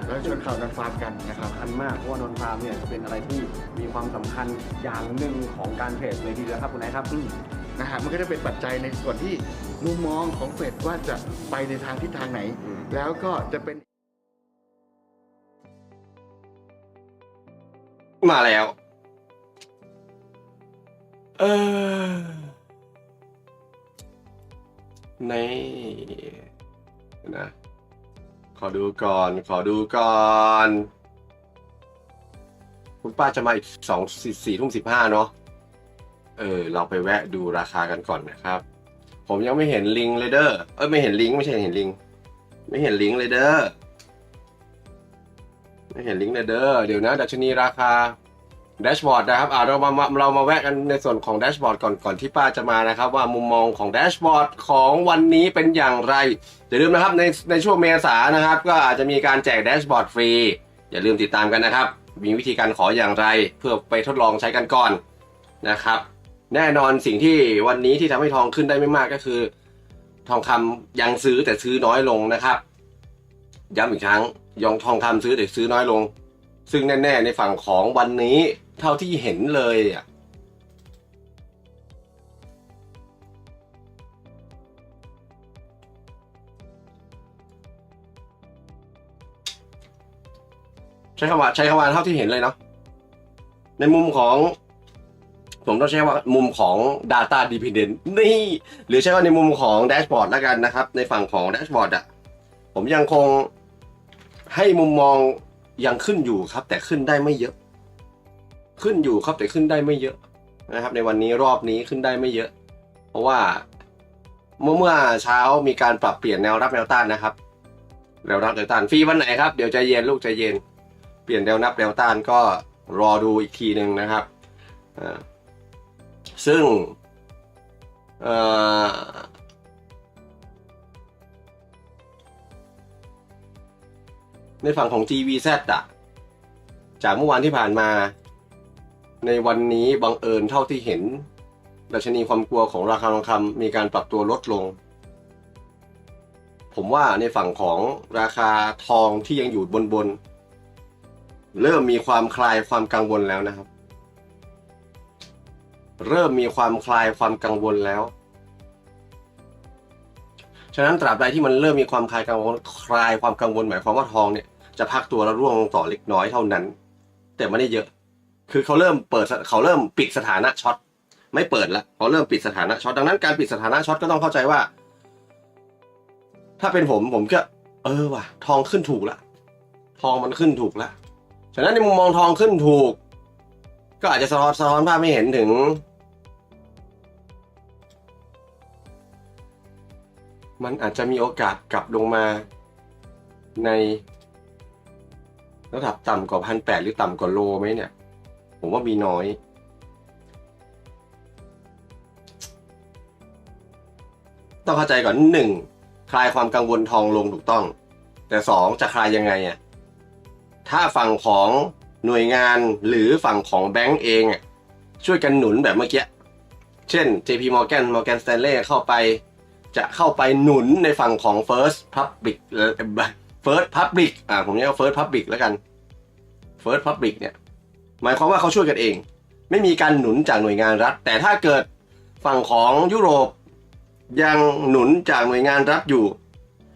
แล้วชนข่าวนอนฟาร์มกันนะครับ
สำคัญมากเพราะว่านอนฟาร์มเนี่ยเป็นอะไรที่มีความสำคัญอย่างหนึ่งของการเทรดเลยทีเดียวครับคุณนายครับ
นะฮะมันก็จะเป็นปัจจัยในส่วนที่มุมมองของเฟดว่าจะไปในทางทิศทางไหนแล้วก็จะเป็น
มาแล้วนี่นะขอดูก่อนคุณป้าจะมาอีก4 ทุ่ม 15เนาะเราไปแวะดูราคากันก่อนนะครับผมยังไม่เห็นลิงก์เลยเด้อไม่เห็นลิงก์ไม่ใช่เห็นลิงก์ไม่เห็นลิงก์เลยเด้อไม่เห็นลิงก์เลยเด้อเดี๋ยวนะดัชนีราคาแดชบอร์ดนะครับเรามาแวะกันในส่วนของแดชบอร์ดก่อนที่ป้าจะมานะครับว่ามุมมองของแดชบอร์ดของวันนี้เป็นอย่างไรอย่าลืมนะครับในช่วงเมษายนนะครับก็อาจจะมีการแจกแดชบอร์ดฟรีอย่าลืมติดตามกันนะครับมีวิธีการขออย่างไรเพื่อไปทดลองใช้กันก่อนนะครับแน่นอนสิ่งที่วันนี้ที่ทำให้ทองขึ้นได้ไม่มากก็คือทองคำยังซื้อแต่ซื้อน้อยลงนะครับย้ำอีกครั้งทองคำซื้อแต่ซื้อน้อยลงซึ่งแน่ๆในฝั่งของวันนี้เท่าที่เห็นเลยใช้คำว่าเท่าที่เห็นเลยเนาะในมุมของผมต้องใช้ว่ามุมของ data dependent นี่หรือใช้ว่าในมุมของแดชบอร์ดแล้วกันนะครับในฝั่งของแดชบอร์ดผมยังคงให้มุมมองยังขึ้นอยู่ครับแต่ขึ้นได้ไม่เยอะขึ้นอยู่ครับแต่ขึ้นได้ไม่เยอะนะครับในวันนี้รอบนี้ขึ้นได้ไม่เยอะเพราะว่าเมื่อเช้ามีการปรับเปลี่ยนแนวรับแนวต้านนะครับแนวรับแนวต้านฟรีวันไหนครับเดี๋ยวใจเย็นลูกใจเย็นเปลี่ยนแนวรับแนวต้านก็รอดูอีกทีนึงนะครับซึ่งในฝั่งของ GVZ จากเมื่อวานที่ผ่านมาในวันนี้บังเอิญเท่าที่เห็นดัชนีความกลัวของราคาทองคำมีการปรับตัวลดลงผมว่าในฝั่งของราคาทองที่ยังอยู่บนเริ่มมีความคลายความกังวลแล้วนะครับเริ่มมีความคลายความกังวลแล้วฉะนั้นตราบใดที่มันเริ่มมีความคลายความกังวลหมายความว่าทองเนี่ยจะพักตัวแล้วร่วงลงต่อเล็กน้อยเท่านั้นแต่ไม่ได้เยอะคือเขาเริ่มปิดสถานะช็อตไม่เปิดแล้วเขาเริ่มปิดสถานะช็อตดังนั้นการปิดสถานะช็อตก็ต้องเข้าใจว่าถ้าเป็นผมก็ว่ะทองขึ้นถูกละทองมันขึ้นถูกละฉะนั้นในมุมมองทองขึ้นถูกก็อาจจะสะท้อนภาพไม่เห็นถึงมันอาจจะมีโอกาสกลับลงมาในระดับต่ำกว่า1,800หรือต่ำกว่าโลไหมเนี่ยผมว่ามีน้อยต้องเข้าใจก่อน1คลายความกังวลทองลงถูกต้องแต่2จะคลายยังไงถ้าฝั่งของหน่วยงานหรือฝั่งของแบงก์เองช่วยกันหนุนแบบเมื่อกี้เช่น JP Morgan Stanley เข้าไปหนุนในฝั่งของ First Public ผมเรียกว่า First Public แล้วกัน First Public เนี่ยหมายความว่าเขาช่วยกันเองไม่มีการหนุนจากหน่วยงานรัฐแต่ถ้าเกิดฝั่งของยุโรปยังหนุนจากหน่วยงานรัฐอยู่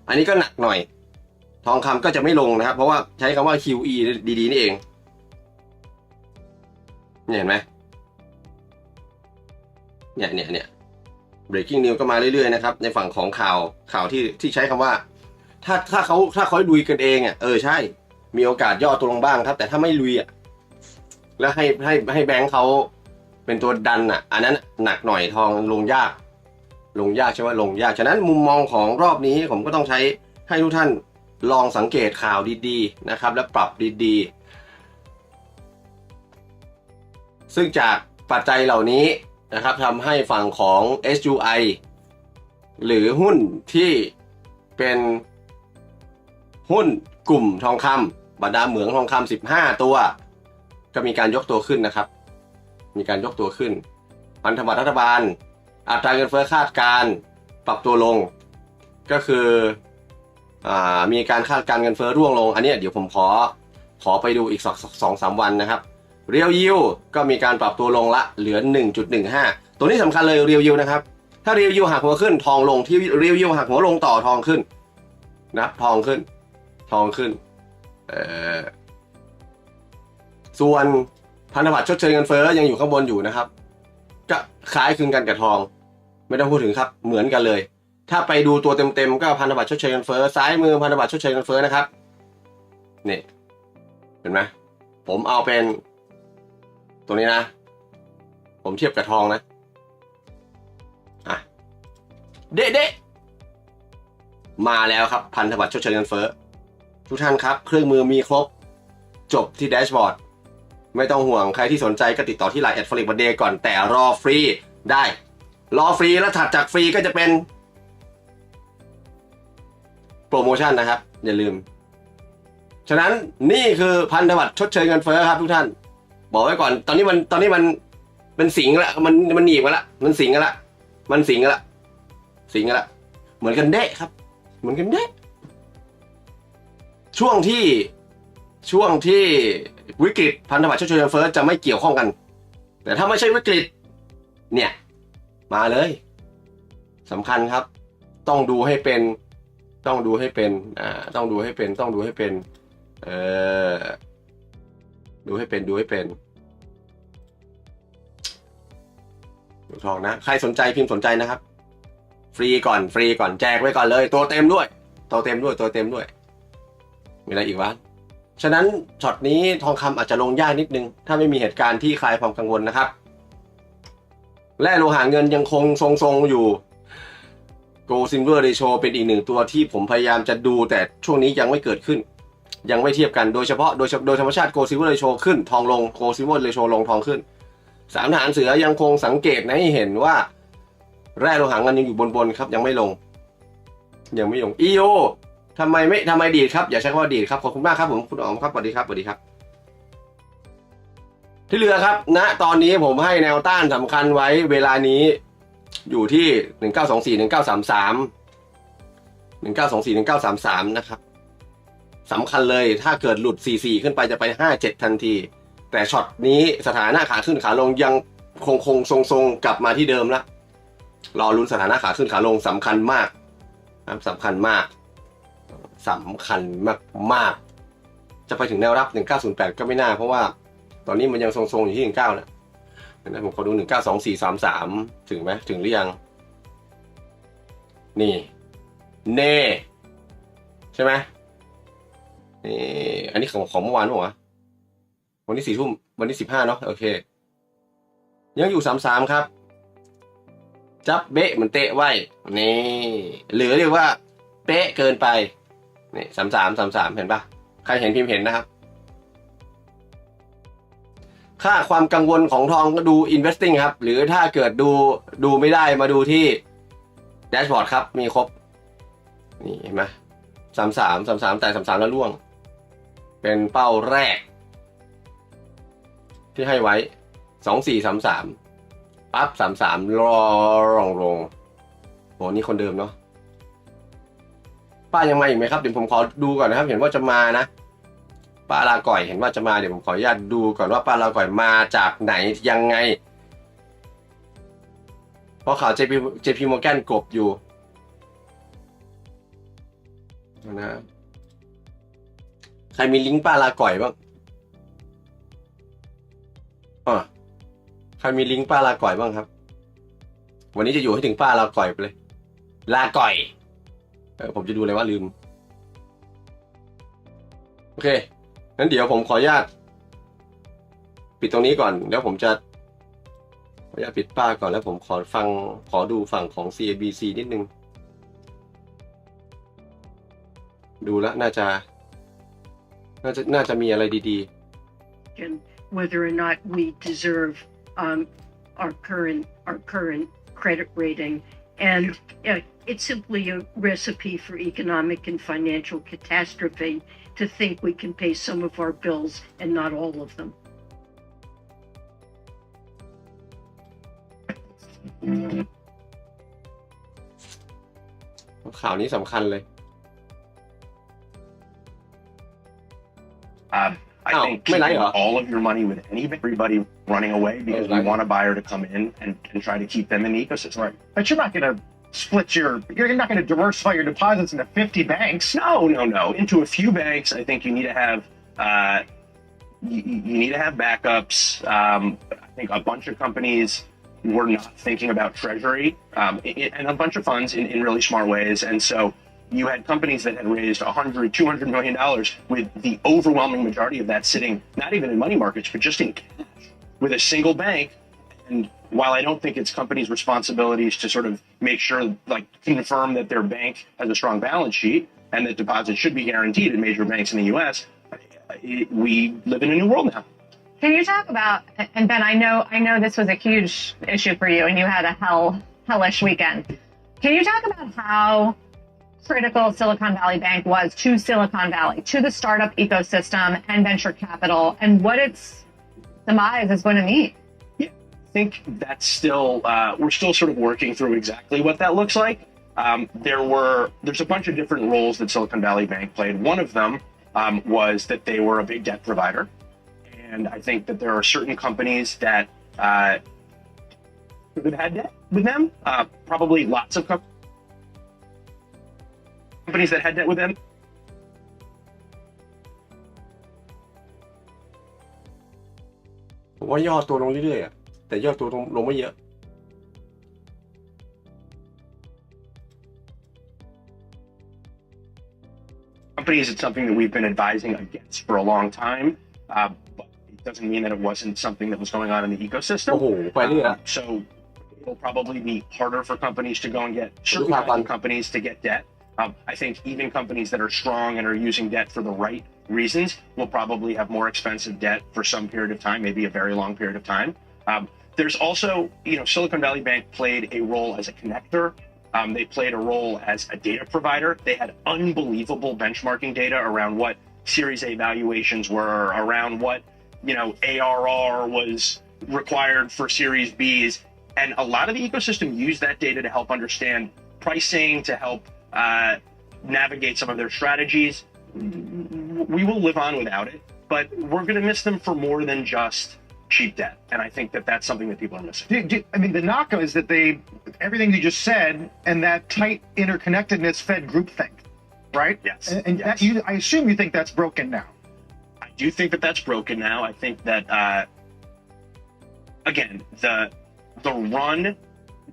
อันนี้ก็หนักหน่อยทองคำก็จะไม่ลงนะครับเพราะว่าใช้คำว่า QE ดีๆนี่เองเห็นไหมเนี่ย breaking news ก็มาเรื่อยๆนะครับในฝั่งของข่าวที่ใช้คำว่าถ้าเขาลุยกันเองใช่มีโอกาสย่อตัวลงบ้างครับแต่ถ้าไม่ลุยแล้วให้แบงค์เขาเป็นตัวดันอันนั้นหนักหน่อยทองลงยากใช่ไหมลงยากฉะนั้นมุมมองของรอบนี้ผมก็ต้องใช้ให้ทุกท่านลองสังเกตข่าวดีๆนะครับและปรับดีๆซึ่งจากปัจจัยเหล่านี้นะครับทำให้ฝั่งของ SUI หรือหุ้นที่เป็นหุ้นกลุ่มทองคำบรรดาเหมืองทองคำ15ตัว ก็มีการยกตัวขึ้นนะครับมีการยกตัวขึ้นพันธบัตรรัฐบาลอัตราเงินเฟ้อคาดการปรับตัวลงก็คือมีการคาดการเงินเฟ้อร่วงลงอันนี้เดี๋ยวผมขอไปดูอีก2-3 วันนะครับเรียลยิวก็มีการปรับตัวลงละเหลือ 1.15 ตัวนี้สำคัญเลยเรียลยิวนะครับถ้าเรียลยิวหักหัวขึ้นทองลงที่เรียลยิวหักหัวลงต่อทองขึ้นนะทองขึ้นส่วนพันธบัตรชดเชยเงินเฟ้อยังอยู่ข้างบนอยู่นะครับก็คล้ายคลึงกันกับทองไม่ต้องพูดถึงครับเหมือนกันเลยถ้าไปดูตัวเต็มๆก็พันธบัตรชดเชยเงินเฟ้อซ้ายมือพันธบัตรชดเชยเงินเฟ้อนะครับนี่เห็นไหมผมเอาเป็นตัวนี้นะผมเทียบกับทองนะเด๊ะมาแล้วครับพันธบัตรชดเชยเงินเฟ้อทุกท่านครับเครื่องมือมีครบจบที่แดชบอร์ดไม่ต้องห่วงใครที่สนใจก็ติดต่อที่ Line @forexก่อนแต่รอฟรีได้รอฟรีแล้วถัดจากฟรีก็จะเป็นโปรโมชั่นนะครับอย่าลืมฉะนั้นนี่คือพันธบัตรชดเชยเงินเฟ้อครับทุกท่านบอกไว้ก่อนตอนนี้มันเป็นสิงแล้วมันหนีบมาแล้วมันสิงกันละเหมือนกันเด๊ะครับเหมือนกันเด๊ะช่วงที่วิกฤตพันธบัตรชดเชยเงินเฟ้อจะไม่เกี่ยวข้องกันแต่ถ้าไม่ใช่วิกฤตเนี่ยมาเลยสำคัญครับต้องดูให้เป็นดูให้เป็นดูให้เป็นดูทองนะใครสนใจพิมพ์สนใจนะครับฟรีก่อนแจกไว้ก่อนเลยตัวเต็มด้วยมีอะไรอีกวะฉะนั้นช็อตนี้ทองคำอาจจะลงยากนิดนึงถ้าไม่มีเหตุการณ์ที่คลายความกังวลนะครับแร่โลหะเงินยังคงทรงอยู่ Gold Silver Ratio เป็นอีกหนึ่งตัวที่ผมพยายามจะดูแต่ช่วงนี้ยังไม่เกิดขึ้นยังไม่เทียบกันโดยเฉพาะโดยธรรมชาติ Gold Silver Ratio ขึ้นทองลง Gold Silver Ratio ลงทองขึ้นสามทหารเสือยังคงสังเกตให้เห็นว่าแร่โลหะเงินยังอยู่บนครับยังไม่ลงEO ทำไมดีดครับอย่าใช้คำว่าดีดครับขอบคุณมากครับผมคุณอ๋อมครับสวัสดีครับที่เหลือครับณตอนนี้ผมให้แนวต้านสำคัญไว้เวลานี้อยู่ที่1924-1933นะครับสำคัญเลยถ้าเกิดหลุด44ขึ้นไปจะไป57ทันทีแต่ช็อตนี้สถานะขาขึ้นขาลงยังคงทรงกลับมาที่เดิมละรอลุ้นสถานะขาขึ้นขาลงสำคัญมากสำคัญมากจะไปถึงแนวรับ1908ก็ไม่น่าเพราะว่าตอนนี้มันยังทรงอยู่ที่19นะผมขอดู192433ถึงไหมถึงหรือยังนี่เน่ใช่ไหมนี่อันนี้ของเมื่อวานหรอวันนี้4 ทุ่มวันนี้15เนาะโอเคยังอยู่33ครับจับเบะเหมือนเตะไว้นี่หรือเรียกว่าเป๊ะเกินไปนี่33เห็นปะใครเห็นพิมพ์เห็นนะครับค่าความกังวลของทองก็ดู investing ครับหรือถ้าเกิดดูไม่ได้มาดูที่แดชบอร์ดครับมีครบนี่เห็นไหม33แต่33แล้วล่วงเป็นเป้าแรกที่ให้ไว้2433ปั๊บ33รองลงโหนี่คนเดิมเนาะป้ายังมาอีกไหมครับเดี๋ยวผมขอดูก่อนนะครับเห็นว่าจะมานะป้าลาก่อยเห็นว่าจะมาเดี๋ยวผมขออนุญาตดูก่อนว่าป้าลาก่อยมาจากไหนยังไงเพราะข่าว JP Morgan กบอยู่นะใครมีลิงก์ป้าลาก่อยบ้างใครมีลิงก์ป้าลาก่อยบ้างครับวันนี้จะอยู่ให้ถึงป้าลาก่อยไปเลยลาก่อยผมจะดูเลยว่าลืมโอเคงั้นเดี๋ยวผมขออนุญาตปิดตรงนี้ก่อนแล้วผมจะขออนุญาตปิดป้าก่อนแล้วผมขอดูฝั่งของ CABC นิดนึงดูแล้วน่าจะมีอะไรดี
ๆ whether or not we deserve our current credit rating and it's simply a recipe for economic and financial catastrophe to think we can pay some of our bills and not all of them.
ข่าวนี้สำคัญเลย
I think keeping all of your money with everybody running away because we want a buyer to come in and try to keep them in the ecosystem.
Right. But you're not going to you're not going to diversify your deposits into 50 banks.
No. Into a few banks, I think you need to have you need to have backups. I think a bunch of companies were not thinking about treasury and a bunch of funds in really smart ways. And so you had companies that had raised $100, $200 million with the overwhelming majority of that sitting not even in money markets, but just in cash with a single bank. And while I don't think it's companies' responsibilities to sort of make sure, like confirm that their bank has a strong balance sheet and that deposits should be guaranteed in major banks in the U.S., we live in a new world now.
Can you talk about, and Ben, I know this was a huge issue for you and you had a hellish weekend. Can you talk about how critical Silicon Valley Bank was to Silicon Valley, to the startup ecosystem and venture capital, and what its demise is going to mean?
Yeah, I think that's still, we're still sort of working through exactly what that looks like. There's a bunch of different roles that Silicon Valley Bank played. One of them was that they were a big debt provider. And I think that there are certain companies that have had debt with them, probably lots of companies that had debt with them.
ผมว่าย่อตัวลงเรื่อยๆแต่ย่อตัวลงไม่เยอะ
Companies, it's something that we've been advising against for a long time, but it doesn't mean that it wasn't something that was going on in the ecosystem. So it'll probably be harder for companies to go and get certain kinds of companies to get debt. I think even companies that are strong and are using debt for the right reasons will probably have more expensive debt for some period of time, maybe a very long period of time. There's also, Silicon Valley Bank played a role as a connector. They played a role as a data provider. They had unbelievable benchmarking data around what Series A valuations were, around what, ARR was required for Series Bs. And a lot of the ecosystem used that data to help understand pricing, to help navigate some of their strategies. We will live on without it, but we're going to miss them for more than just cheap debt. And I think that that's something that people are missing.
I mean, the knock is that everything you just said and that tight interconnectedness fed groupthink, right?
Yes.
And
yes.
That I assume you think that's broken now.
I do think that that's broken now. I think that, again, the run,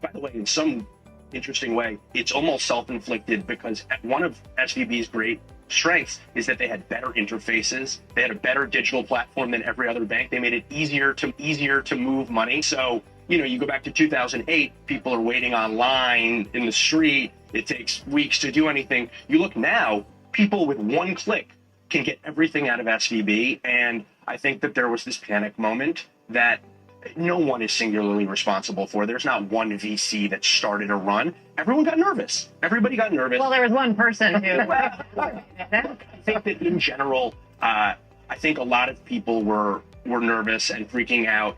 by the way, in some interesting way, it's almost self-inflicted because one of SVB's great strengths is that they had better interfaces. They had a better digital platform than every other bank. They made it easier to move money. So, you go back to 2008, people are waiting online in the street. It takes weeks to do anything. You look now, people with one click can get everything out of SVB. And I think that there was this panic moment that no one is singularly responsible for. There's not one VC that started a run. Everyone got nervous. Everybody got nervous.
Well, there was one person who...
I think that in general, I think a lot of people were nervous and freaking out.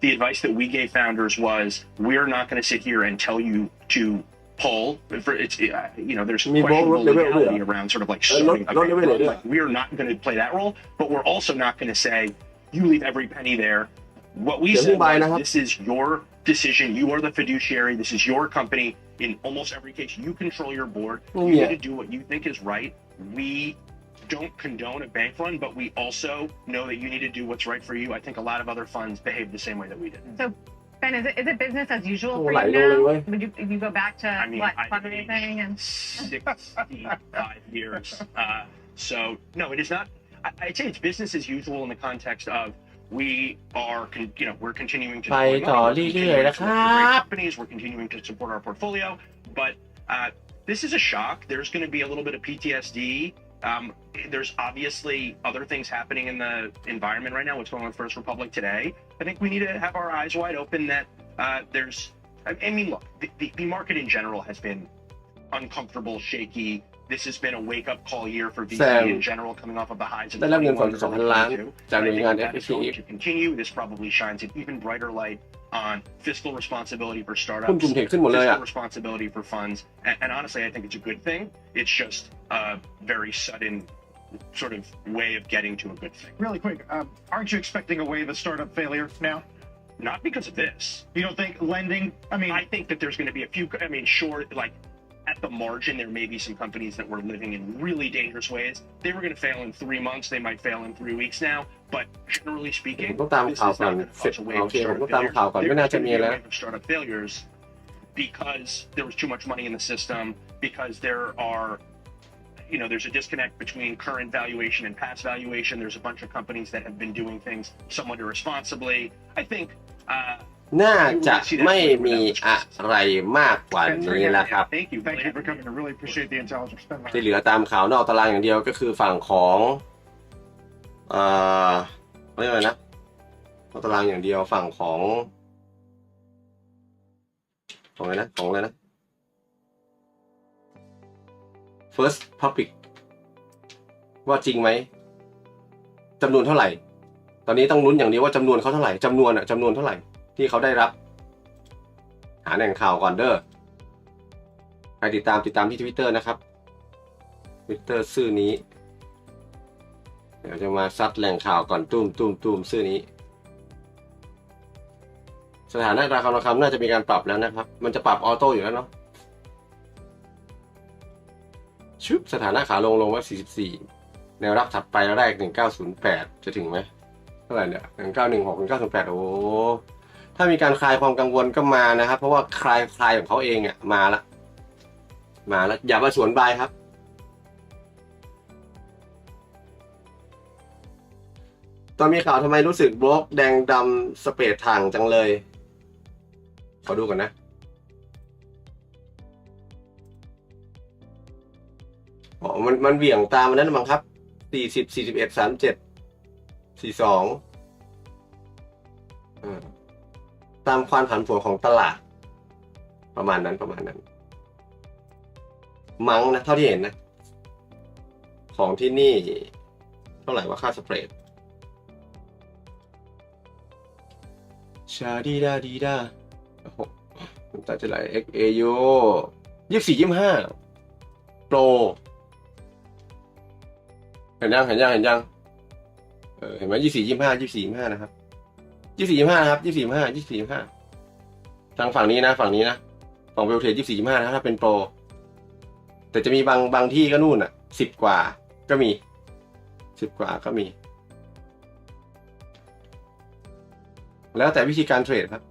The advice that we gave founders was, we're not going to sit here and tell you to pull. There's questionable legality around sort of like starting a bank. Like, we're not going to play that role, but we're also not going to say, you leave every penny there. What we said was, this is your decision. You are the fiduciary. This is your company. In almost every case, you control your board. You need to do what you think is right. We don't condone a bank run, but we also know that you need to do what's right for you. I think a lot of other funds behave the same way that we did.
So, Ben, is it business as usual for you now? Would you go back to fundraising and
65 years? So no, it is not. I'd say it's business as usual in the context of we're continuing to support companies, we're continuing to support our portfolio, but this is a shock. There's going to be a little bit of PTSD. There's obviously other things happening in the environment right now. What's going on with First Republic today? I think we need to have our eyes wide open that look, the market in general has been uncomfortable, shaky, this has been a wake-up call year for VC in general, coming off of the highs of
ได้รับเงินสองพันล้านจากหน่วยงาน
FPC. To continue, this probably shines an even brighter light on fiscal responsibility for startups, fiscal responsibility for funds, and honestly, I think it's a good thing. It's just a very sudden sort of way of getting to a good thing.
Really quick, aren't you expecting a wave of startup failure now?
Not because of this.
You don't think lending?
I think that there's going to be a few. Sure, like at the margin, there may be some companies that were living in really dangerous ways. They were going to fail in 3 months. They might fail in 3 weeks now. But generally speaking, this is not going to cause a wave of startup failures because there was too much money in the system, because there are, there's a disconnect between current valuation and past valuation. There's a bunch of companies that have been doing things somewhat irresponsibly. I think
น่าจะไม่มีอะไรมากกว่านี้แล้วครับ
Thank you for coming. I really appreciate the intelligence.
ที่เหลือตามข่าวนอกตารางอย่างเดียวก็คือฝั่งของเรียกอะไรนะนอกตารางอย่างเดียวฝั่งของอะไรนะ First Public ว่าจริงไหมจำนวนเท่าไหร่ตอนนี้ต้องลุ้นอย่างเดียวว่าจำนวนเขาเท่าไหร่จำนวนเท่าไหร่ที่เขาได้รับหาแหล่งข่าวก่อนเด้อใครติดตามที่ Twitter นะครับ Twitter ชื่อนี้เดี๋ยวจะมาซัดแหล่งข่าวก่อนตุ้มชื่อนี้สถานะราคาทองคำน่าจะมีการปรับแล้วนะครับมันจะปรับออโต้อยู่แล้วเนาะชุบสถานะขาลงว่า44แนวรับถัดไปแรก1908จะถึงไหมเท่าไหร่เนี่ย1916 1908โอ้ถ้ามีการคลายความกังวลก็มานะครับเพราะว่าคลายของเขาเองอ่ะมาแล้วอย่ามาสวนบายครับตอนมีข่าวทำไมรู้สึกบล็อกแดงดำสเปรดถังจังเลยขอดูก่อนนะอ๋อมันเหวี่ยงตามมันนั้นมั้งครับ40 41 37 42ตามความผันผวนของตลาดประมาณนั้นมั้งนะเท่าที่เห็นนะของที่นี่เท่าไหร่ว่าค่าสเปรดชาดีดาโอ้โหมันตัดจะไหล XAU 24 25 Pro เห็นยังเห็นไหม24 25นะครับ24 25นะครับ24 25ทางฝั่งนี้นะฝั่งเวลเทจ24 25นะถ้าเป็นโปรแต่จะมีบางที่ก็นู่นอ่ะ10 กว่าก็มีแล้วแต่วิธีการเทรดครับ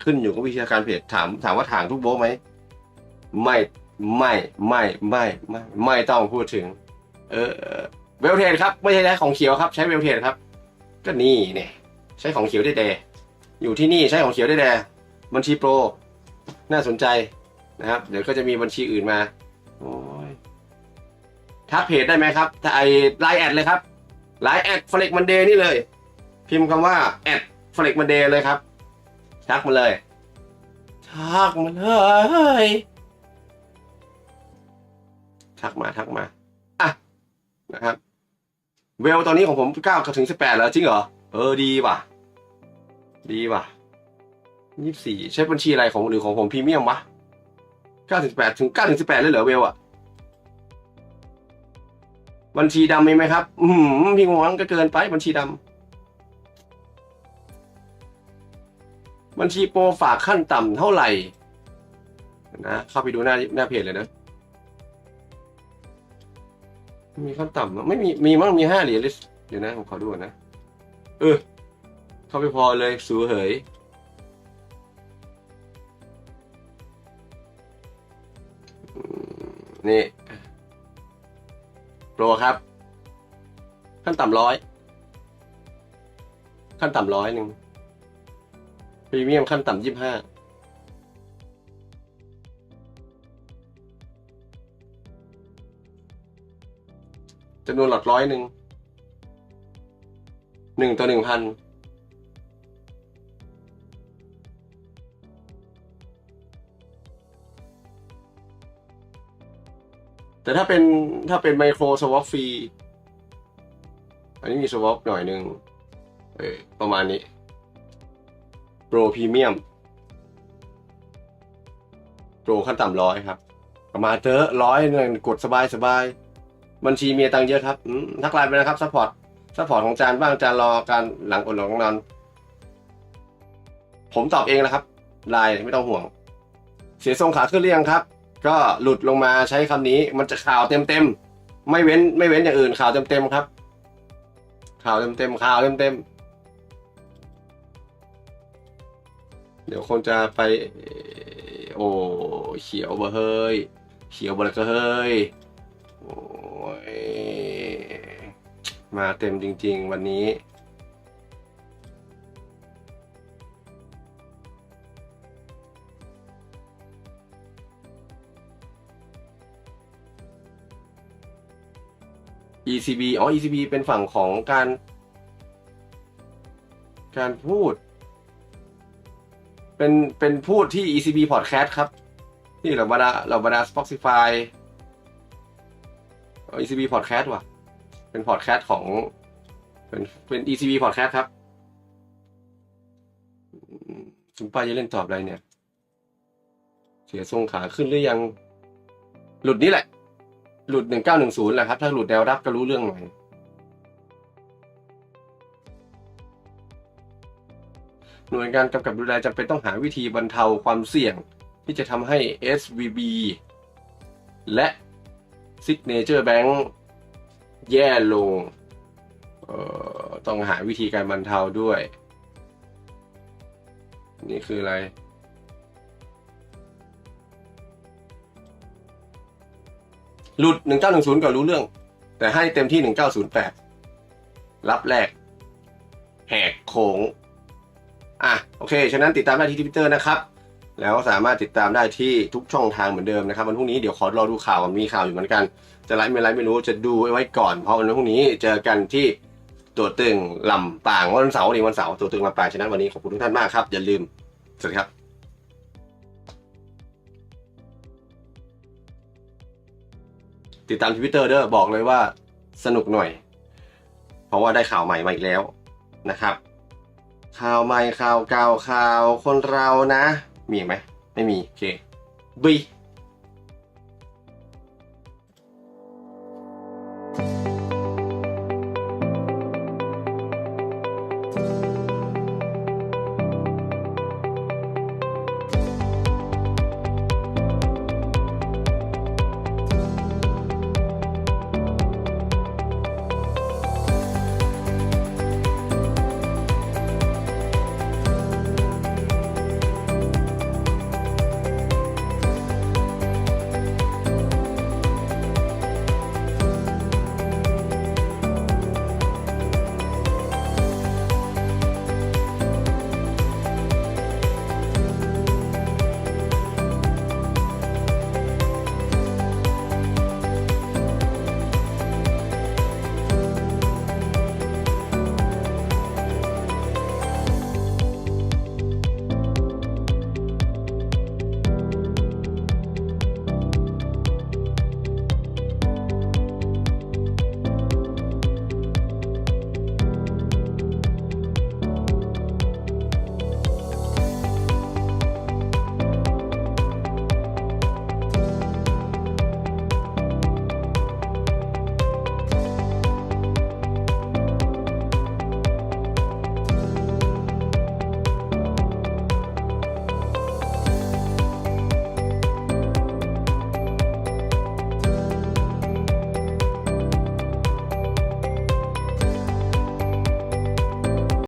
ขึ้นอยู่กับวิธีการเทรดถามว่าถ่างทุกโบไหมไม่ต้องพูดถึงเวลเทรดครับไม่ใช่ใช้ของเขียวครับใช้เวลเทรดครับก็นี่เนี่ยใช้ของเขียวได้แดอยู่ที่นี่ใช้ของเขียวได้แดบัญชีโปรน่าสนใจนะครับเดี๋ยวก็จะมีบัญชีอื่นมาโอ้ยทักเพจได้ไหมครับถ้าไลน์แอดเลยครับไลน์แอด Flex Monday นี่เลยพิมพ์คำว่าแอด Flex Monday เลยครับทักมาเลยทักมาอ่ะนะครับเวลตอนนี้ของผม9 ถึง 18แล้วจริงเหรอดีว่ะ24ใช้บัญชีอะไรของผมพรีเมียมวะ9 ถึง 18เลยเหรอเวลอ่ะบัญชีดำมีไหมครับพี่งวงก็เกินไปบัญชีดำบัญชีโปรฝากขั้นต่ำเท่าไหร่นะเข้าไปดูหน้าเพจเลยนะมีขั้นต่ำไม่มีมั้งมี5 เหรียญเลยเดี๋ยวนะผมขอดูก่อนนะเข้าไปพอเลยสูเหยนี่โปรครับขั้นต่ำ100ขั้นต่ำ100พรีเมียมขั้นต่ำ25จำนวนหลอด100 1 ต่อ 1,000 แต่ถ้าเป็นไมโครสวอปฟรีอันนี้มีสวอปหน่อยนึงประมาณนี้โปรพรีเมียมโปรขั้นต่ำ100ครับประมาณเจอ100เงินกดสบายบัญชีมีตังค์เยอะครับทักไลน์ไปนะครับซัพพอร์ตของจานบ้างจานรอการหลังอดหลังนอนผมตอบเองแล้วครับไลน์ไม่ต้องห่วงเสียทรงขาขึ้นหรือยังครับก็หลุดลงมาใช้คำนี้มันจะข่าวเต็มไม่เว้นอย่างอื่นข่าวเต็มครับข่าวเต็มเดี๋ยวคนจะไปโอ้เขียวเบอร์เฮ้ยเขียวเบอร์ก็เฮ้ยโอ้ยมาเต็มจริงๆวันนี้ ECB ECB เป็นฝั่งของการพูดเป็นพูดที่ ECB Podcast ครับที่เราบรรดา Spotify ECB Podcast ว่ะเป็น Podcast ของเป็น ECB Podcast ครับคุณป้าจะเล่นตอบอะไรเนี่ยเสียทรงขาขึ้นหรือยังหลุดนี้แหละหลุด1910แหละครับถ้าหลุดแนวรับก็รู้เรื่องหน่อยหน่วยงานกำกับดูแลจำเป็นต้องหาวิธีบรรเทาความเสี่ยงที่จะทำให้ SVB และ Signature Bank แย่ลงต้องหาวิธีการบรรเทาด้วยนี่คืออะไรหลุด1910ก็รู้เรื่องแต่ให้เต็มที่1908รับแรกแหกโค้งโอเคฉะนั้นติดตามได้ที่ Twitter นะครับแล้วสามารถติดตามได้ที่ทุกช่องทางเหมือนเดิมนะครับวันพรุ่งนี้เดี๋ยวขอรอดูข่าวมีข่าวอยู่เหมือนกันจะไลฟ์ไม่รู้จะดูไว้ก่อนเพราะวันพรุ่งนี้เจอกันที่ตัวตึงลำปางวันเสาร์ตัวตึงลำปางฉะนั้นวันนี้ขอบคุณทุกท่านมากครับอย่าลืมสวัสดีครับติดตาม Twitter เด้อบอกเลยว่าสนุกหน่อยเพราะว่าได้ข่าวใหม่มาอีกแล้วนะครับข่าวใหม่ข่าวเก่าข่าวคนเรานะมีไหมไม่มีโอเคบี